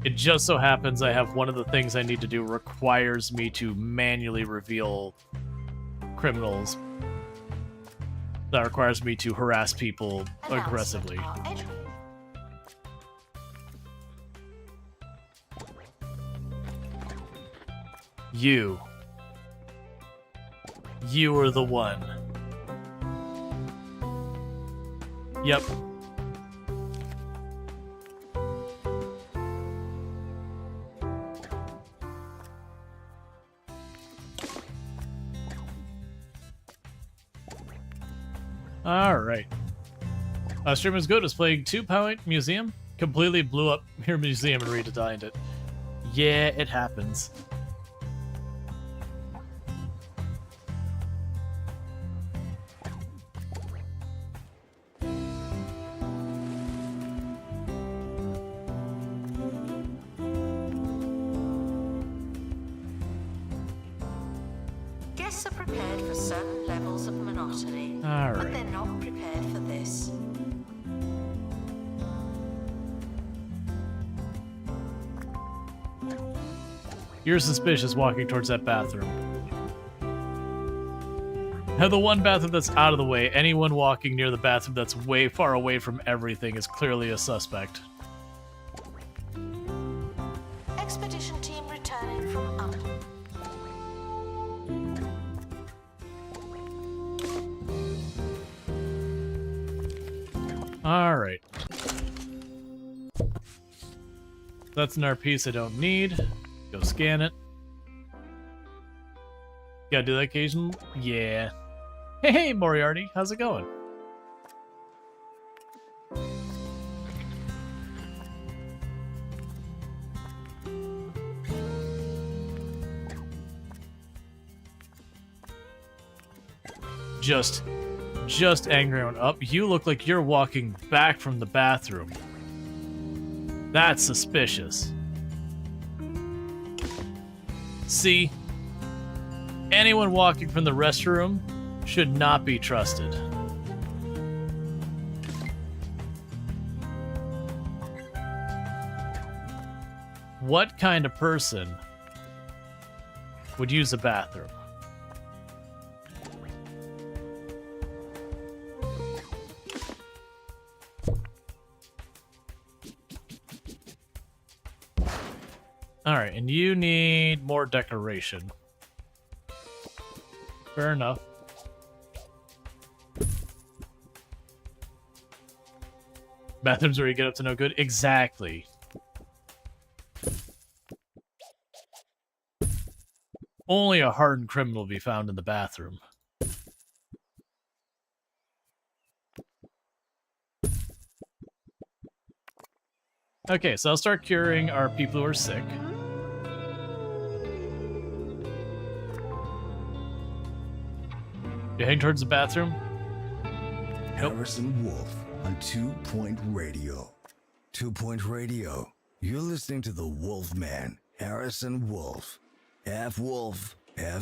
It just so happens I have one of the things I need to do requires me to manually reveal criminals. That requires me to harass people aggressively. You are the one. Yep. Alright. Stream is good. Is playing 2-Point Museum. Completely blew up your museum and redesigned it. Yeah, it happens. Guests are prepared for certain levels of monotony, All but right. they're not prepared for this. You're suspicious walking towards that bathroom. Now, the one bathroom that's out of the way, anyone walking near the bathroom that's way far away from everything is clearly a suspect. Expedition team returning from up. Alright. That's another piece I don't need. Go scan it. Gotta do that occasionally? Yeah. Hey, Moriarty, how's it going? Just angry on up. You look like you're walking back from the bathroom. That's suspicious. See? Anyone walking from the restroom should not be trusted. What kind of person would use a bathroom? Alright, and you need more decoration. Fair enough. Bathrooms where you get up to no good? Exactly. Only a hardened criminal will be found in the bathroom. Okay, so I'll start curing our people who are sick. You heading towards the bathroom? Nope. Harrison Wolf on 2 Point Radio. 2 Point Radio. You're listening to the Wolf Man, Harrison Wolf. Half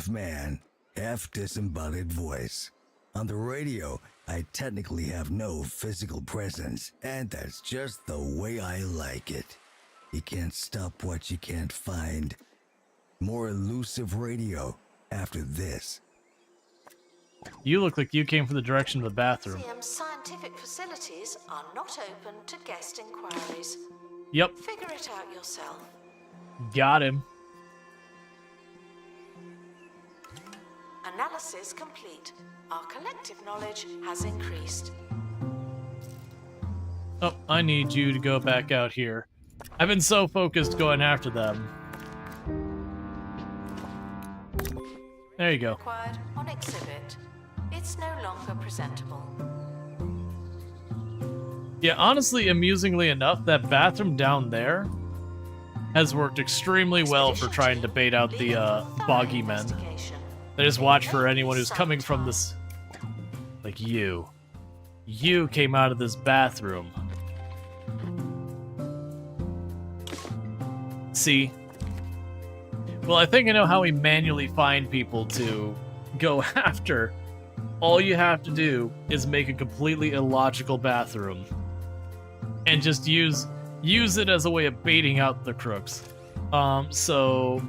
man, half disembodied voice. On the radio, I technically have no physical presence, and that's just the way I like it. You can't stop what you can't find. More elusive radio after this. You look like you came from the direction of the bathroom. Museum's scientific facilities are not open to guest inquiries. Yep, Figure it out yourself. got him. Analysis complete. Our collective knowledge has increased. Oh, I need you to go back out here. I've been so focused going after them. There you go. Acquired on exhibit. It's no longer presentable. Yeah, honestly, amusingly enough, that bathroom down there has worked extremely well for trying to bait out the boggy men. They just watch for anyone who's coming from this... Like you. You came out of this bathroom. See? Well, I think I know how we manually find people to go after. All you have to do is make a completely illogical bathroom. And just use it as a way of baiting out the crooks. So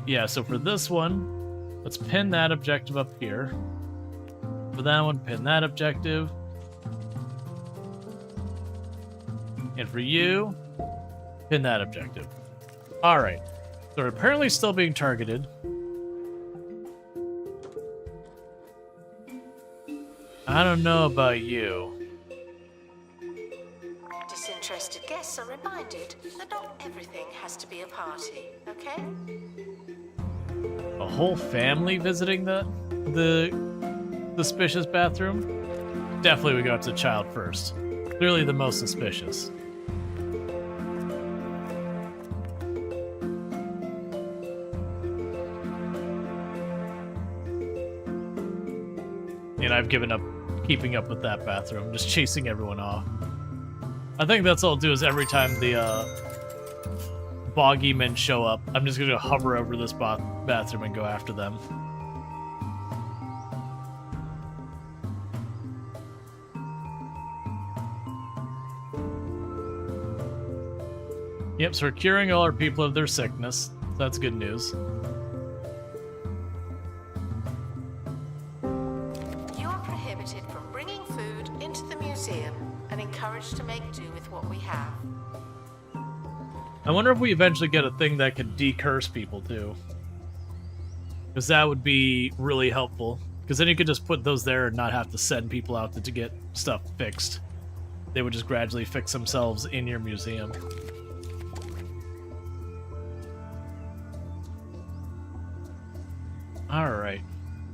for this one... Let's pin that objective up here. For that one, pin that objective. And for you, pin that objective. Alright. So we're apparently still being targeted. I don't know about you. Disinterested guests are reminded that not everything has to be a party, okay? A whole family visiting the suspicious bathroom? Definitely we go up to the child first. Clearly the most suspicious. And I've given up keeping up with that bathroom, just chasing everyone off. I think that's all I'll do is every time the boggy men show up, I'm just gonna hover over this bathroom and go after them. Yep, so we're curing all our people of their sickness. That's good news. You are prohibited from bringing food into the museum and encouraged to make do with what we have. I wonder if we eventually get a thing that can decurse people too. Because that would be really helpful. Because then you could just put those there and not have to send people out to get stuff fixed. They would just gradually fix themselves in your museum. Alright.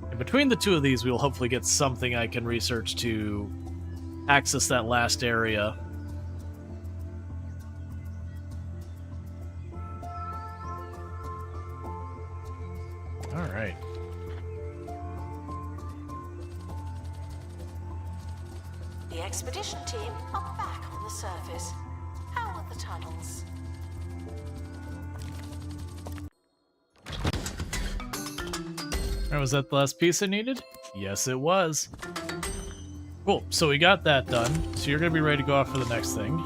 And between the two of these, we'll hopefully get something I can research to access that last area. Alright. The expedition team are back on the surface. How are the tunnels? Alright, was that the last piece I needed? Yes, it was. Cool, so we got that done. So you're going to be ready to go off for the next thing.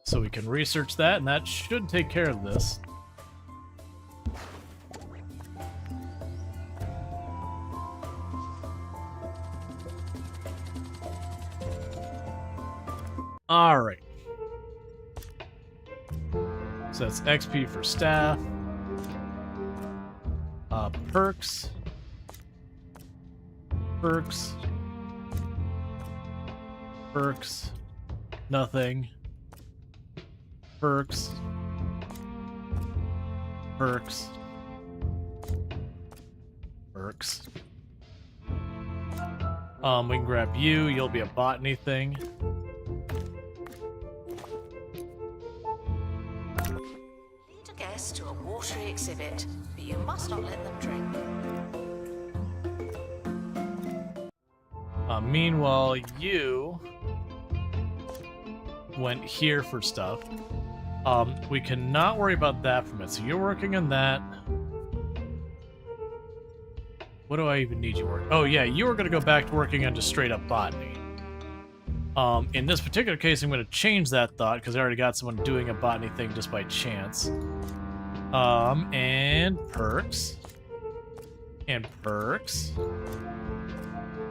So we can research that, and that should take care of this. Alright. So that's XP for staff. Perks. Perks. Perks. Nothing. Perks. Perks. Perks. We can grab you. You'll be a botany thing. Lead a guest to a watery exhibit, but you must not let them drink. Meanwhile, you went here for stuff. We cannot worry about that for a minute. So you're working on that. What do I even need you working? Oh yeah, you were going to go back to working on just straight up botany. In this particular case, I'm going to change that thought because I already got someone doing a botany thing just by chance. And perks. And perks.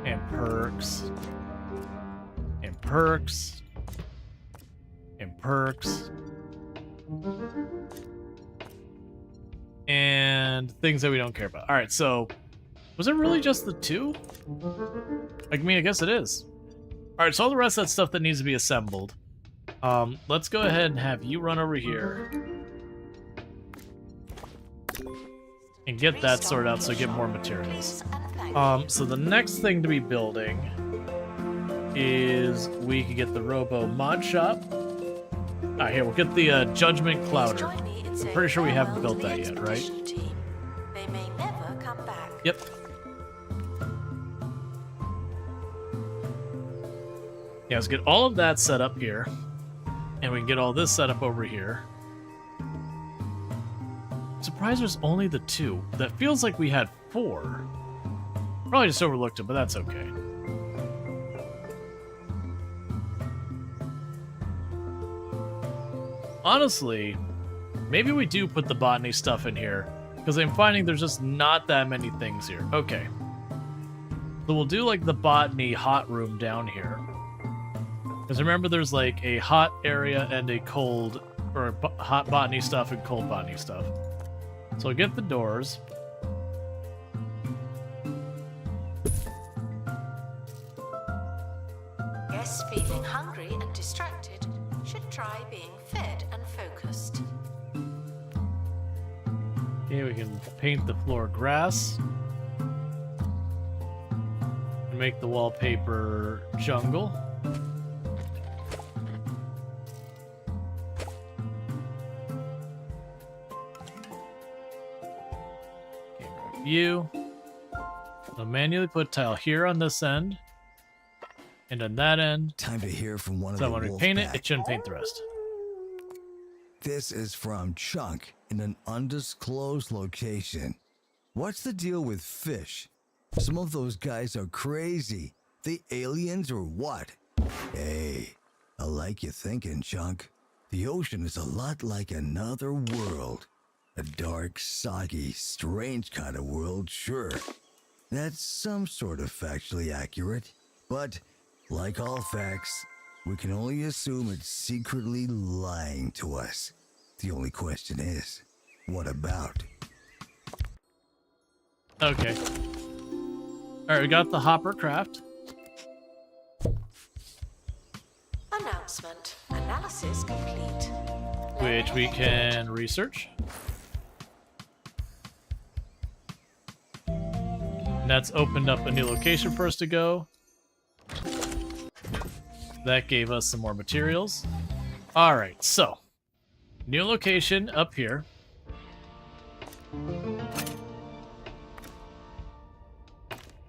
And perks. And perks. And perks. And things that we don't care about. Alright, so was it really just the two? I mean, I guess it is. Alright, so all the rest of that stuff that needs to be assembled. Let's go ahead and have you run over here. And get that sorted out so I get more materials. So the next thing to be building is we can get the Robo Mod Shop. Alright, here, we'll get the Judgment Clouder. I'm pretty sure we haven't built that yet, right? They may never come back. Yep. Yeah, let's get all of that set up here. And we can get all this set up over here. I'm surprised there's only the two. That feels like we had 4. Probably just overlooked it, but that's okay. Honestly, maybe we do put the botany stuff in here, because I'm finding there's just not that many things here. Okay. So we'll do like the botany hot room down here. Because remember there's like a hot area and a cold, or hot botany stuff and cold botany stuff. So I'll get the doors. Guests feeling hungry and distracted should try being fed and focused. Okay, we can paint the floor grass. And make the wallpaper jungle. Okay, grab you. I'll manually put tile here on this end. And on that end. Time to hear from one of So the when we wolf paint it, pack. it shouldn't paint the rest. This is from Chunk in an undisclosed location. What's the deal with fish? Some of those guys are crazy. They aliens or what? Hey, I like you thinking, Chunk. The ocean is a lot like another world. A dark, soggy, strange kind of world, sure. That's some sort of factually accurate. But, like all facts, we can only assume it's secretly lying to us. The only question is, what about? Okay. Alright, we got the hopper craft. Announcement. Analysis complete. which we can research. And that's opened up a new location for us to go. That gave us some more materials. Alright, so. New location up here.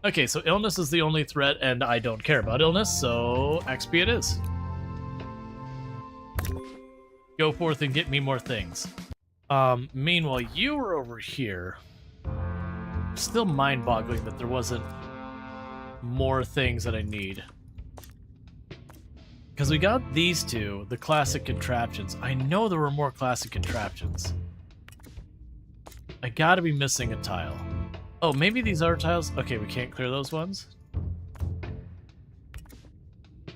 Okay, so illness is the only threat, and I don't care about illness, so XP it is. Go forth and get me more things. Meanwhile, you were over here. Still mind-boggling that there wasn't more things that I need. Because we got these two, the classic contraptions. I know there were more classic contraptions. I gotta be missing a tile. Oh, maybe these are tiles? Okay, we can't clear those ones.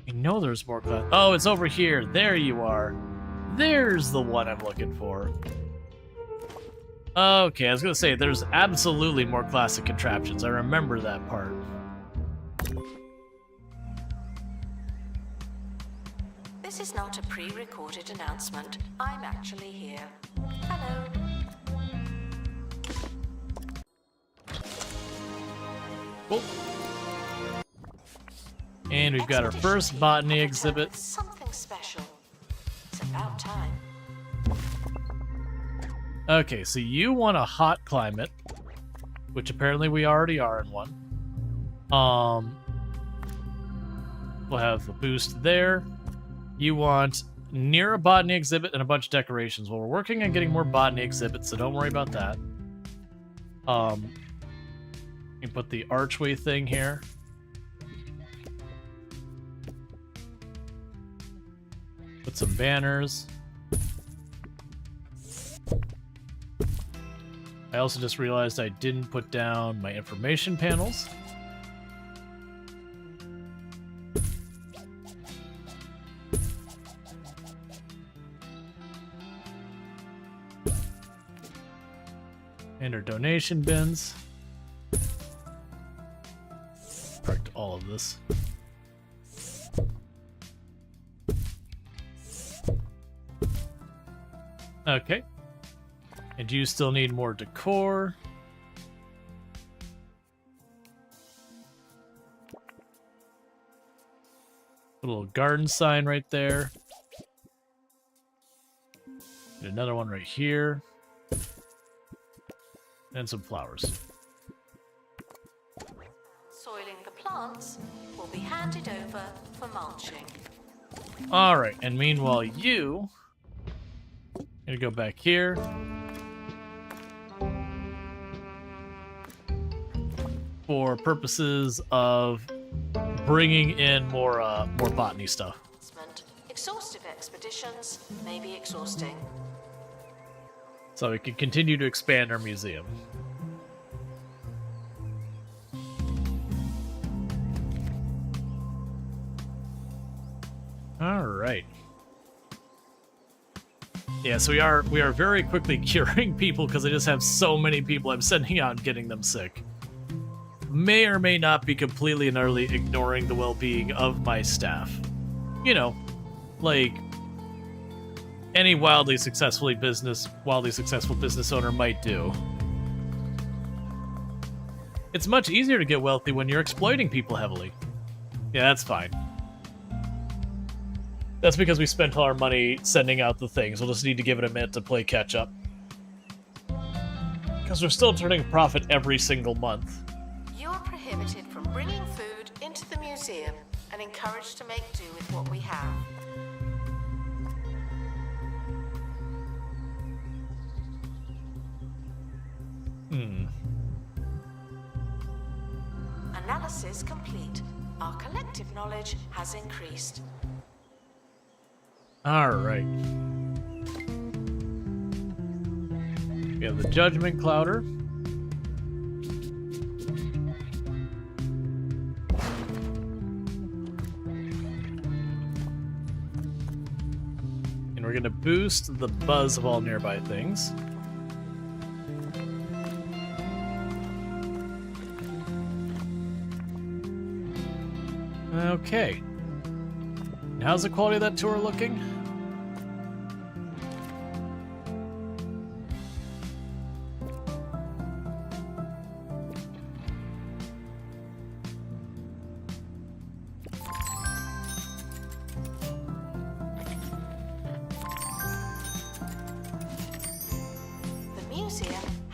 I know there's more class. Oh, it's over here. There you are. There's the one I'm looking for. Okay, I was gonna say, there's absolutely more classic contraptions. I remember that part. This is not a pre-recorded announcement. I'm actually here. Hello. Cool. And we've got our first botany exhibit. Something special. It's about time. Okay, so you want a hot climate, which apparently we already are in one. We'll have a boost there. You want near a botany exhibit and a bunch of decorations. Well, we're working on getting more botany exhibits, so don't worry about that. You put the archway thing here. Put some banners. I also just realized I didn't put down my information panels. And our donation bins. Correct all of this. Okay. And you still need more decor. Put a little garden sign right there. And another one right here. And some flowers. Soiling the plants will be handed over for mulching. Alright, and meanwhile you... gonna go back here. For purposes of bringing in more botany stuff. Exhaustive expeditions may be exhausting. So we can continue to expand our museum. All right. Yeah, so we are very quickly curing people because I just have so many people I'm sending out and getting them sick. May or may not be completely and utterly ignoring the well-being of my staff. You know, like any wildly successful business owner might do. It's much easier to get wealthy when you're exploiting people heavily. Yeah, that's fine. That's because we spent all our money sending out the things. We'll just need to give it a minute to play catch up. Because we're still turning a profit every single month. You are prohibited from bringing food into the museum and encouraged to make do with what we have. Analysis complete. Our collective knowledge has increased. Alright. We have the Judgment Clouder. And we're going to boost the buzz of all nearby things. Okay. And how's the quality of that tour looking?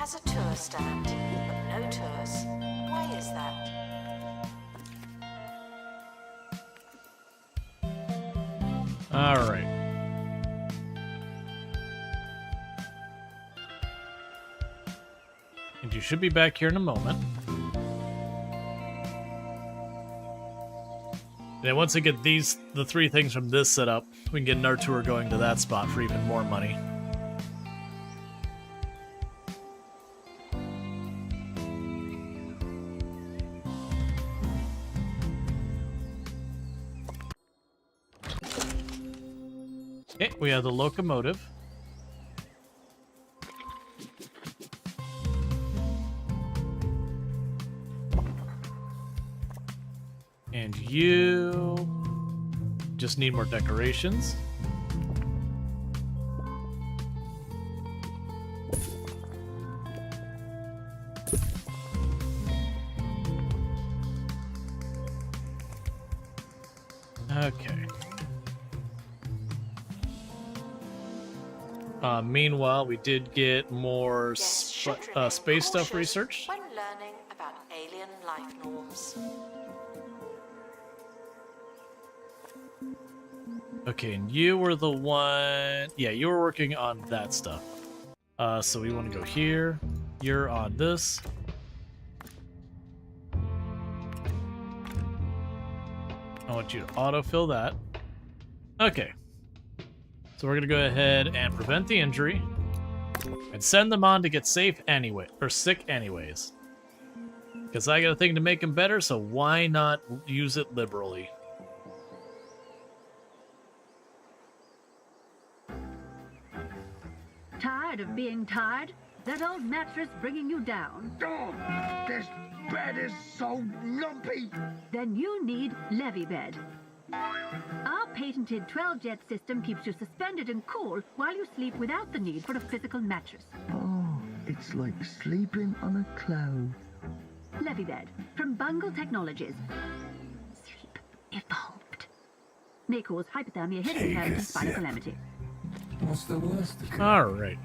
has a tour stand, but no tours. Why is that? All right. And you should be back here in a moment. And then once I get the 3 things from this set up, we can get another tour going to that spot for even more money. Okay, we have the locomotive. And you just need more decorations. Okay. Meanwhile, we did get more Guests should remain space stuff cautious research. when learning about alien life norms. Okay, and you were the one... Yeah, you were working on that stuff. So we want to go here. You're on this. I want you to autofill that. Okay. So we're going to go ahead and prevent the injury. And send them on to get safe anyway. Or sick anyways. Because I got a thing to make them better, so why not use it liberally? Tired of being tired? That old mattress bringing you down? Oh, this bed is so lumpy. Then you need Levy Bed. Our patented 12-jet system keeps you suspended and cool while you sleep without the need for a physical mattress. Oh, it's like sleeping on a cloud. Levy Bed from Bungle Technologies. Sleep evolved. May cause hypothermia, hidden impairment, and spinal calamity. What's the worst? All right.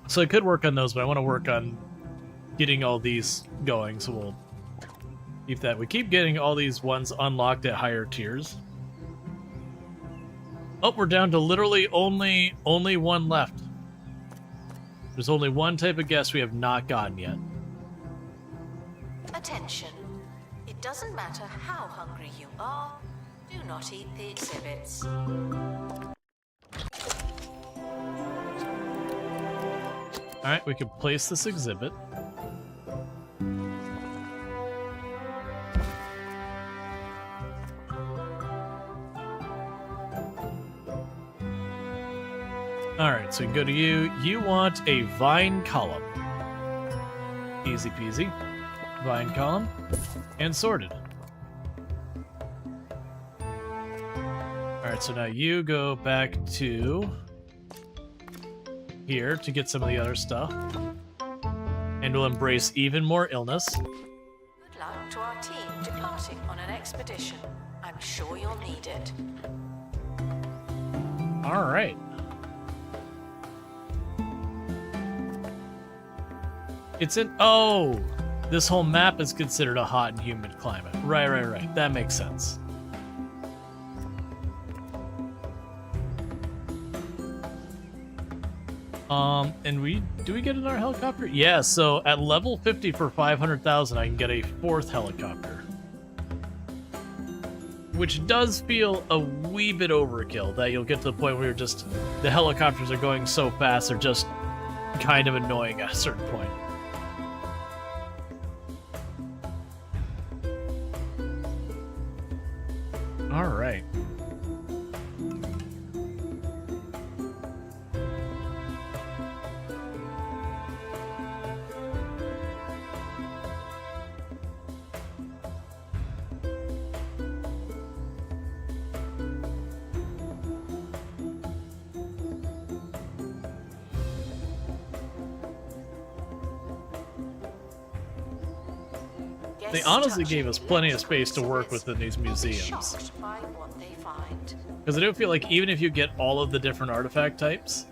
So I could work on those, but I want to work on getting all these going, so we'll keep that. We keep getting all these ones unlocked at higher tiers. Oh, we're down to literally only one left. There's only one type of guest we have not gotten yet. Attention. It doesn't matter how hungry you are, do not eat the exhibits. Alright, we can place this exhibit. Alright, so we can go to you. You want a vine column. Easy peasy. Vine column. And sorted. Alright, so now you go back to here to get some of the other stuff. And we'll embrace even more illness. Good luck to our team departing on an expedition. I'm sure you'll need it. Alright. It's in... Oh! This whole map is considered a hot and humid climate. Right. That makes sense. And do we get another helicopter? Yeah, so at level 50 for 500,000, I can get a 4th helicopter. Which does feel a wee bit overkill, that you'll get to the point where the helicopters are going so fast, they're just kind of annoying at a certain point. Alright. They honestly gave us plenty of space to work with in these museums. Shocked by what they find. Because I do feel like even if you get all of the different artifact types,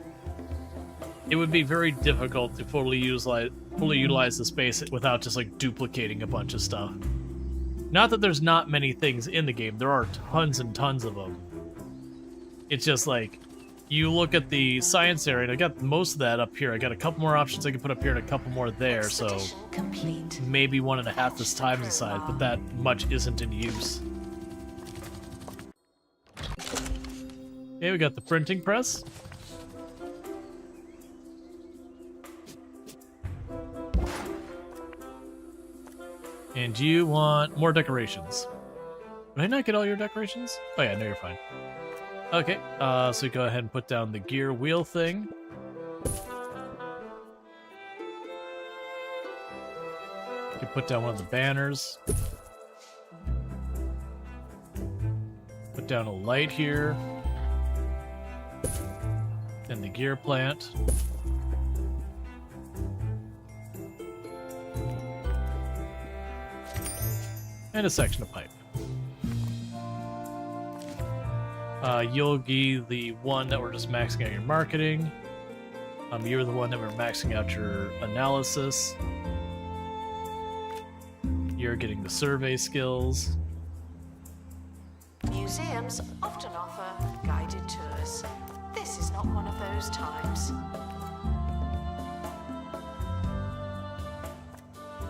it would be very difficult to fully utilize the space without just like duplicating a bunch of stuff. Not that there's not many things in the game, there are tons and tons of them. It's just like, you look at the science area, and I got most of that up here. I got a couple more options I can put up here and a couple more there, so Complete. maybe 1.5 this time inside, but that much isn't in use. Okay, we got the printing press. And you want more decorations. Did I not get all your decorations? Oh yeah, no, you're fine. Okay, so go ahead and put down the gear wheel thing. You can put down one of the banners. Put down a light here. And the gear plant. And a section of pipe. You'll be the one that we're just maxing out your marketing. You're the one that we're maxing out your analysis. You're getting the survey skills. Museums often offer guided tours. This is not one of those times.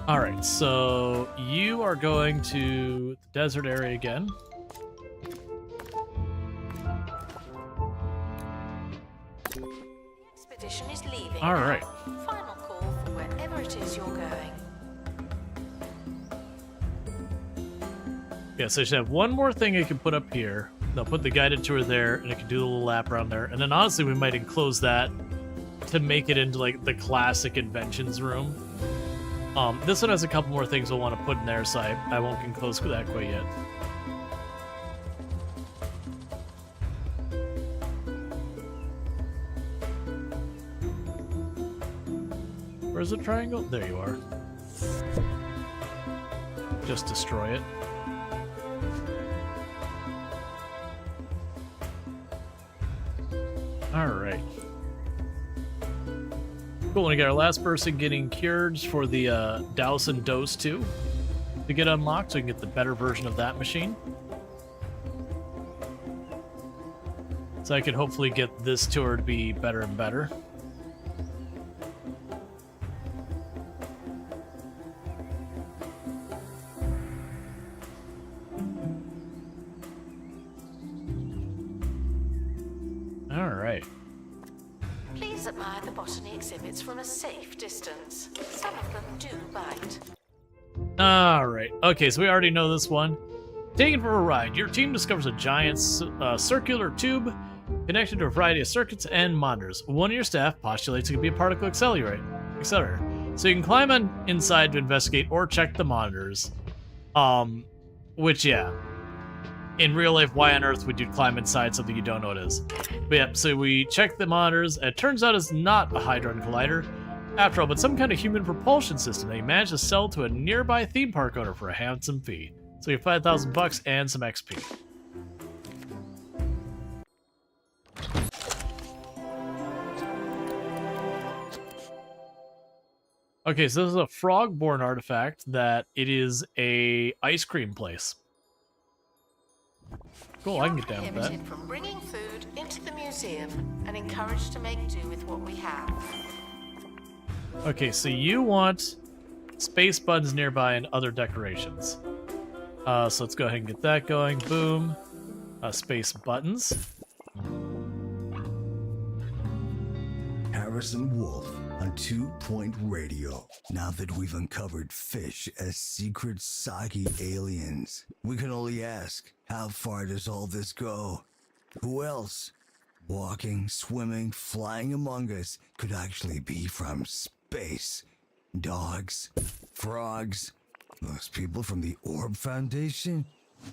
Alright, so you are going to the desert area again. Expedition is leaving. All right. Now. Final call for wherever it is you're going. Yeah, so I should have one more thing I can put up here. They'll put the guided tour there, and I can do the little lap around there. And then honestly, we might enclose that to make it into like the classic inventions room. This one has a couple more things we'll want to put in there, so I won't enclose that quite yet. Where's the triangle? There you are. Just destroy it. Alright. Cool, we got our last person getting cured for the Douse and Dose 2 to get unlocked, so we can get the better version of that machine. So I can hopefully get this tour to be better and better. Please admire the botany exhibits from a safe distance. Some of them do bite. Alright, okay, so we already know this one. Taken for a ride, your team discovers a giant circular tube connected to a variety of circuits and monitors. One of your staff postulates it could be a particle accelerator. So you can climb inside to investigate or check the monitors. Which, yeah. In real life, why on earth would you climb inside something you don't know what it is? But yeah, so we check the monitors, and it turns out it's not a Hadron Collider, after all, but some kind of human propulsion system that you managed to sell to a nearby theme park owner for a handsome fee. So you have $5,000 and some XP. Okay, so this is a frog-born artifact that it is a ice cream place. Cool, I can get down with that. You're prohibited from bringing food into the museum and encouraged to make do with what we have. Okay, so you want space buttons nearby and other decorations. So let's go ahead and get that going. Boom. Space buttons. Harrison Wolf on 2 Point Radio. Now that we've uncovered fish as secret soggy aliens, we can only ask, how far does all this go? Who else, walking, swimming, flying among us, could actually be from space? Dogs? Frogs? Those people from the Orb Foundation?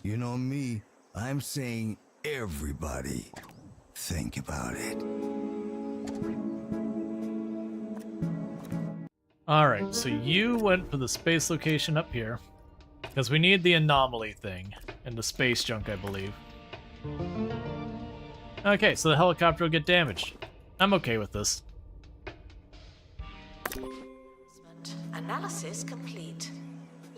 You know me, I'm saying everybody. Think about it. Alright, so you went for the space location up here. Because we need the anomaly thing. And the space junk, I believe. Okay, so the helicopter will get damaged. I'm okay with this. Analysis complete.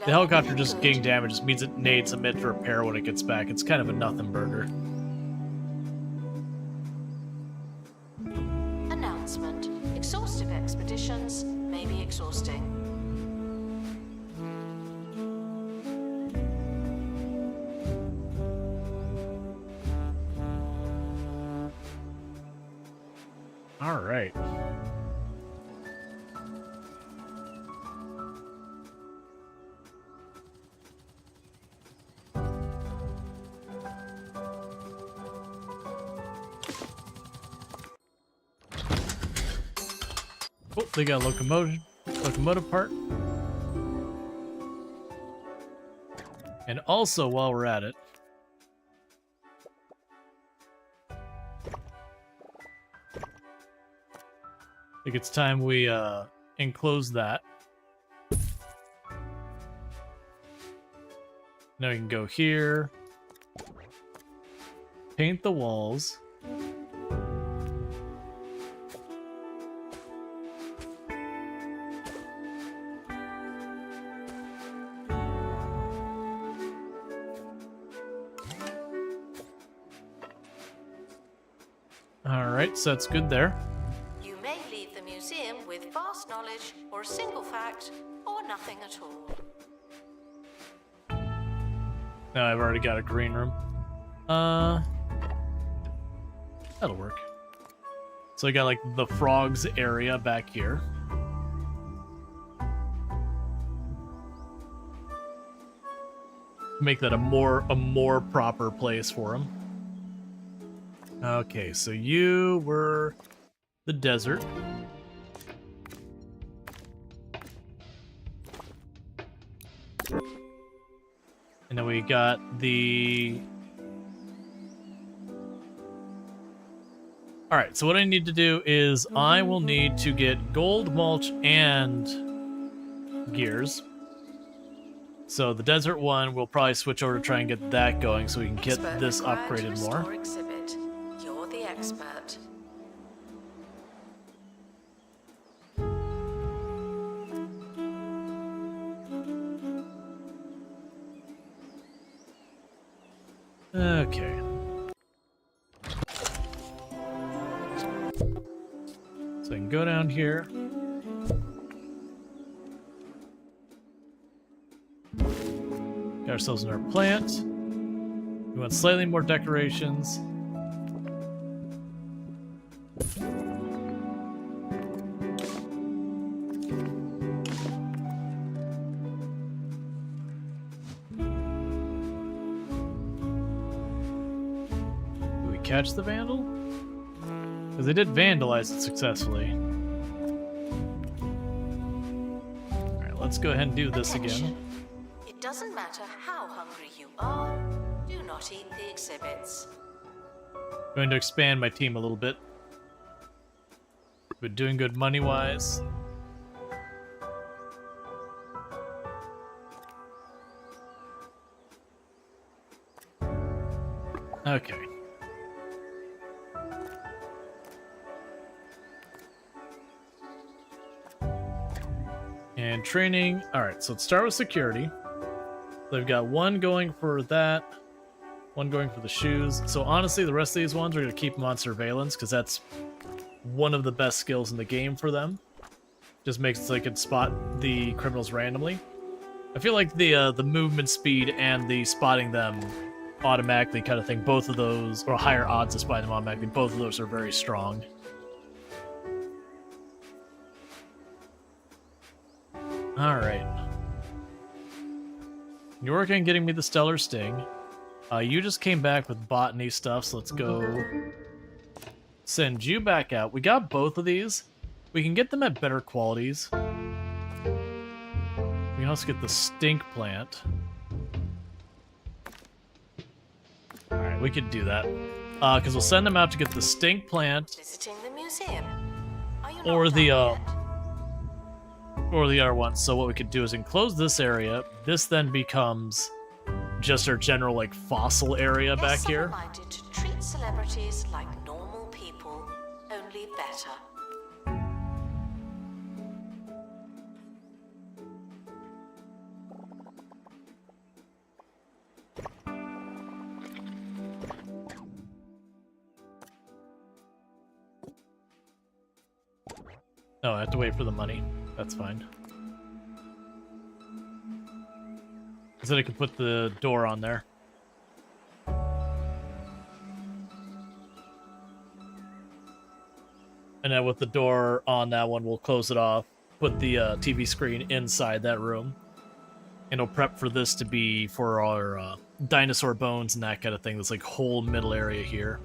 The helicopter just getting damaged means it needs a mid for repair when it gets back. It's kind of a nothing burger. Announcement. Exhaustive expeditions may be exhausting. All right. Oh, they got a locomotive part. And also, while we're at it, I think it's time we enclose that. Now we can go here, paint the walls. Alright, so that's good there. You may leave the museum with vast knowledge, or a single fact, or nothing at all. Now I've already got a green room. That'll work. So I got like the frogs area back here. Make that a more proper place for them. Okay, so you were the desert. And then we got the... Alright, so what I need to do is I will need to get gold, mulch, and gears. So the desert one, we'll probably switch over to try and get that going so we can get Expert this required to upgraded restore more. Exhibit. You're the expert. Okay. So I can go down here. Got ourselves another plant. We want slightly more decorations. Did we catch the vandal? Because they did vandalize it successfully. Alright, let's go ahead and do this again. It doesn't matter how hungry you are, do not eat the exhibits. Going to expand my team a little bit. We're doing good money-wise. Okay. And training. Alright, so let's start with security. They've got one going for that, one going for the shoes. So honestly, the rest of these ones are going to keep them on surveillance because that's one of the best skills in the game for them. Just makes it so they can spot the criminals randomly. I feel like the movement speed and the spotting them automatically kind of thing, both of those, or higher odds of spotting them automatically, both of those are very strong. Alright. You're working on getting me the Stellar Sting. You just came back with botany stuff, so let's go send you back out. We got both of these. We can get them at better qualities. We can also get the stink plant. Alright, we could do that. Because we'll send them out to get the stink plant. Visiting the museum. Are you Or not the, done yet? Or the other one. So what we could do is enclose this area. This then becomes just our general, like, fossil area back Yes, here. someone minded to treat celebrities like normal people, only better. Oh, I have to wait for the money. That's fine. So I can put the door on there. And then with the door on that one, we'll close it off. Put the TV screen inside that room. And we'll prep for this to be for our dinosaur bones and that kind of thing. This like whole middle area here.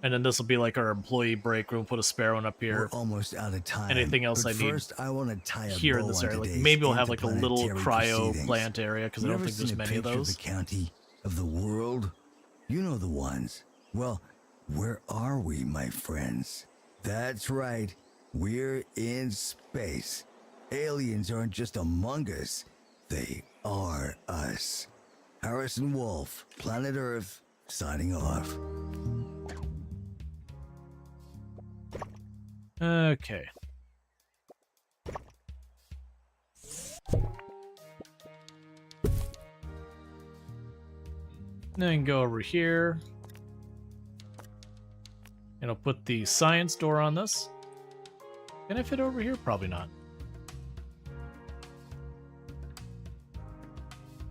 And then this will be like our employee break room. Put a spare one up here. We're almost out of time. Anything else but I need first, I want to tie a here bow in this on area. Like today's maybe we'll have like a little interplanetary cryo proceedings. plant area because I You don't ever think there's seen a many of picture those. the county of the world? You know the ones. Well, where are we, my friends? That's right. We're in space. Aliens aren't just among us. They are us. Harrison Wolf, Planet Earth, signing off. Okay. Then go over here. And I'll put the science door on this. Can I fit over here? Probably not.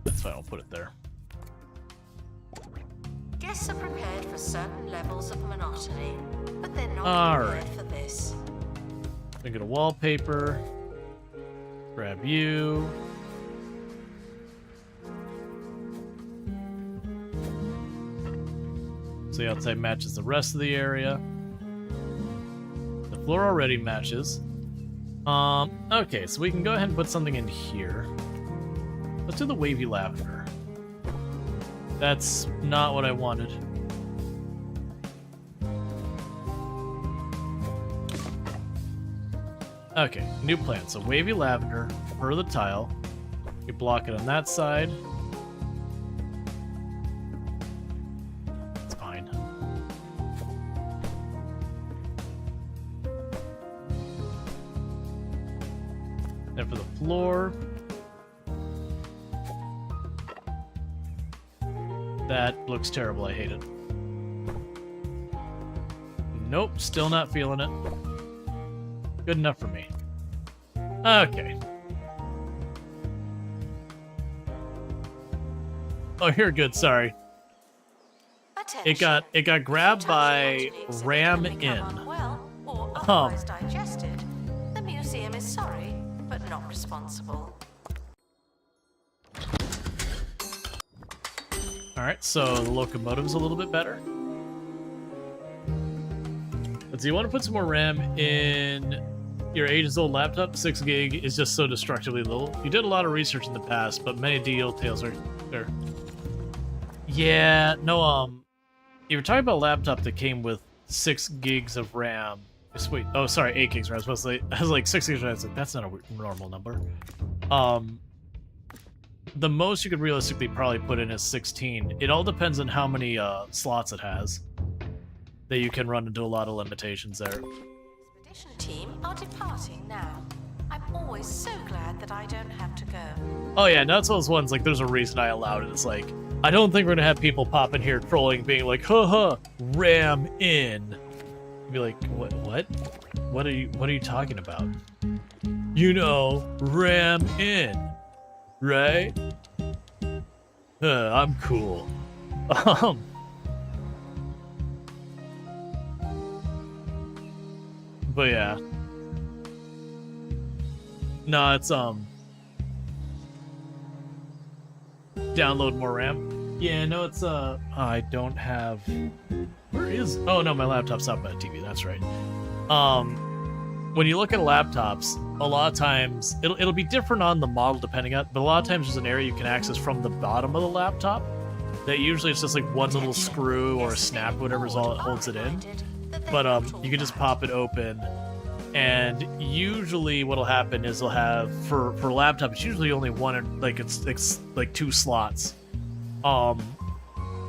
That's fine, I'll put it there. Guests are prepared for certain levels of monotony, but they're not Alright. prepared for this. Then get a wallpaper. Grab you. So the outside matches the rest of the area. The floor already matches. Okay, so we can go ahead and put something in here. Let's do the wavy lavender. That's not what I wanted. Okay, new plan. So wavy lavender per the tile. You block it on that side. It's fine. Then for the floor. That looks terrible. I hate it. Nope, still not feeling it. Good enough for me. Okay. Oh, you're good. Sorry. Attention. It got grabbed by Touching onto Ram these and become in. unwell or otherwise digested. The museum is sorry, but not responsible. Alright, so the locomotive's a little bit better. Let's see, you want to put some more RAM in your ages-old laptop. 6 gig is just so destructively little. You did a lot of research in the past, but many details are there. Yeah, no, you were talking about a laptop that came with 6 gigs of RAM. Wait, oh, sorry, 8 gigs of RAM. I was supposed to say, I was like 6 gigs of RAM. I was like, that's not a normal number. The most you could realistically probably put in is 16. It all depends on how many slots it has. That you can run into a lot of limitations there. Expedition team are departing now. I'm always so glad that I don't have to go. Oh yeah, no, that's those ones, like, there's a reason I allowed it. It's like, I don't think we're gonna have people pop in here trolling, being like, haha, ram in. You'd be like, what? What are you talking about? You know, ram in. Right? I'm cool. But yeah. No, it's download more RAM. Yeah, no, it's I don't have. Where is? Oh no, my laptop's up by the TV. That's right. When you look at laptops, a lot of times it'll be different on the model depending on, but a lot of times there's an area you can access from the bottom of the laptop. That usually it's just like one little screw or a snap, whatever is all that holds it in. But you can just pop it open, and usually what'll happen is they'll have for laptop it's usually only one, like it's like 2 slots.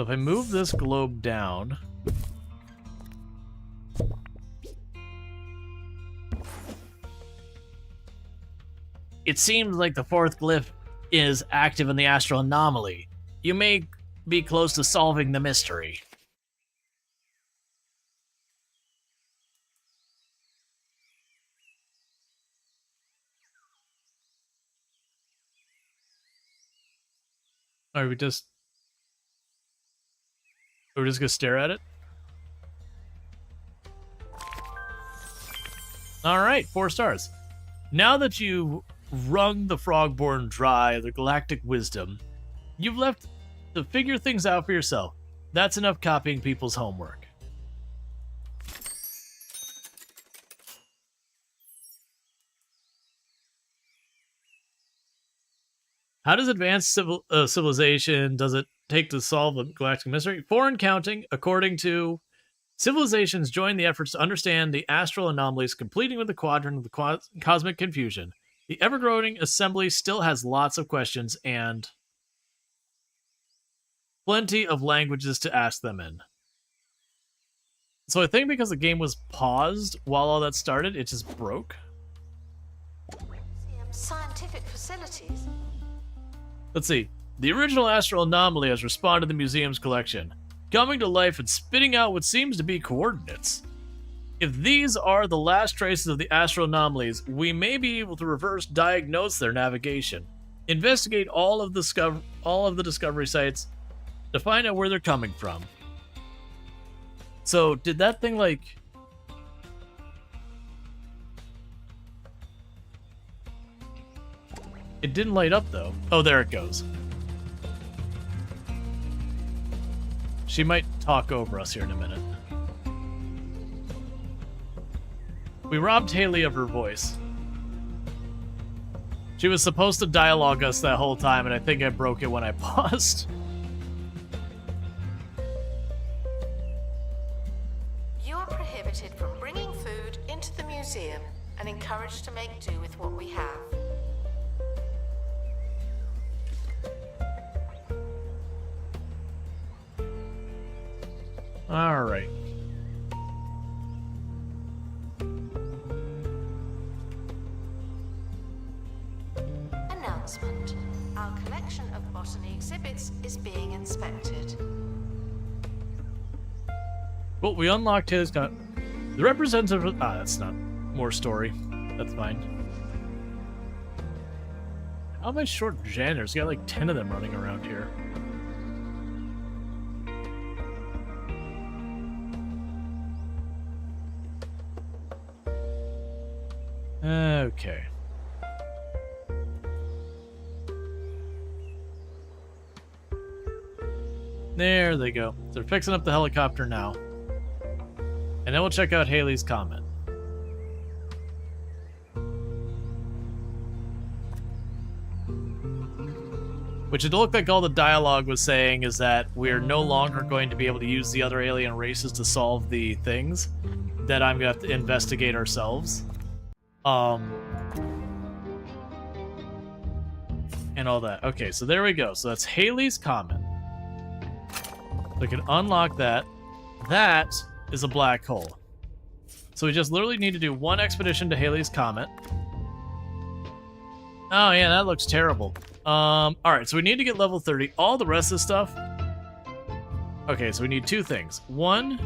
So if I move this globe down... It seems like the fourth glyph is active in the astral anomaly. You may be close to solving the mystery. Are we just... We're just gonna stare at it? Alright, 4 stars. Now that you've wrung the Frogborn dry of the galactic wisdom, you've left to figure things out for yourself. That's enough copying people's homework. How does advanced civilization does it take to solve the galactic mystery? 4 and counting, according to civilizations join the efforts to understand the astral anomalies, completing with the quadrant of the cosmic confusion. The ever-growing assembly still has lots of questions and plenty of languages to ask them in. So I think because the game was paused while all that started, it just broke. Scientific facilities. Let's see. The original astral anomaly has responded to the museum's collection, coming to life and spitting out what seems to be coordinates. If these are the last traces of the astral anomalies, we may be able to reverse diagnose their navigation. Investigate all of the discovery sites to find out where they're coming from. So, did that thing, like... It didn't light up, though. Oh, there it goes. She might talk over us here in a minute. We robbed Haley of her voice. She was supposed to dialogue us that whole time, and I think I broke it when I paused. You are prohibited from bringing food into the museum and encouraged to make do with what we have. All right. Announcement. Our collection of botany exhibits is being inspected. Well, we unlocked his... The representative... Ah, that's not more story. That's fine. How am I short janitors? Got like 10 of them running around here. Okay. There they go. They're fixing up the helicopter now. And then we'll check out Haley's comment. Which it looked like all the dialogue was saying is that we're no longer going to be able to use the other alien races to solve the things. That I'm going to have to investigate ourselves. And all that. Okay, so there we go. So that's Haley's comment. We can unlock that. That is a black hole. So we just literally need to do one expedition to Haley's comet. Oh yeah, that looks terrible. Alright, so we need to get level 30. All the rest of the stuff... Okay, so we need 2 things. One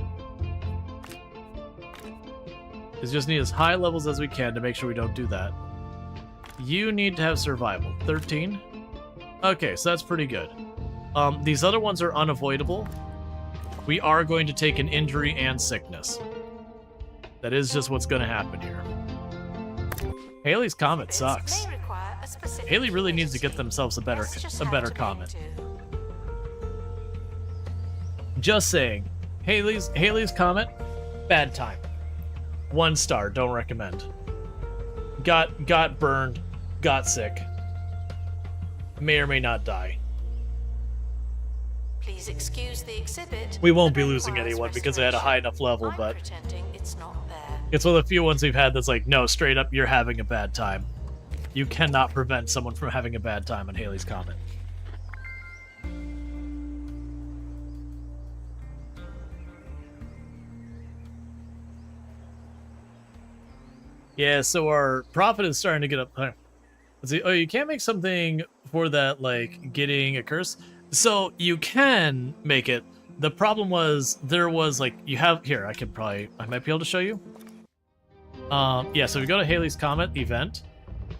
is just need as high levels as we can to make sure we don't do that. You need to have survival. 13. Okay, so that's pretty good. These other ones are unavoidable. We are going to take an injury and sickness. That is just what's going to happen here. Haley's comet sucks. Haley really needs to get themselves a better comet. Just saying. Haley's comet, bad time. 1 star, don't recommend. Got burned, got sick. May or may not die. Please excuse the exhibit. We won't be losing anyone because I had a high enough level, but it's not there. It's one of the few ones we've had that's like, no, straight up, you're having a bad time. You cannot prevent someone from having a bad time on Haley's Comet. Yeah, so our profit is starting to get up. Let's see. Oh, you can't make something for that, like getting a curse. So you can make it. The problem was there was like you have here. I might be able to show you. Yeah. So we go to Haley's Comet event.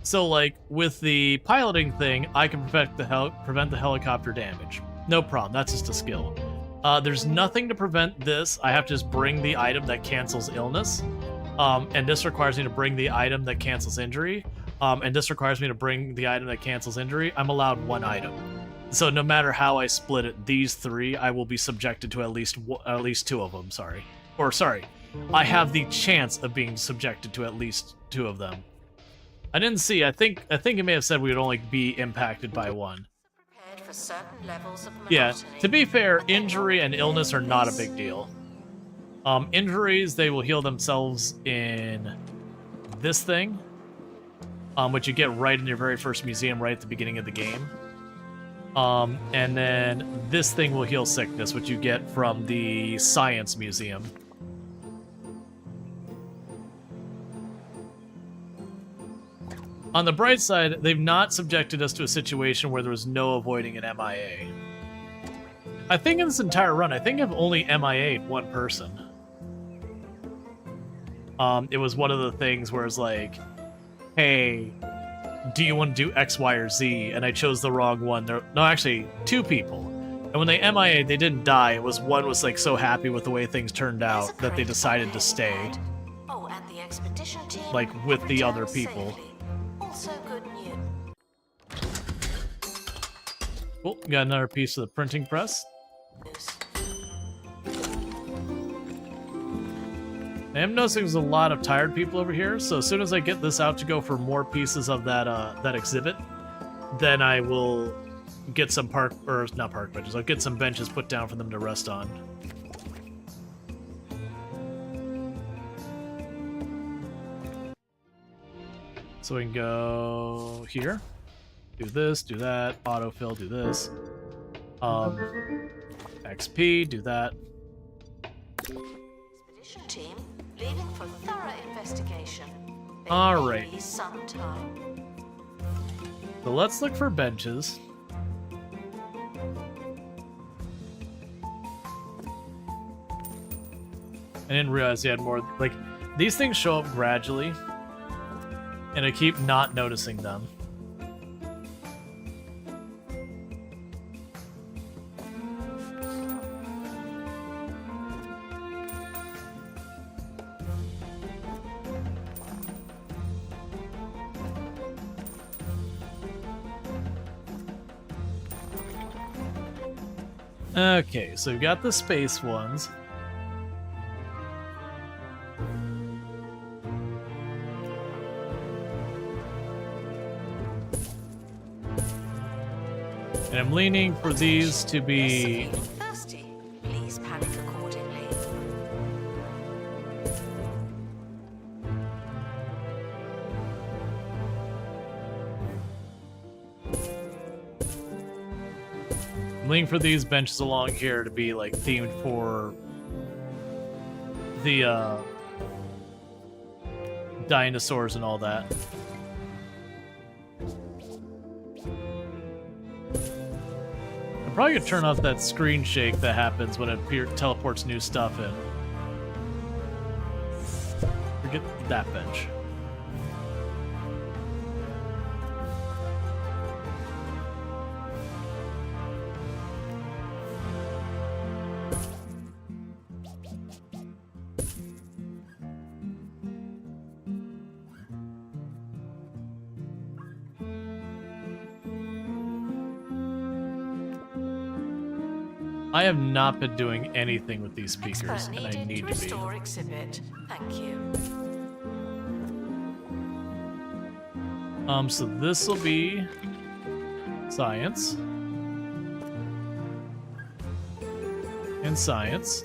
So like with the piloting thing, I can prevent the helicopter damage. No problem. That's just a skill. There's nothing to prevent this. I have to just bring the item that cancels illness. And this requires me to bring the item that cancels injury. And this requires me to bring the item that cancels injury. I'm allowed one item. So no matter how I split it, these three, I will be subjected to at least two of them, sorry. Or, sorry, I have the chance of being subjected to at least two of them. I didn't see, I think it may have said we would only be impacted by one. Prepared for certain levels of Yeah, monotony. to be fair, injury and illness are not a big deal. Injuries, they will heal themselves in this thing, which you get right in your very first museum right at the beginning of the game. And then this thing will heal sickness, which you get from the Science Museum. On the bright side, they've not subjected us to a situation where there was no avoiding an MIA. I think in this entire run, I think I've only MIA'd one person. It was one of the things where it's like, hey, do you want to do X, Y, or Z? And I chose the wrong one. No, actually, two people. And when they MIA'd, they didn't die. It was one was like so happy with the way things turned out that they decided to stay. Oh, and the expedition team Like, with the other returned people. safely. Also good news. Cool, got another piece of the printing press. I am noticing there's a lot of tired people over here, so as soon as I get this out to go for more pieces of that exhibit, then I will get some not park benches, I'll get some benches put down for them to rest on. So we can go here, do this, do that, autofill, do this, XP, do that. Expedition team leaving for thorough investigation. They All may right. be some time. So let's look for benches. I didn't realize they had more. Like, these things show up gradually, and I keep not noticing them. Okay, so we've got the space ones. And I'm leaning for these to be... Thirsty. Please panic accordingly. I'm leaning for these benches along here to be like themed for the dinosaurs and all that. I'm probably gonna turn off that screen shake that happens when it teleports new stuff in. Forget that bench. I have not been doing anything with these speakers, Expert and I needed need to to be. restore exhibit. Thank you. So this will be science. And science.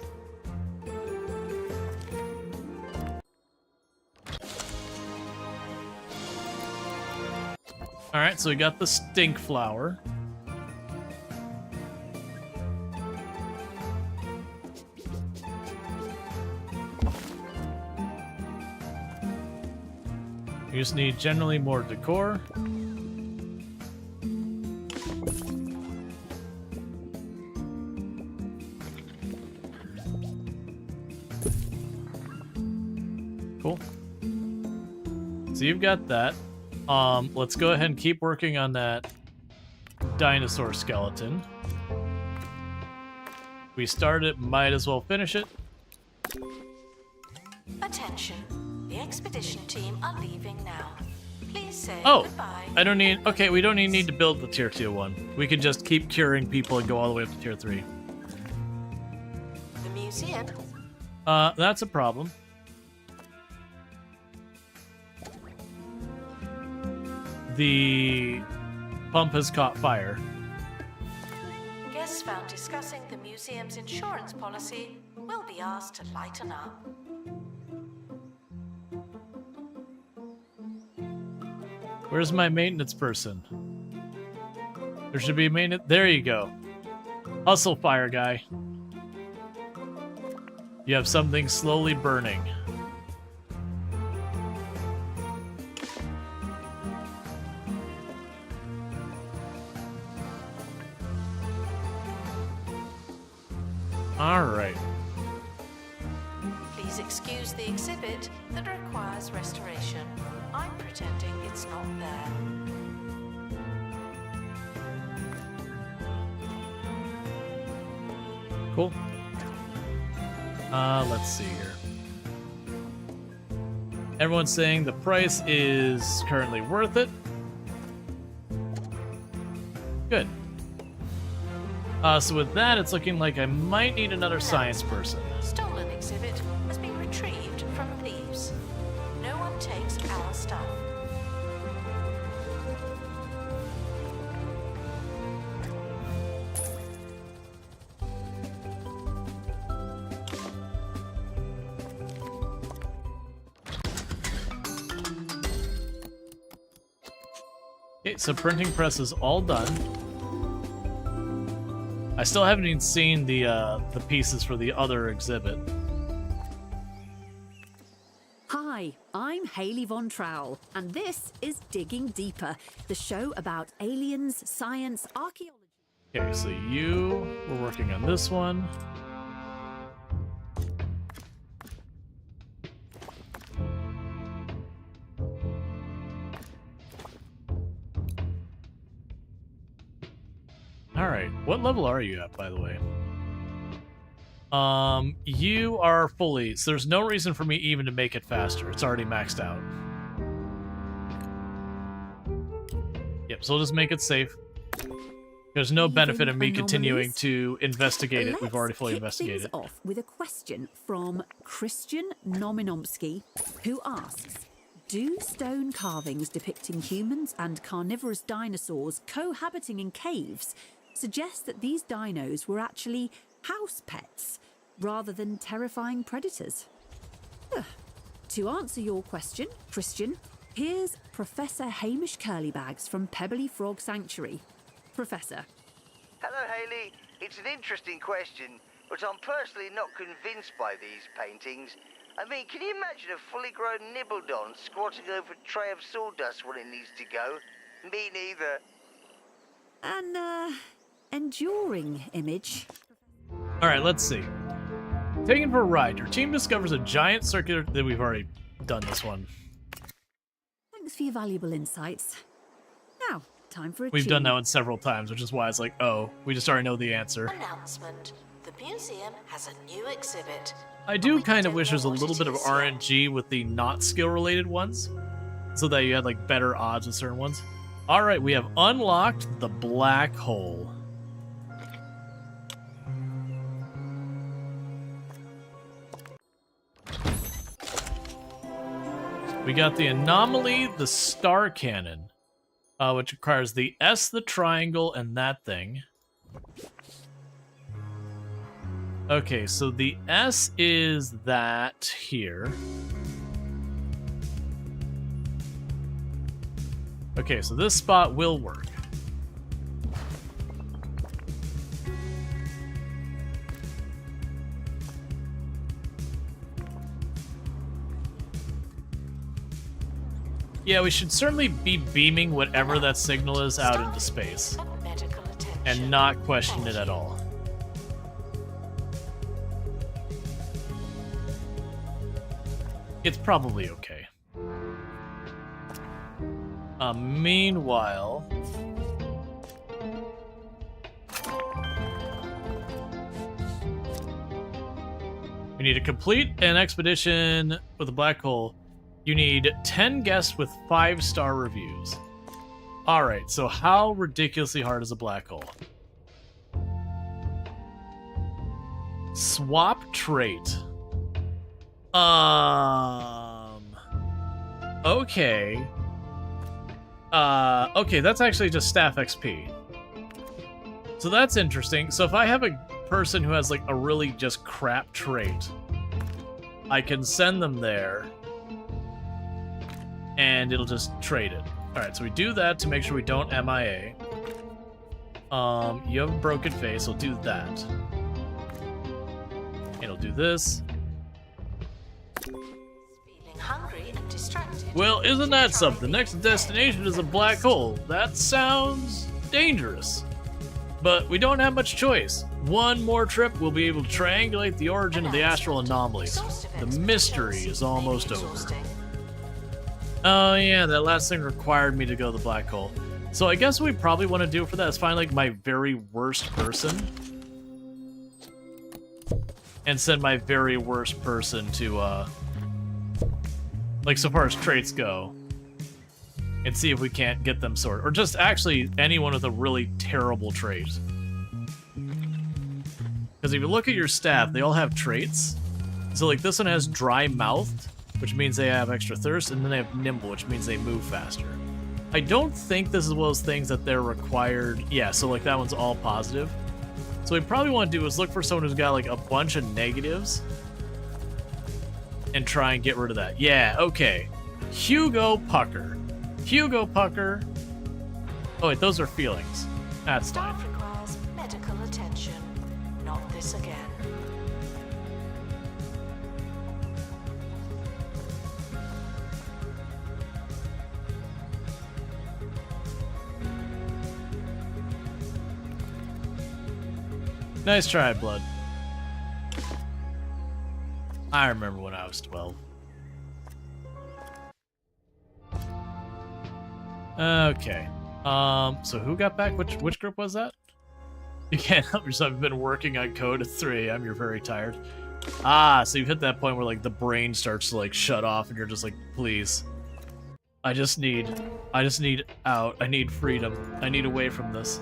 Alright, so we got the stink flower. You just need generally more decor. Cool. So you've got that. Let's go ahead and keep working on that dinosaur skeleton. We started, might as well finish it. Attention. The expedition team are leaving now. Please say Oh, goodbye. I don't need... Okay, we don't even need to build the tier 2 one. We could just keep curing people and go all the way up to tier 3. The museum. That's a problem. The pump has caught fire. Guests found discussing the museum's insurance policy will be asked to lighten up. Where's my maintenance person? There should be a maintenance... There you go. Hustle, fire guy. You have something slowly burning. Alright. Please excuse the exhibit that requires restoration. I'm pretending it's not there. Cool. Let's see here. Everyone's saying the price is currently worth it. Good. So with that, it's looking like I might need another science person. Stolen exhibit has been retrieved from thieves. No one takes our stuff. Okay, so printing press is all done. I still haven't even seen the pieces for the other exhibit. Hi, I'm Hayley Von Trowell, and this is Digging Deeper, the show about aliens, science, archaeology. Okay, so you were working on this one. Alright, what level are you at, by the way? You are fully, so there's no reason for me even to make it faster. It's already maxed out. Yep, so we'll just make it safe. There's no benefit in me continuing to investigate it. We've already fully investigated. Let's kick things off with a question from Christian Nominomsky, who asks, do stone carvings depicting humans and carnivorous dinosaurs cohabiting in caves suggest that these dinos were actually house pets rather than terrifying predators? To answer your question, Christian, here's Professor Hamish Curlybags from Pebbly Frog Sanctuary. Professor. Hello, Hayley. It's an interesting question, but I'm personally not convinced by these paintings. I mean, can you imagine a fully grown Nibbledon squatting over a tray of sawdust when it needs to go? Me neither. An, enduring image. Alright, let's see. Taken for a ride, your team discovers a giant circular... We've already done this one. Thanks for your valuable insights. Now, time for a We've tune. done that one several times, which is why it's like, oh, we just already know the answer. Announcement. The museum has a new exhibit. I do kind of wish there's a little bit of RNG with the not skill-related ones, so that you had, like, better odds with certain ones. Alright, we have unlocked the black hole. We got the anomaly, the star cannon, which requires the S, the triangle, and that thing. Okay, so the S is that here. Okay, so this spot will work. Yeah, we should certainly be beaming whatever that signal is out into space. Medical attention. And not question it at all. It's probably okay. Meanwhile... we need to complete an expedition with a black hole. You need 10 guests with 5-star reviews. Alright, so how ridiculously hard is a black hole? Swap trait. Okay. Okay, that's actually just staff XP. So that's interesting. So if I have a person who has like a really just crap trait, I can send them there and it'll just trade it. Alright, so we do that to make sure we don't MIA. You have a broken face, we'll do that. It'll do this. Feeling hungry and distracted. Well, isn't that something? Next destination is a black hole. That sounds dangerous. But we don't have much choice. One more trip, we'll be able to triangulate the origin of the astral anomalies. The mystery is almost over. Oh yeah, that last thing required me to go to the black hole. So I guess what we probably want to do for that is find like my very worst person. And send my very worst person to, like so far as traits go. And see if we can't get them sorted. Or just actually anyone with a really terrible trait. Because if you look at your staff, they all have traits. So like this one has dry mouthed, which means they have extra thirst, and then they have nimble, which means they move faster. I don't think this is one of those things that they're required. Yeah, so like that one's all positive. So what we probably want to do is look for someone who's got like a bunch of negatives and try and get rid of that. Yeah, okay. Hugo Pucker. Hugo Pucker. Oh wait, those are feelings. That's fine. Staff requires medical attention. Not this again. Nice try, Blood. I remember when I was 12. Okay. So who got back? Which group was that? You can't help yourself. You've been working on code at 3 a.m. You're very tired. Ah, so you've hit that point where like the brain starts to like shut off and you're just like, please. I just need out. I need freedom. I need away from this.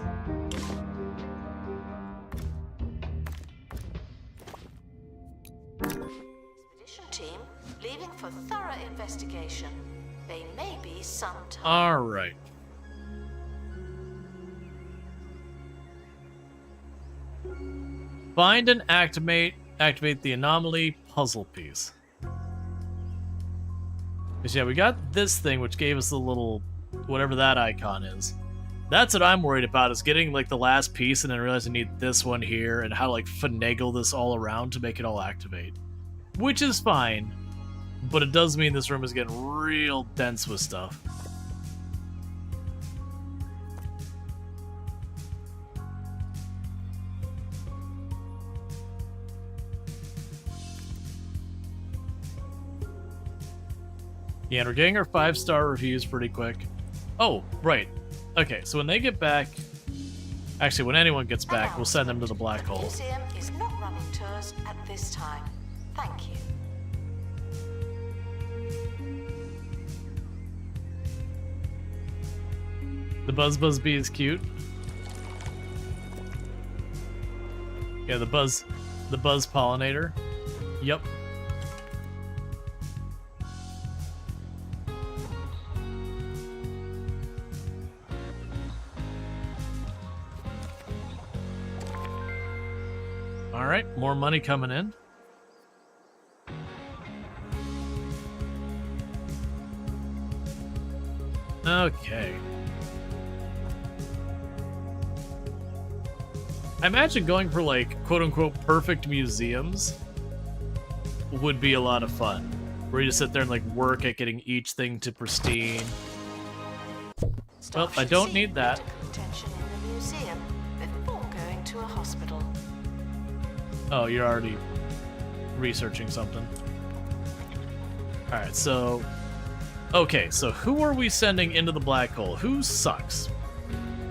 Expedition team leaving for thorough investigation. They may be some time. All right. Find and activate the anomaly puzzle piece. Because yeah, we got this thing which gave us the little whatever that icon is. That's what I'm worried about, is getting like the last piece and then realize I need this one here and how to like finagle this all around to make it all activate. Which is fine, but it does mean this room is getting real dense with stuff. Yeah, and we're getting our 5-star reviews pretty quick. Oh, right. Okay, so when they get back... Actually, when anyone gets back, we'll send them to the black hole. The museum is not running tours at this time. Thank you. The Buzz Bee is cute. Yeah, the Buzz Pollinator. Yep. Alright, more money coming in. Okay. I imagine going for like quote-unquote perfect museums would be a lot of fun. where you just sit there and like work at getting each thing to pristine. Well, I don't need that. Contention in the museum before going to a hospital. Oh, you're already researching something. Alright, so... Okay, so who are we sending into the black hole? Who sucks?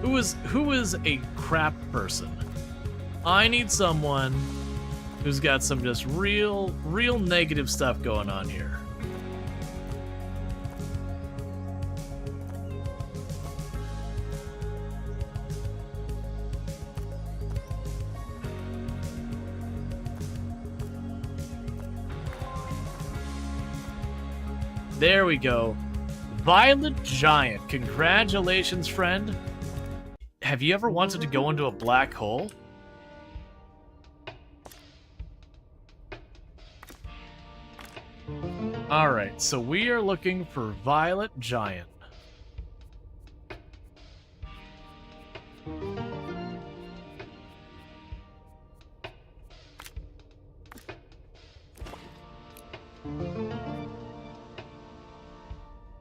Who is a crap person? I need someone who's got some just real negative stuff going on here. There we go. Violet Giant. Congratulations, friend. Have you ever wanted to go into a black hole? Alright, so we are looking for Violet Giant.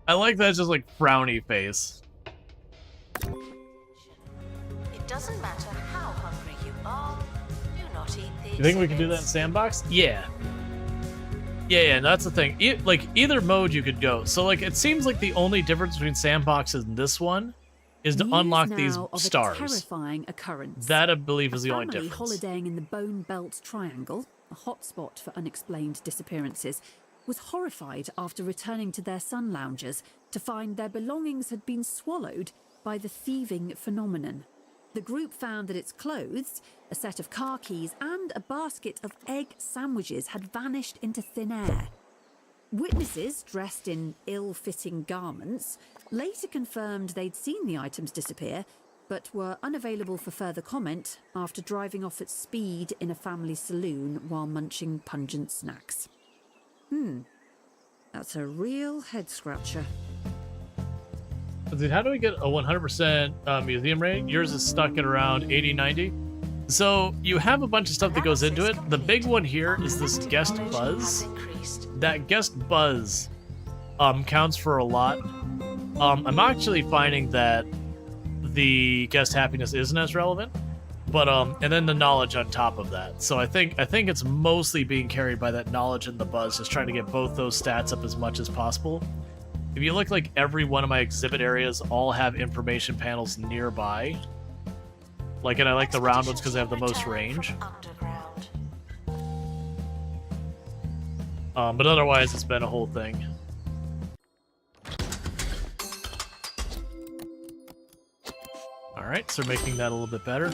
I like that, just like frowny face. It doesn't matter how hungry you are. Do not eat the You think we can do that in Sandbox? Yeah. Yeah, that's the thing. Like, either mode you could go. So, like, it seems like the only difference between Sandbox and this one is to unlock these stars. A terrifying occurrence. That, I believe, is the only family difference. holidaying in the Bone Belt Triangle, a hotspot for unexplained disappearances, was horrified after returning to their sun loungers to find their belongings had been swallowed by the thieving phenomenon. The group found that its clothes, a set of car keys, and a basket of egg sandwiches had vanished into thin air. Witnesses, dressed in ill-fitting garments, later confirmed they'd seen the items disappear, but were unavailable for further comment after driving off at speed in a family saloon while munching pungent snacks. That's a real head-scratcher. Dude, how do we get a 100% museum rating? Yours is stuck at around 80, 90. So you have a bunch of stuff that goes into it. The big one here is this guest buzz. That guest buzz counts for a lot. I'm actually finding that the guest happiness isn't as relevant, but and then the knowledge on top of that. So I think it's mostly being carried by that knowledge and the buzz, just trying to get both those stats up as much as possible. If you look, like, every one of my exhibit areas all have information panels nearby. Like, and I like the round ones because they have the most range. But otherwise, it's been a whole thing. Alright, so making that a little bit better.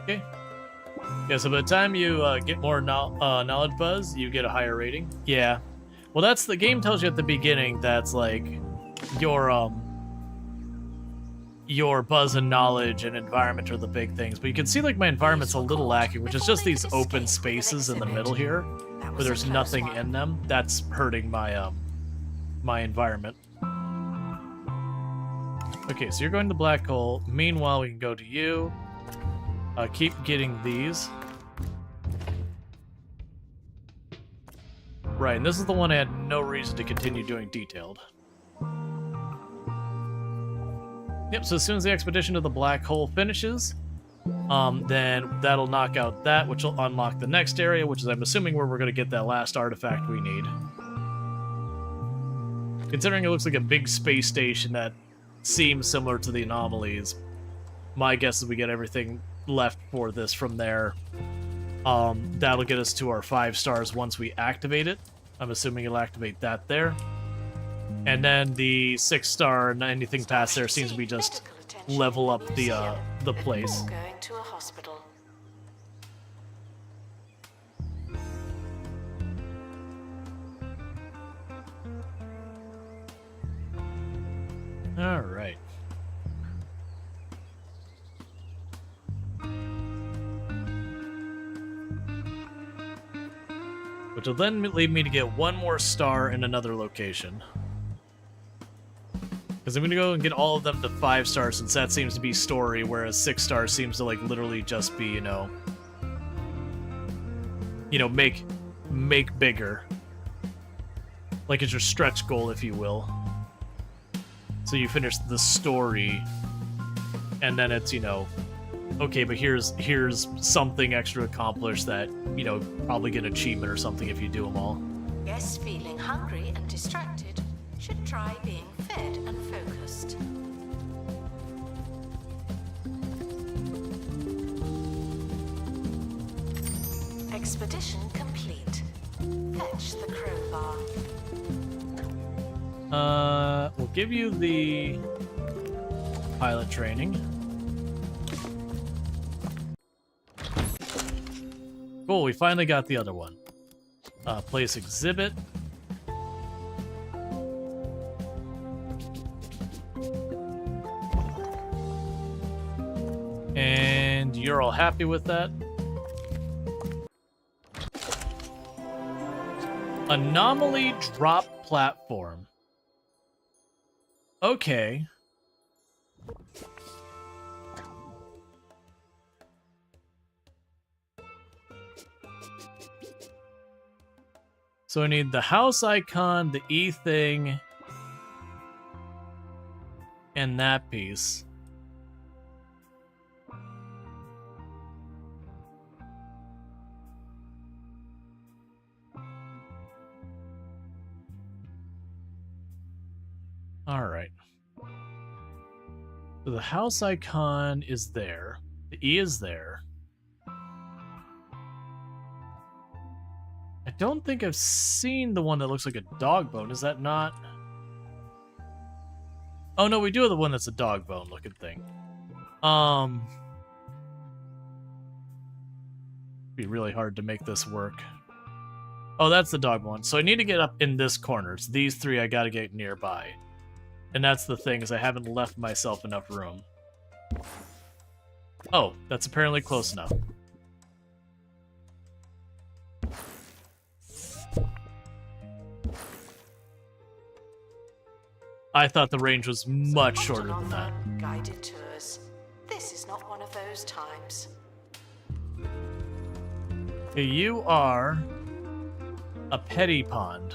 Okay. Yeah, so by the time you get more knowledge buzz, you get a higher rating. Yeah. Well, that's the game tells you at the beginning that's like your buzz and knowledge and environment are the big things. But you can see like my environment's a little lacking, which is just these open spaces in the middle here where there's nothing in them. That's hurting my my environment. Okay, so you're going to the black hole. Meanwhile, we can go to you. Keep getting these. Right, and this is the one I had no reason to continue doing detailed. Yep, so as soon as the expedition to the black hole finishes, then that'll knock out that, which will unlock the next area, which is, I'm assuming, where we're going to get that last artifact we need. Considering it looks like a big space station that seems similar to the anomalies, my guess is we get everything left for this from there. That'll get us to our 5 stars once we activate it. I'm assuming it'll activate that there. And then the 6 star and anything past there seems to be just level up the place. Going to a hospital. All right. Which will then lead me to get 1 more star in another location. Because I'm gonna go and get all of them to 5 stars, since that seems to be story, whereas 6 stars seems to like literally just be, make bigger. Like it's your stretch goal, if you will. So you finish the story, and then it's, okay, but here's something extra accomplished that, probably get an achievement or something if you do them all. Guests feeling hungry and distracted should try being fed and focused. Expedition complete. Fetch the crowbar. We'll give you the pilot training. Cool, we finally got the other one. Place exhibit. And you're all happy with that? Anomaly drop platform. Okay. So I need the house icon, the E thing, and that piece. All right. So the house icon is there. The E is there. I don't think I've seen the one that looks like a dog bone. Is that not? Oh no, we do have the one that's a dog bone looking thing. Be really hard to make this work. Oh, that's the dog one. So I need to get up in this corner. So these 3 I gotta get nearby. And that's the thing, is I haven't left myself enough room. Oh, that's apparently close enough. I thought the range was much shorter than that. Guided tours. This is not one of those times. Okay, you are a petty pond.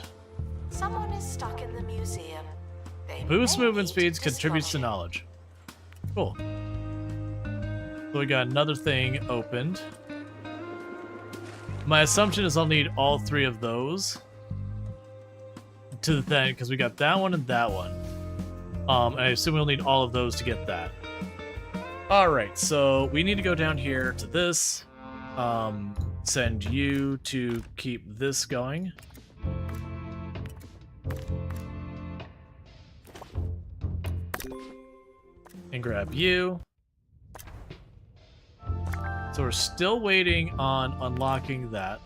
Someone is stuck in the museum. They Boost may movement need speeds, contributes to dislodging. knowledge. Cool. So we got another thing opened. My assumption is I'll need all 3 of those to the thing, because we got that one and that one. And I assume we'll need all of those to get that. Alright, so we need to go down here to this. Send you to keep this going. And grab you. So we're still waiting on unlocking that.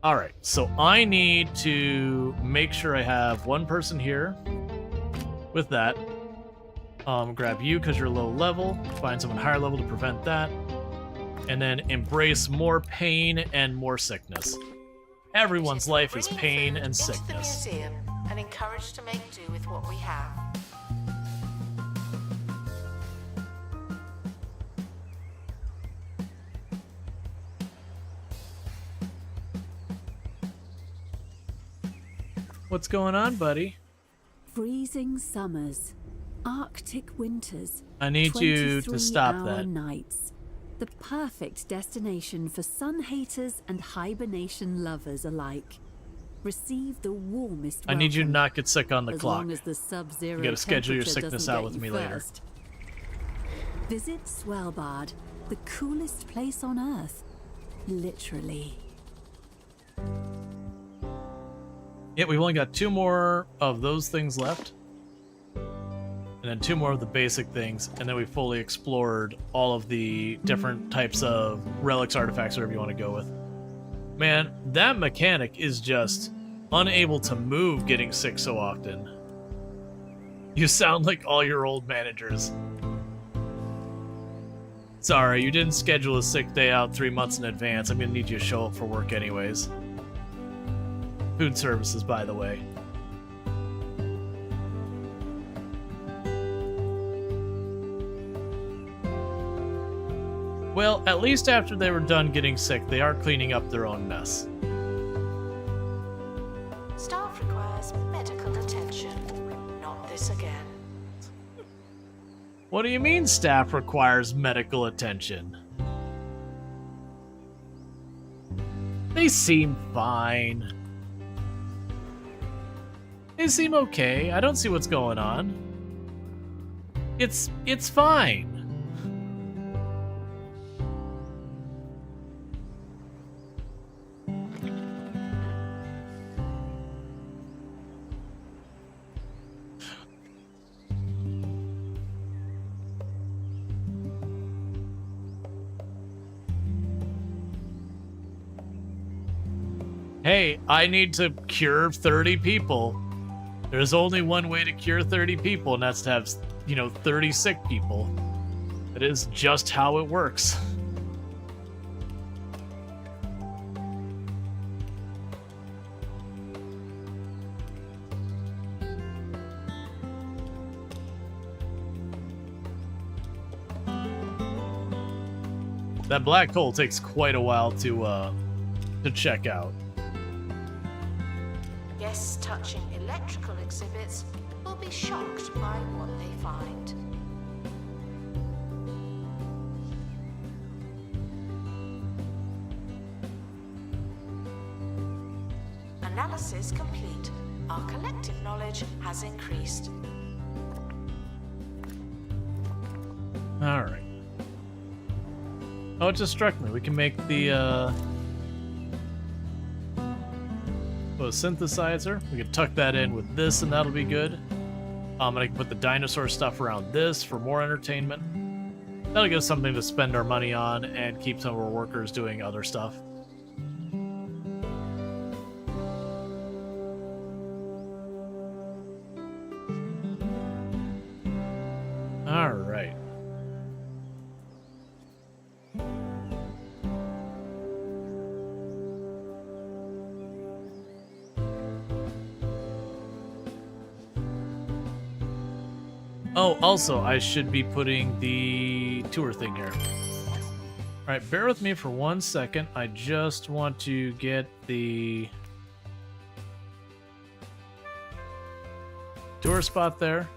Alright, so I need to make sure I have one person here with that. Grab you because you're low level. Find someone higher level to prevent that. And then embrace more pain and more sickness. Everyone's life is Bringing pain food and into the sickness. museum and encouraged to make do with what we have. What's going on, buddy? Freezing summers, Arctic winters. I need you to stop 23-hour that. nights. The perfect destination for sun haters and hibernation lovers alike. Receive the warmest I need you to welcome, not get sick on the as clock. long as the sub-zero You gotta schedule your temperature sickness doesn't out get with you me later. first. Visit Svalbard, the coolest place on Earth. Literally. Yeah, we've only got 2 more of those things left. And then 2 more of the basic things, and then we fully explored all of the different types of relics, artifacts, whatever you want to go with. Man, that mechanic is just unable to move getting sick so often. You sound like all your old managers. Sorry, you didn't schedule a sick day out 3 months in advance. I'm gonna need you to show up for work anyways. Food services, by the way. Well, at least after they were done getting sick, they are cleaning up their own mess. Staff requires medical attention. Not this again. What do you mean staff requires medical attention? They seem fine. They seem okay. I don't see what's going on. It's fine. Hey, I need to cure 30 people. There's only one way to cure 30 people, and that's to have, 30 sick people. That is just how it works. That black hole takes quite a while to check out. Guests touching electrical exhibits will be shocked by what they find. Analysis complete. Our collective knowledge has increased. All right. Oh, it just struck me. We can make the synthesizer. We can tuck that in with this, and that'll be good. And I can put the dinosaur stuff around this for more entertainment. That'll give us something to spend our money on and keep some of our workers doing other stuff. All right. Oh, also, I should be putting the tour thing here. Alright, bear with me for 1 second. I just want to get the tour spot there.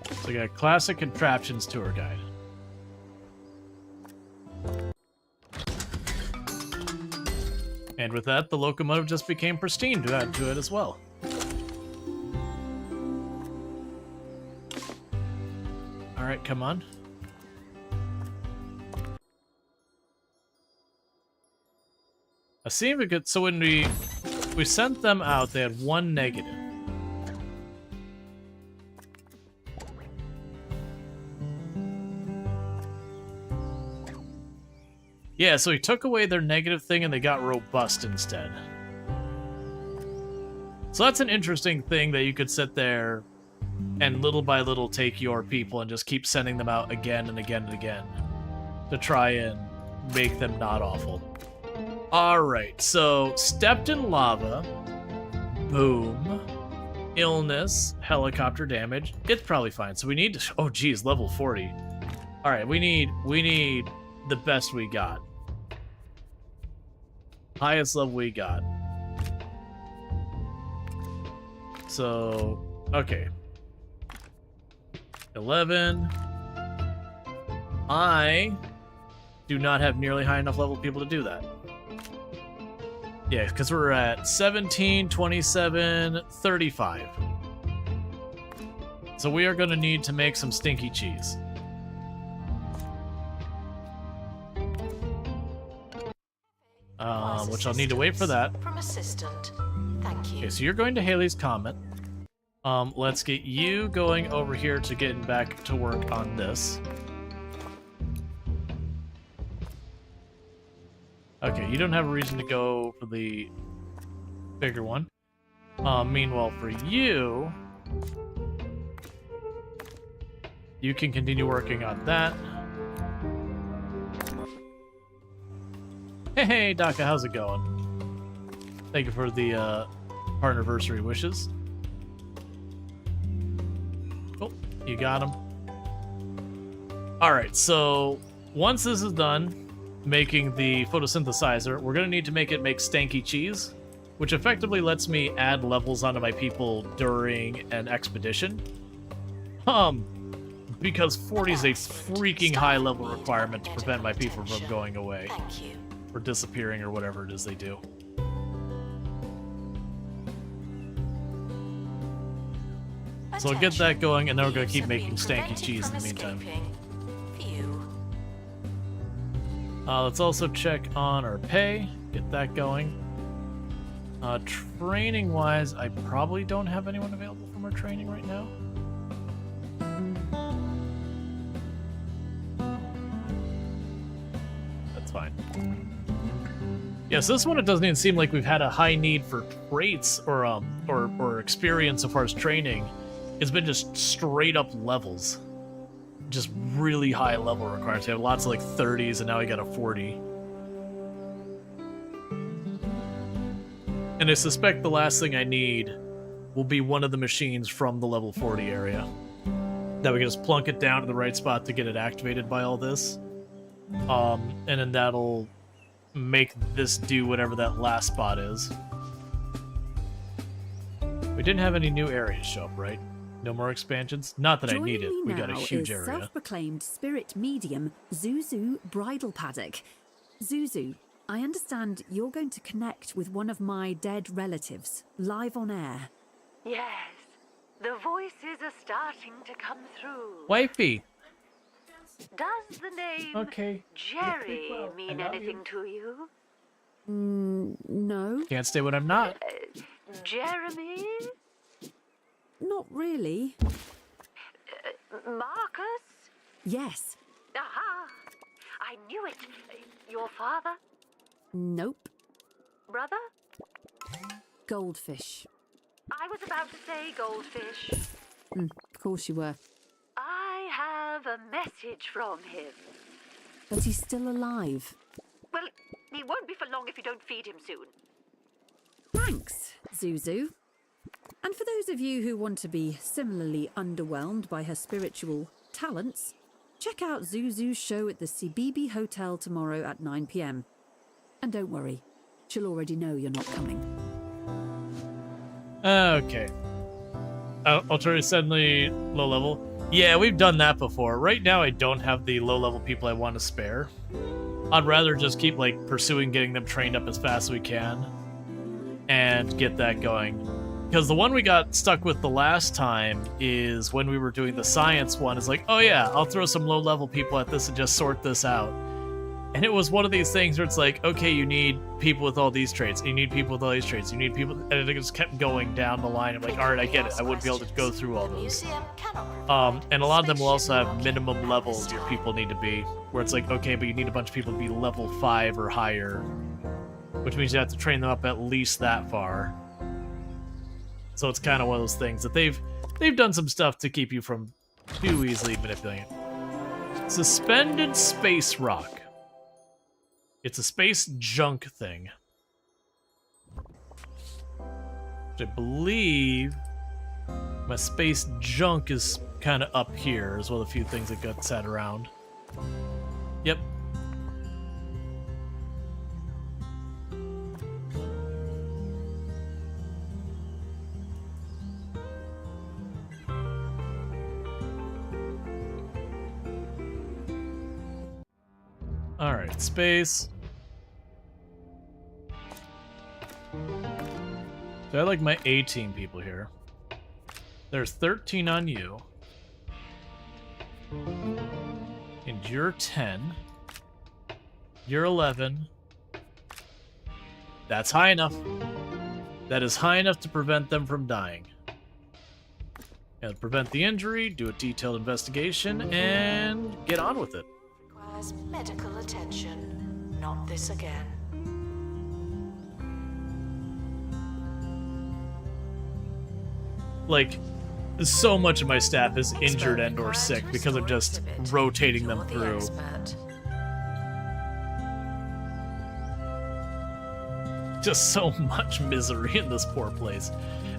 So we got Classic Contraptions Tour Guide. And with that, the locomotive just became pristine to add to it as well. Alright, come on. I see if we could... So when we sent them out, they had 1 negative. Yeah, so he took away their negative thing and they got robust instead. So that's an interesting thing that you could sit there and little by little take your people and just keep sending them out again and again and again to try and make them not awful. Alright, so stepped in lava, boom, illness, helicopter damage. It's probably fine. So we need to... Oh, geez, level 40. Alright, we need the best we got. Highest level we got. So, okay. 11. I do not have nearly high enough level people to do that. Yeah, because we're at 17, 27, 35. So we are going to need to make some stinky cheese. Which I'll need to wait for that. From assistant. Thank you. Okay, so you're going to Haley's Comet. Let's get you going over here to getting back to work on this. Okay, you don't have a reason to go for the bigger one. Meanwhile, for you, you can continue working on that. Hey, Daka, how's it going? Thank you for the partnerversary wishes. You got him? Alright, so once this is done, making the photosynthesizer, we're going to need to make it make stanky cheese, which effectively lets me add levels onto my people during an expedition. Because 40 is a freaking high level requirement to prevent my people from going away. Thank you. Or disappearing or whatever it is they do. So I'll get that going, and then we're going to keep making stanky cheese in the meantime. Let's also check on our pay, get that going. Training-wise, I probably don't have anyone available from our training right now. That's fine. Yes, this one it doesn't even seem like we've had a high need for traits or experience as far as training. It's been just straight up levels. Just really high level requirements. We have lots of like 30s, and now we got a 40. And I suspect the last thing I need will be one of the machines from the level 40 area. That we can just plunk it down to the right spot to get it activated by all this. And then that'll make this do whatever that last spot is. We didn't have any new areas show up, right? No more expansions? Not that I need it. We got a huge area. Self-proclaimed spirit medium Zuzu Bridal Paddock. Zuzu, I understand you're going to connect with one of my dead relatives, live on air. Yes, the voices are starting to come through. Wifey! Does the name Jerry mean anything to you? No. Can't stay when I'm not. Jeremy? Not really. Marcus? Yes. Aha! I knew it. Your father? Nope. Brother? Goldfish. I was about to say goldfish. Of course you were. I have a message from him. But he's still alive. Well, he won't be for long if you don't feed him soon. Thanks, Zuzu. And for those of you who want to be similarly underwhelmed by her spiritual talents, check out Zuzu's show at the Sibibi Hotel tomorrow at 9 p.m. And don't worry, she'll already know you're not coming. Okay. Alternative suddenly low level. Yeah, we've done that before. Right now I don't have the low level people I want to spare. I'd rather just keep like pursuing getting them trained up as fast as we can and get that going. Because the one we got stuck with the last time is when we were doing the science one. It's like, oh yeah, I'll throw some low-level people at this and just sort this out. And it was one of these things where it's like, okay, you need people with all these traits. You need people with all these traits. You need people... And it just kept going down the line. I'm like, all right, I get it. I wouldn't be able to go through all those. And a lot of them will also have minimum levels your people need to be. Where it's like, okay, but you need a bunch of people to be level 5 or higher. Which means you have to train them up at least that far. So it's kind of one of those things that they've done some stuff to keep you from too easily manipulating it. Suspended space rock. It's a space junk thing. Which I believe my space junk is kind of up here, as well as a few things that got set around. Yep. Alright, space. So I like my A-team people here. There's 13 on you. And you're 10. You're 11. That's high enough. That is high enough to prevent them from dying. And prevent the injury, do a detailed investigation, and get on with it. Requires medical attention. Not this again. Like, so much of my staff is injured and or sick because I'm just rotating them through. Just so much misery in this poor place.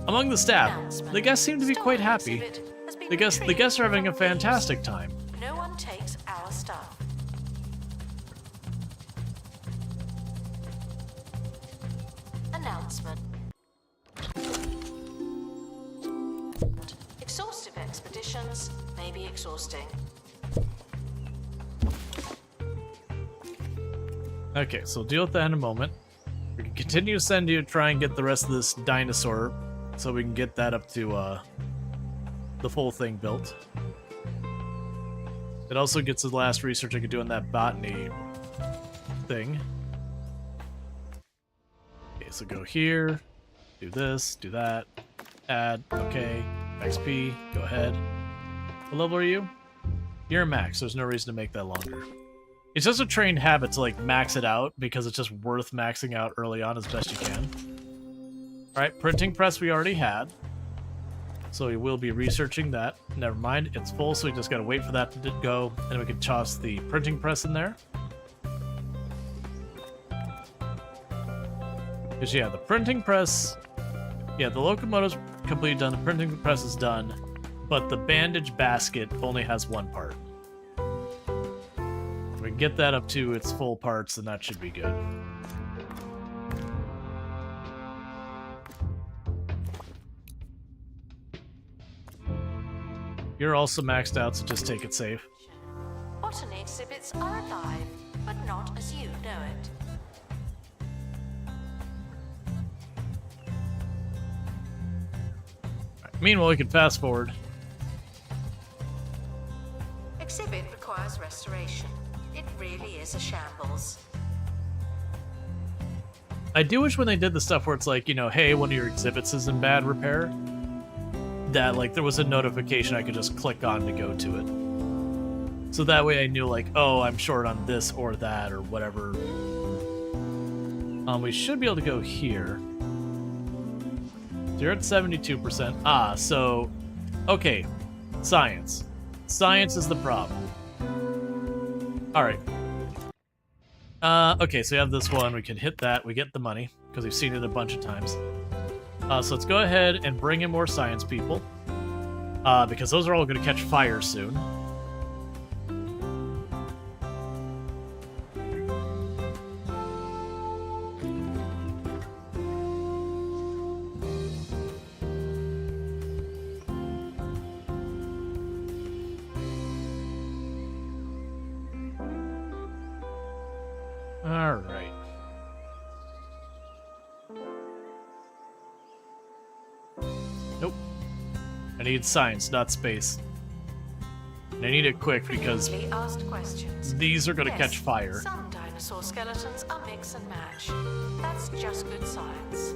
Among the staff, the guests seem to be quite happy. has been The guests are having a fantastic time. No one takes our stuff. Announcement. Exhaustive expeditions may be exhausting. Okay, so we'll deal with that in a moment. We can continue to send you to try and get the rest of this dinosaur so we can get that up to the full thing built. It also gets the last research I could do on that botany thing. Okay, so go here, do this, do that, add, okay, XP, go ahead. What level are you? You're a max, there's no reason to make that longer. It's just a trained habit to like max it out because it's just worth maxing out early on as best you can. Alright, printing press we already had. So we will be researching that. Never mind, it's full, so we just gotta wait for that to go, and we can toss the printing press in there. Because yeah, the printing press... Yeah, the locomotive's completely done, the printing press is done, but the bandage basket only has one part. If we can get that up to its full parts, then that should be good. You're also maxed out, so just take it safe. Botany exhibits are alive, but not as you know it. Right. Meanwhile, we can fast forward. Exhibit requires restoration. It really is a shambles. I do wish when they did the stuff where it's like, you know, hey, one of your exhibits is in bad repair, that like there was a notification I could just click on to go to it. So that way I knew like, oh, I'm short on this or that or whatever. We should be able to go here. So you're at 72%. Ah, so okay. Science. Science is the problem. Alright. Okay, so we have this one. We can hit that. We get the money, because we've seen it a bunch of times. So let's go ahead and bring in more science people. Because those are all going to catch fire soon. Alright. Nope. I need science, not space. And I need it quick because Frequently asked questions. these are going to Yes, catch fire. Some dinosaur skeletons are mix and match. That's just good science.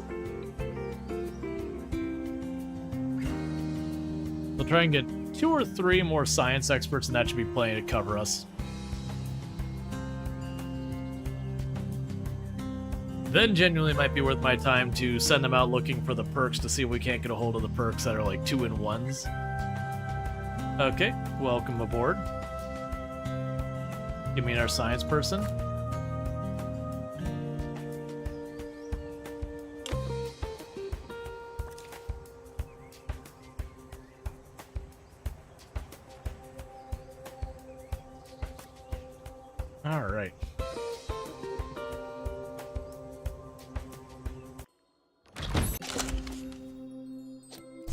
We'll try and get 2 or 3 more science experts, and that should be plenty to cover us. Then genuinely might be worth my time to send them out looking for the perks to see if we can't get a hold of the perks that are like 2-in-1s. Okay, welcome aboard. You mean our science person? All right.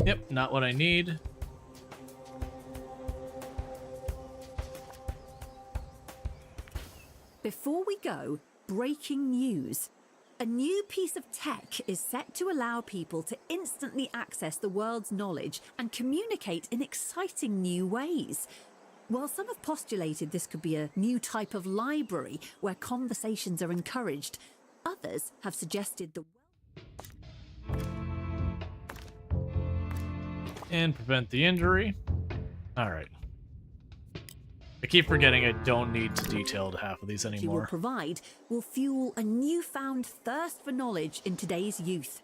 Yep, not what I need. Before we go, breaking news. A new piece of tech is set to allow people to instantly access the world's knowledge and communicate in exciting new ways. While some have postulated this could be a new type of library where conversations are encouraged, others have suggested the And prevent the injury. Alright. I keep forgetting I don't need to detail half of these you will anymore. provide will fuel a newfound thirst for knowledge in today's youth.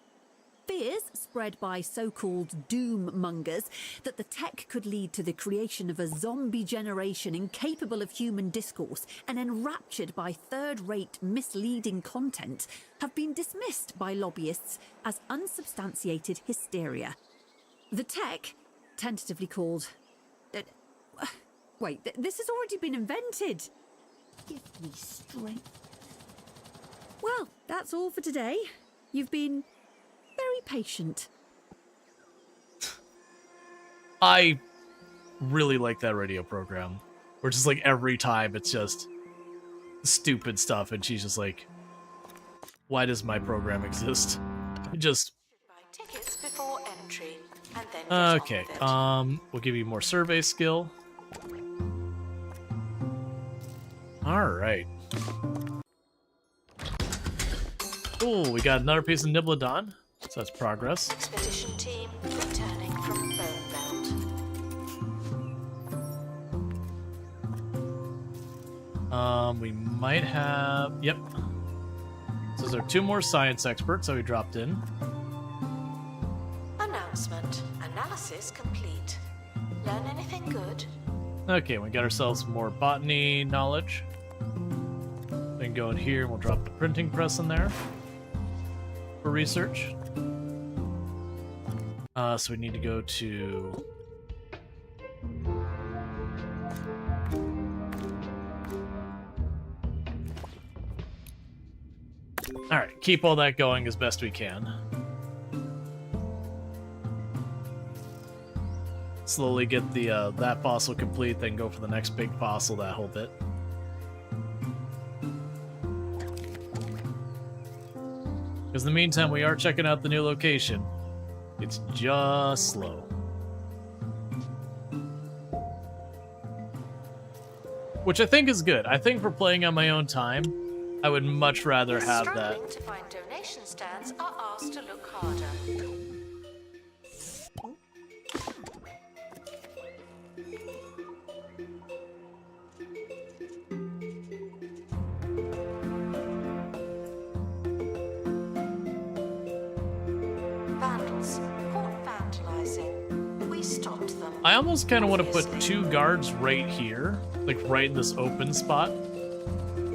Fears spread by so-called doom mongers that the tech could lead to the creation of a zombie generation incapable of human discourse and enraptured by third-rate misleading content have been dismissed by lobbyists as unsubstantiated hysteria. The tech, tentatively called... wait, this has already been invented. Give me strength. Well, that's all for today. You've been very patient. I really like that radio program. Where just like every time it's just stupid stuff and she's just like, why does my program exist? Just Buy tickets before entry, and then get on okay. with it. We'll give you more survey skill. All right. Cool. We got another piece of Nibladon, so that's progress. Expedition team returning from Bone Belt. We might have. Yep. So there are 2 more science experts that we dropped in. Announcement. Analysis complete. Learn anything good? Okay, we got ourselves more botany knowledge. Then go in here and we'll drop the printing press in there for research. So we need to go to... Alright, keep all that going as best we can. Slowly get the that fossil complete, then go for the next big fossil, that whole bit. Because in the meantime, we are checking out the new location. It's just slow. Which I think is good. I think for playing on my own time, I would much rather have that. Struggling to find donation stands are asked to look harder. Vandals. Caught vandalizing. We stopped them. I almost kind of want to put 2 guards right here, like right in this open spot.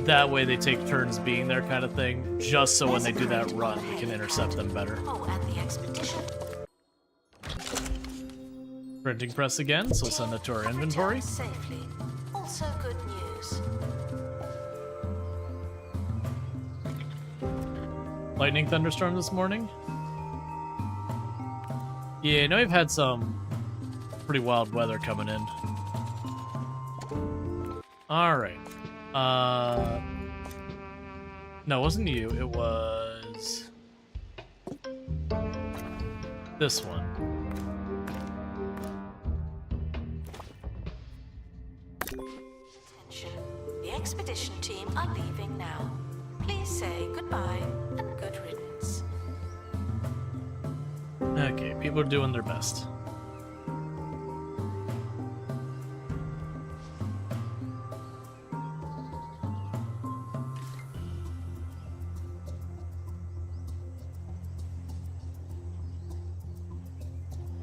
That way they take turns being there kind of thing, just so when they do that run, we can intercept them better. Oh, and the expedition Printing press again, so we'll send that to our inventory. returns safely. Also good news. Lightning thunderstorm this morning. Yeah, I know we've had some pretty wild weather coming in. Alright. No, it wasn't you. It was... this one. Attention. The expedition team are leaving now. Please say goodbye and good riddance. Okay, people are doing their best.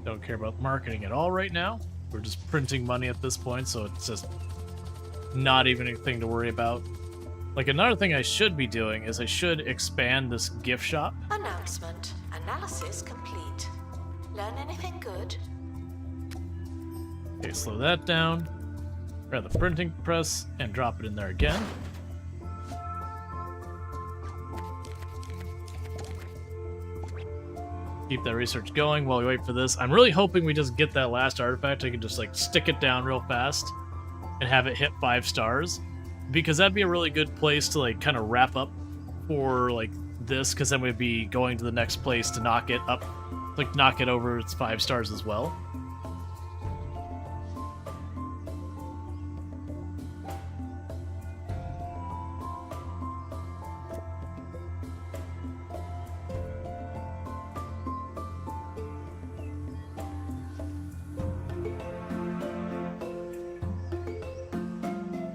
Don't care about marketing at all right now. We're just printing money at this point, so it's just not even anything to worry about. Like, another thing I should be doing is I should expand this gift shop. Announcement. Analysis complete. Learn anything good? Okay, slow that down. Grab the printing press and drop it in there again. Keep that research going while we wait for this. I'm really hoping we just get that last artifact. I can just like stick it down real fast and have it hit 5 stars, because that'd be a really good place to like kind of wrap up for like this, because then we'd be going to the next place to knock it up, like knock it over its 5 stars as well.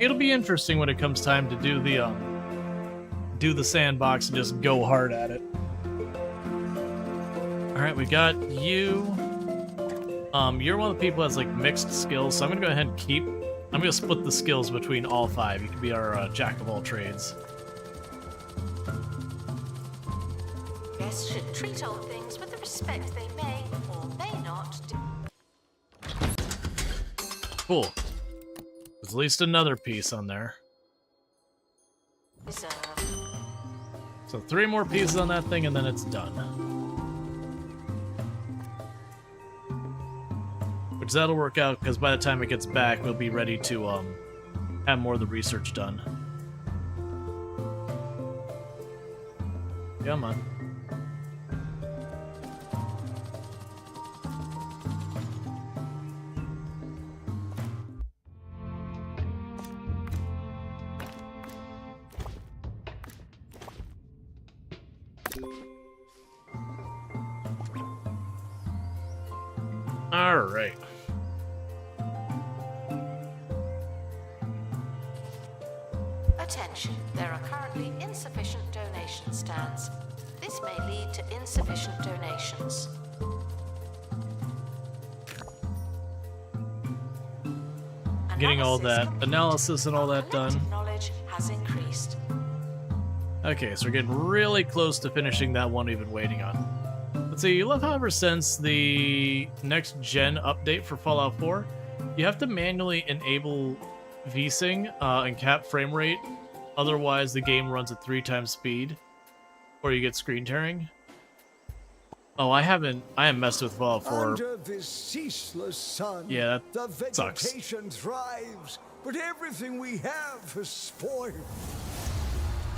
It'll be interesting when it comes time to do the sandbox and just go hard at it. All right, we got you. You're one of the people that's like mixed skills, so I'm gonna go ahead and keep. I'm gonna split the skills between all 5. You can be our jack of all trades. Guests should treat all things with the respect they may or may not do. Cool. There's at least another piece on there. Reserve. So 3 more pieces on that thing and then it's done. Which that'll work out because by the time it gets back, we'll be ready to have more of the research done. Come on. All right. Attention, there are currently insufficient donation stands. This may lead to insufficient donations. Getting all that analysis and all that done. Knowledge has increased. Okay, so we're getting really close to finishing that one we've been waiting on. Let's see, you'll have, however, since the next gen update for Fallout 4, you have to manually enable VSync and cap frame rate, otherwise the game runs at 3 times speed, or you get screen tearing. Oh, I haven't messed with Fallout 4. Under this ceaseless sun, Yeah, the that sucks. vegetation thrives, but everything we have is spoiled.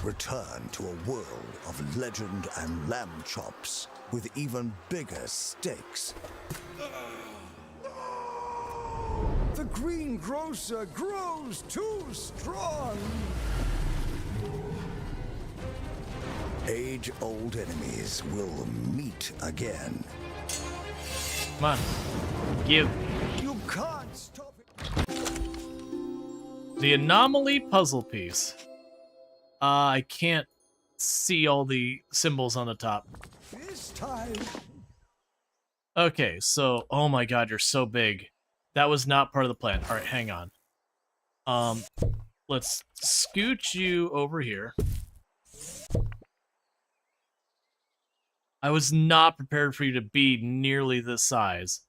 Return to a world of legend and lamb chops with even bigger stakes. The greengrocer grows too strong. Age-old enemies will meet again. Come on. Give. You can't stop it. The anomaly puzzle piece. I can't see all the symbols on the top. This time. Okay, so, oh my god, you're so big. That was not part of the plan. Alright, hang on. Let's scooch you over here. I was not prepared for you to be nearly this size.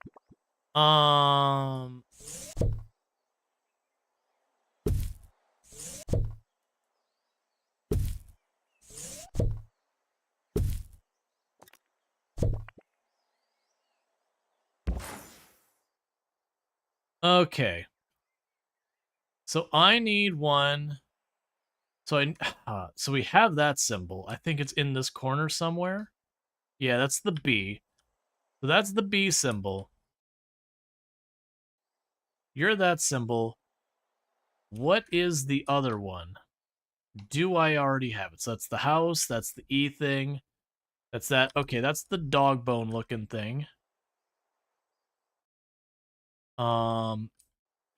Okay. So I need one. So so we have that symbol. I think it's in this corner somewhere. Yeah, that's the B. So that's the B symbol. You're that symbol. What is the other one? Do I already have it? So that's the house, that's the E thing. That's that. Okay, that's the dog bone looking thing.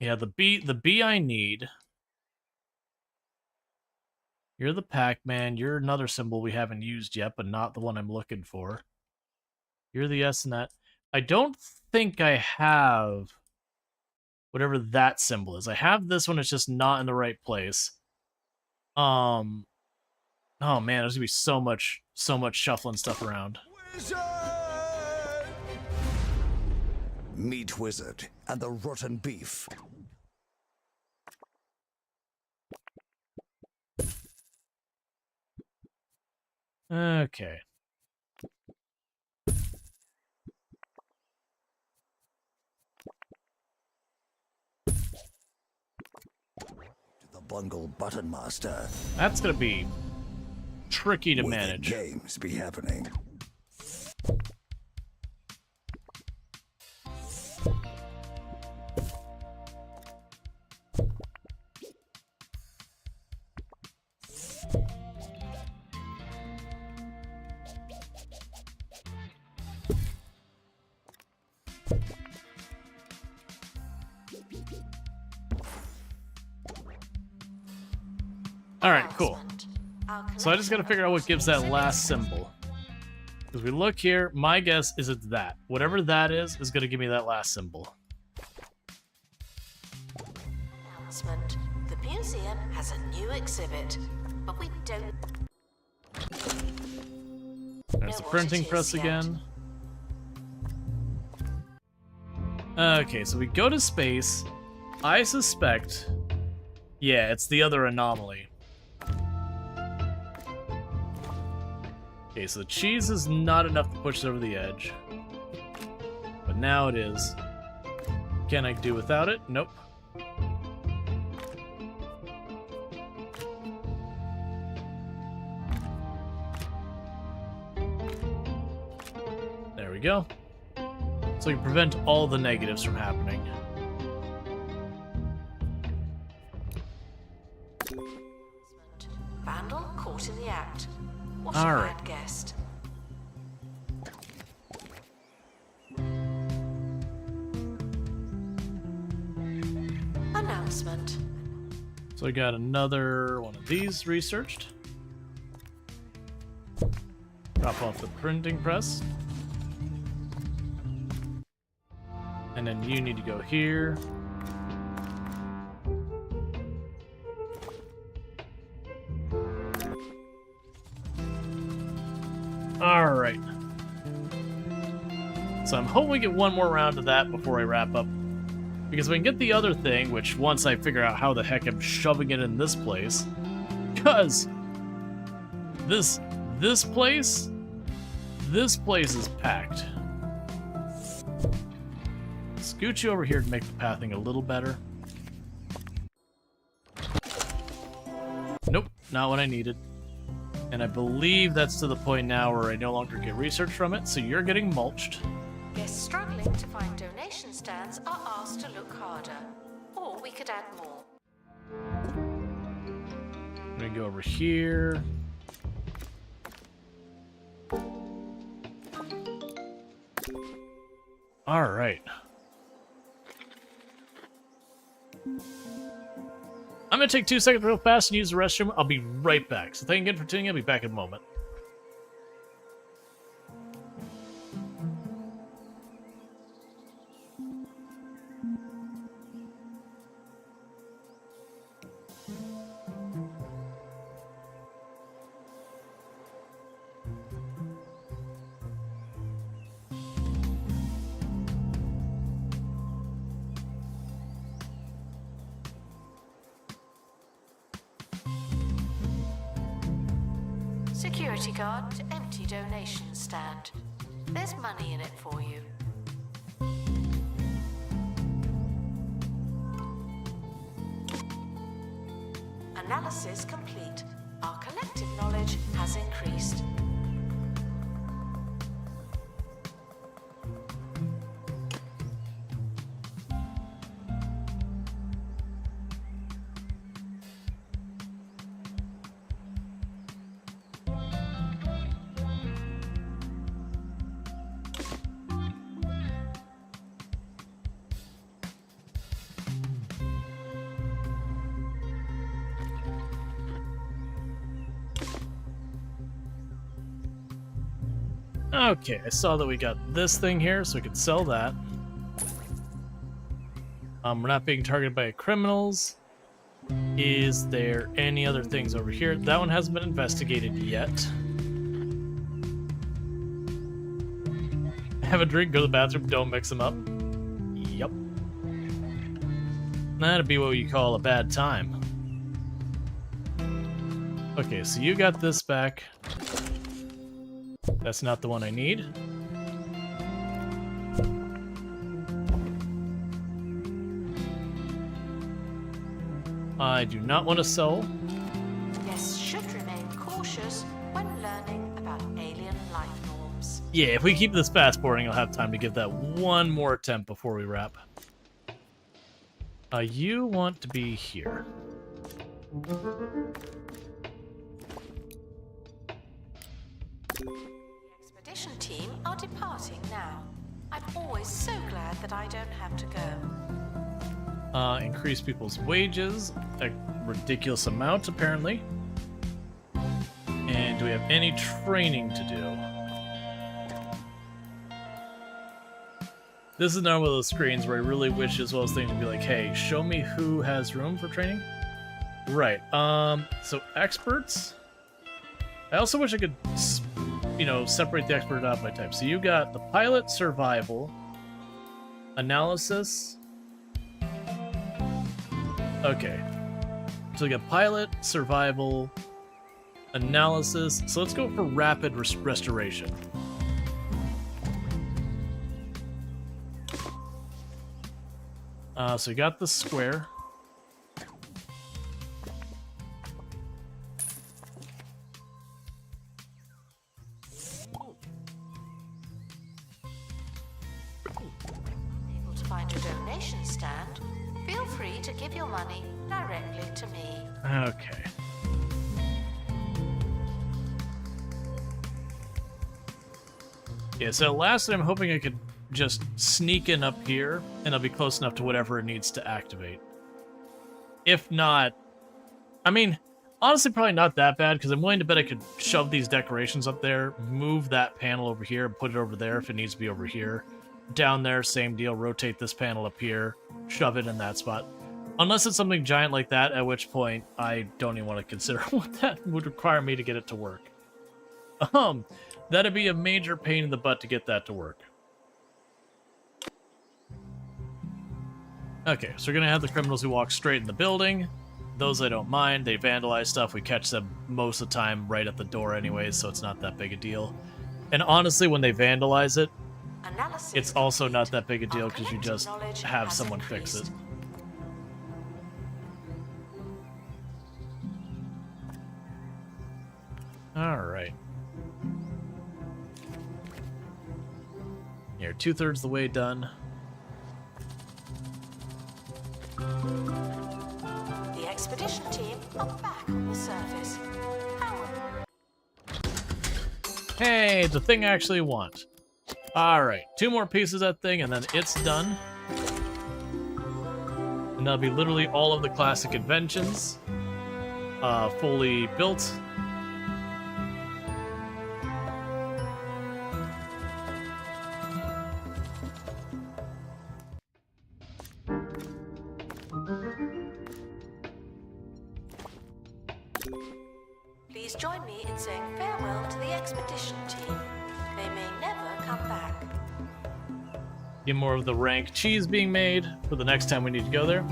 Yeah, the B I need. You're the Pac-Man. You're another symbol we haven't used yet, but not the one I'm looking for. You're the S and that. I don't think I have whatever that symbol is. I have this one, it's just not in the right place. Oh man, there's gonna be so much shuffling stuff around. Wizard! Meat Wizard and the rotten beef. Okay. The Bungle Button Master. That's gonna be tricky to Wicked manage. games be happening. Alright, cool. So I just gotta figure out what gives that last symbol. Because we look here, my guess is it's that. Whatever that is gonna give me that last symbol. Announcement. The museum has a new exhibit, but we don't There's the know what printing it press is yet. again. Okay, so we go to space. I suspect... Yeah, it's the other anomaly. Okay, so the cheese is not enough to push it over the edge. But now it is. Can I do without it? Nope. There we go. So we can prevent all the negatives from happening. Vandal caught in the act. What All a right. bad guest. Announcement. So I got another one of these researched. Drop off the printing press. And then you need to go here. Alright. So I'm hoping we get one more round of that before I wrap up. Because if I can get the other thing, which once I figure out how the heck I'm shoving it in this place, because this place is packed. Scoot you over here to make the pathing a little better. Nope, not what I needed. And I believe that's to the point now where I no longer get research from it, so you're getting mulched. Guests struggling to find donation stands are asked to look harder. Or we could add more. I'm gonna go over here. Alright. I'm gonna take 2 seconds real fast and use the restroom. I'll be right back. So thank you again for tuning in. I'll be back in a moment. Security guard to empty donation stand. There's money in it for you. Analysis complete. Our collective knowledge has increased. Okay, I saw that we got this thing here, so we can sell that. We're not being targeted by criminals. Is there any other things over here? That one hasn't been investigated yet. Have a drink, go to the bathroom, don't mix them up. Yep. That'd be what you call a bad time. Okay, so you got this back. That's not the one I need. I do not want to sell. Guests should remain cautious when learning about alien life norms. Yeah, if we keep this fast boarding, I'll have time to give that one more attempt before we wrap. You want to be here. The expedition team are departing now. I'm always so glad that I don't have to go. Increase people's wages. A ridiculous amount, apparently. And do we have any training to do? This is another one of those screens where I really wish as well as things to be like, hey, show me who has room for training. Right. So experts. I also wish I could, you know, separate the expert out by type. So you got the pilot, survival, analysis, Okay. So we got pilot, survival, analysis. So let's go for rapid restoration. So we got the square. Able to find a donation stand? Feel free to give your money directly to me. Okay. Yeah, so last I'm hoping I could just sneak in up here, and I'll be close enough to whatever it needs to activate. If not, I mean, honestly, probably not that bad, because I'm willing to bet I could shove these decorations up there, move that panel over here, and put it over there if it needs to be over here. Down there, same deal, rotate this panel up here, shove it in that spot. Unless it's something giant like that, at which point I don't even want to consider what that would require me to get it to work. That'd be a major pain in the butt to get that to work. Okay, so we're gonna have the criminals who walk straight in the building. Those I don't mind. They vandalize stuff. We catch them most of the time right at the door anyways, so it's not that big a deal. And honestly, when they vandalize it, it's also not that big a deal because you just have someone fix it. Alright. You're 2/3 the way done. The expedition team are back on the surface. Hey, the thing I actually want. Alright, 2 more pieces of that thing and then it's done. And that'll be literally all of the classic inventions. Fully built. Please join me in saying farewell to the expedition team. They may never come back. Get more of the rank cheese being made for the next time we need to go there.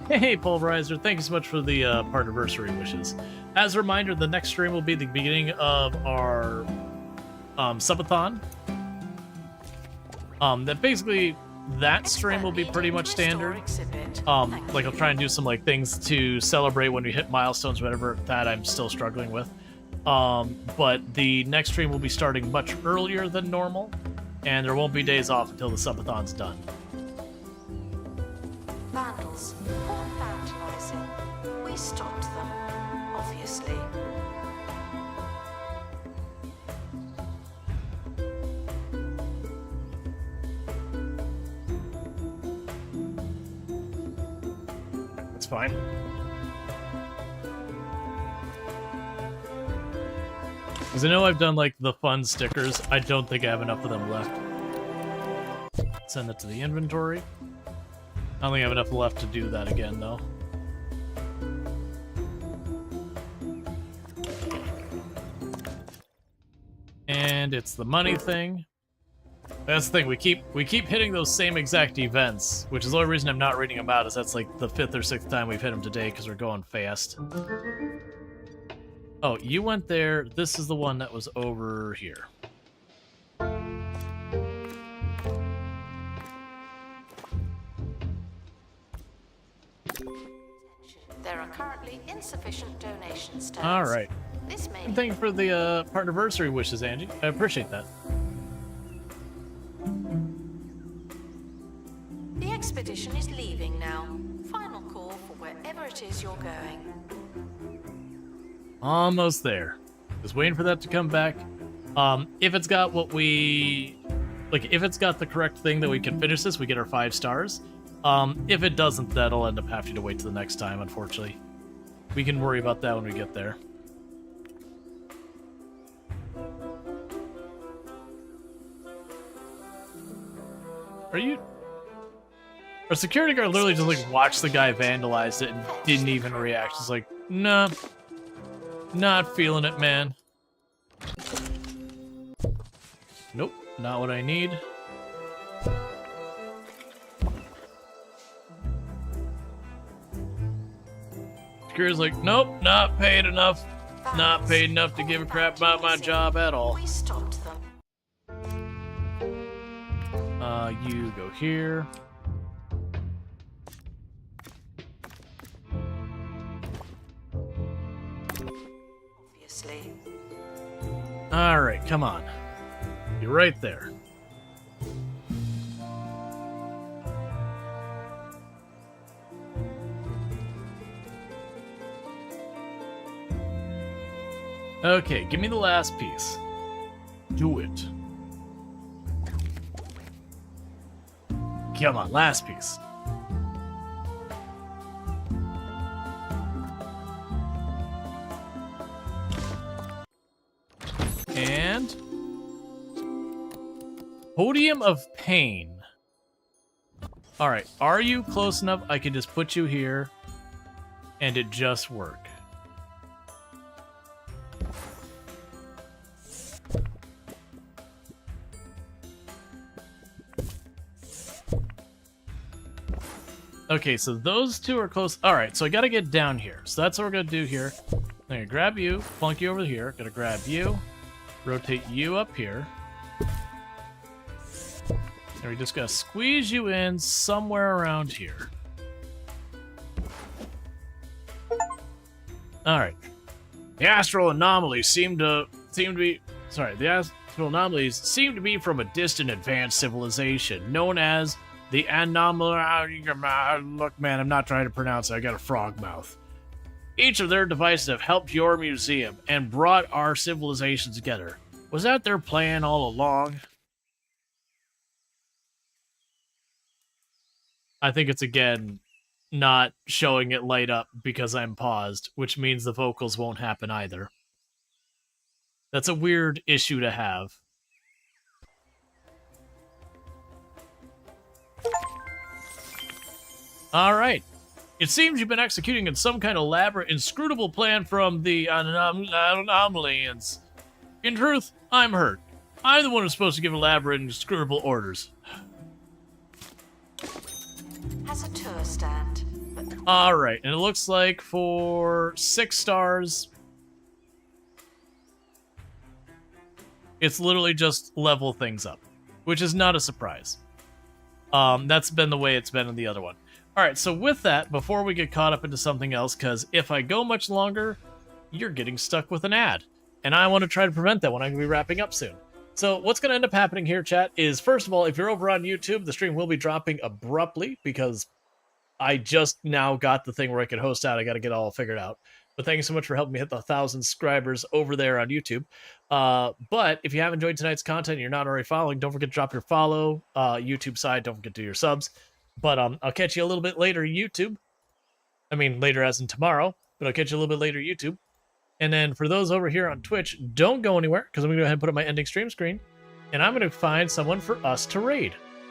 Hey, Pulverizer, thank you so much for the partnerversary wishes. As a reminder, the next stream will be the beginning of our subathon. That stream will be pretty much standard. Like I'll try and do some like things to celebrate when we hit milestones, whatever that I'm still struggling with. But the next stream will be starting much earlier than normal, and there won't be days off until the subathon's done. Vandals, caught vandalizing. We stopped them, obviously. That's fine. Because I know I've done like the fun stickers. I don't think I have enough of them left. Send it to the inventory. I don't think I have enough left to do that again, though. And it's the money thing. That's the thing, we keep hitting those same exact events, which is the only reason I'm not reading them out, is that's like the 5th or 6th time we've hit them today because we're going fast. Oh, you went there. This is the one that was over here. There are currently insufficient donation stands. All right. This may And thank you for the partnerversary wishes, Angie. I appreciate that. The expedition is leaving now. Final call for wherever it is you're going. Almost there. Just waiting for that to come back. If it's got what we... Like, if it's got the correct thing that we can finish this, we get our 5 stars. If it doesn't, that'll end up having to wait till the next time, unfortunately. We can worry about that when we get there. Are you... Our security guard literally just, like, watched the guy vandalize it and didn't even react. Just like, nah. Not feeling it, man. Nope, not what I need. Security's like, nope, not paid enough. Not paid enough to give a crap about my job at all. We stopped them. You go here. Obviously. Alright, come on. You're right there. Okay, give me the last piece. Do it. Come on, last piece. And Podium of Pain. Alright, are you close enough? I can just put you here and it just work. Okay, so those two are close. Alright, so I gotta get down here. So that's what we're gonna do here. I'm gonna grab you, plunk you over here. Gonna grab you, rotate you up here. And we're just gonna squeeze you in somewhere around here. Alright. The astral anomalies seem to be from a distant advanced civilization known as the anomaly. Look, man, I'm not trying to pronounce it. I got a frog mouth. Each of their devices have helped your museum and brought our civilization together. Was that their plan all along? I think it's, again, not showing it light up because I'm paused, which means the vocals won't happen either. That's a weird issue to have. Alright. It seems you've been executing in some kind of elaborate, inscrutable plan from the anomalians. In truth, I'm hurt. I'm the one who's supposed to give elaborate and inscrutable orders. Has a tour stand, but Alright, and it looks like for 6 stars, it's literally just level things up, which is not a surprise. That's been the way it's been in the other one. Alright, so with that, before we get caught up into something else, because if I go much longer, you're getting stuck with an ad. And I want to try to prevent that when I'm going to be wrapping up soon. So what's going to end up happening here, chat, is first of all, if you're over on YouTube, the stream will be dropping abruptly because I just now got the thing where I can host out. I got to get all figured out. But thank you so much for helping me hit the 1,000 subscribers over there on YouTube. But if you have enjoyed tonight's content and you're not already following, don't forget to drop your follow. YouTube side, don't forget to do your subs. But I'll catch you a little bit later, YouTube. I mean, later as in tomorrow. But I'll catch you a little bit later, YouTube. And then for those over here on Twitch, don't go anywhere, because I'm going to go ahead and put up my ending stream screen. And I'm going to find someone for us to raid.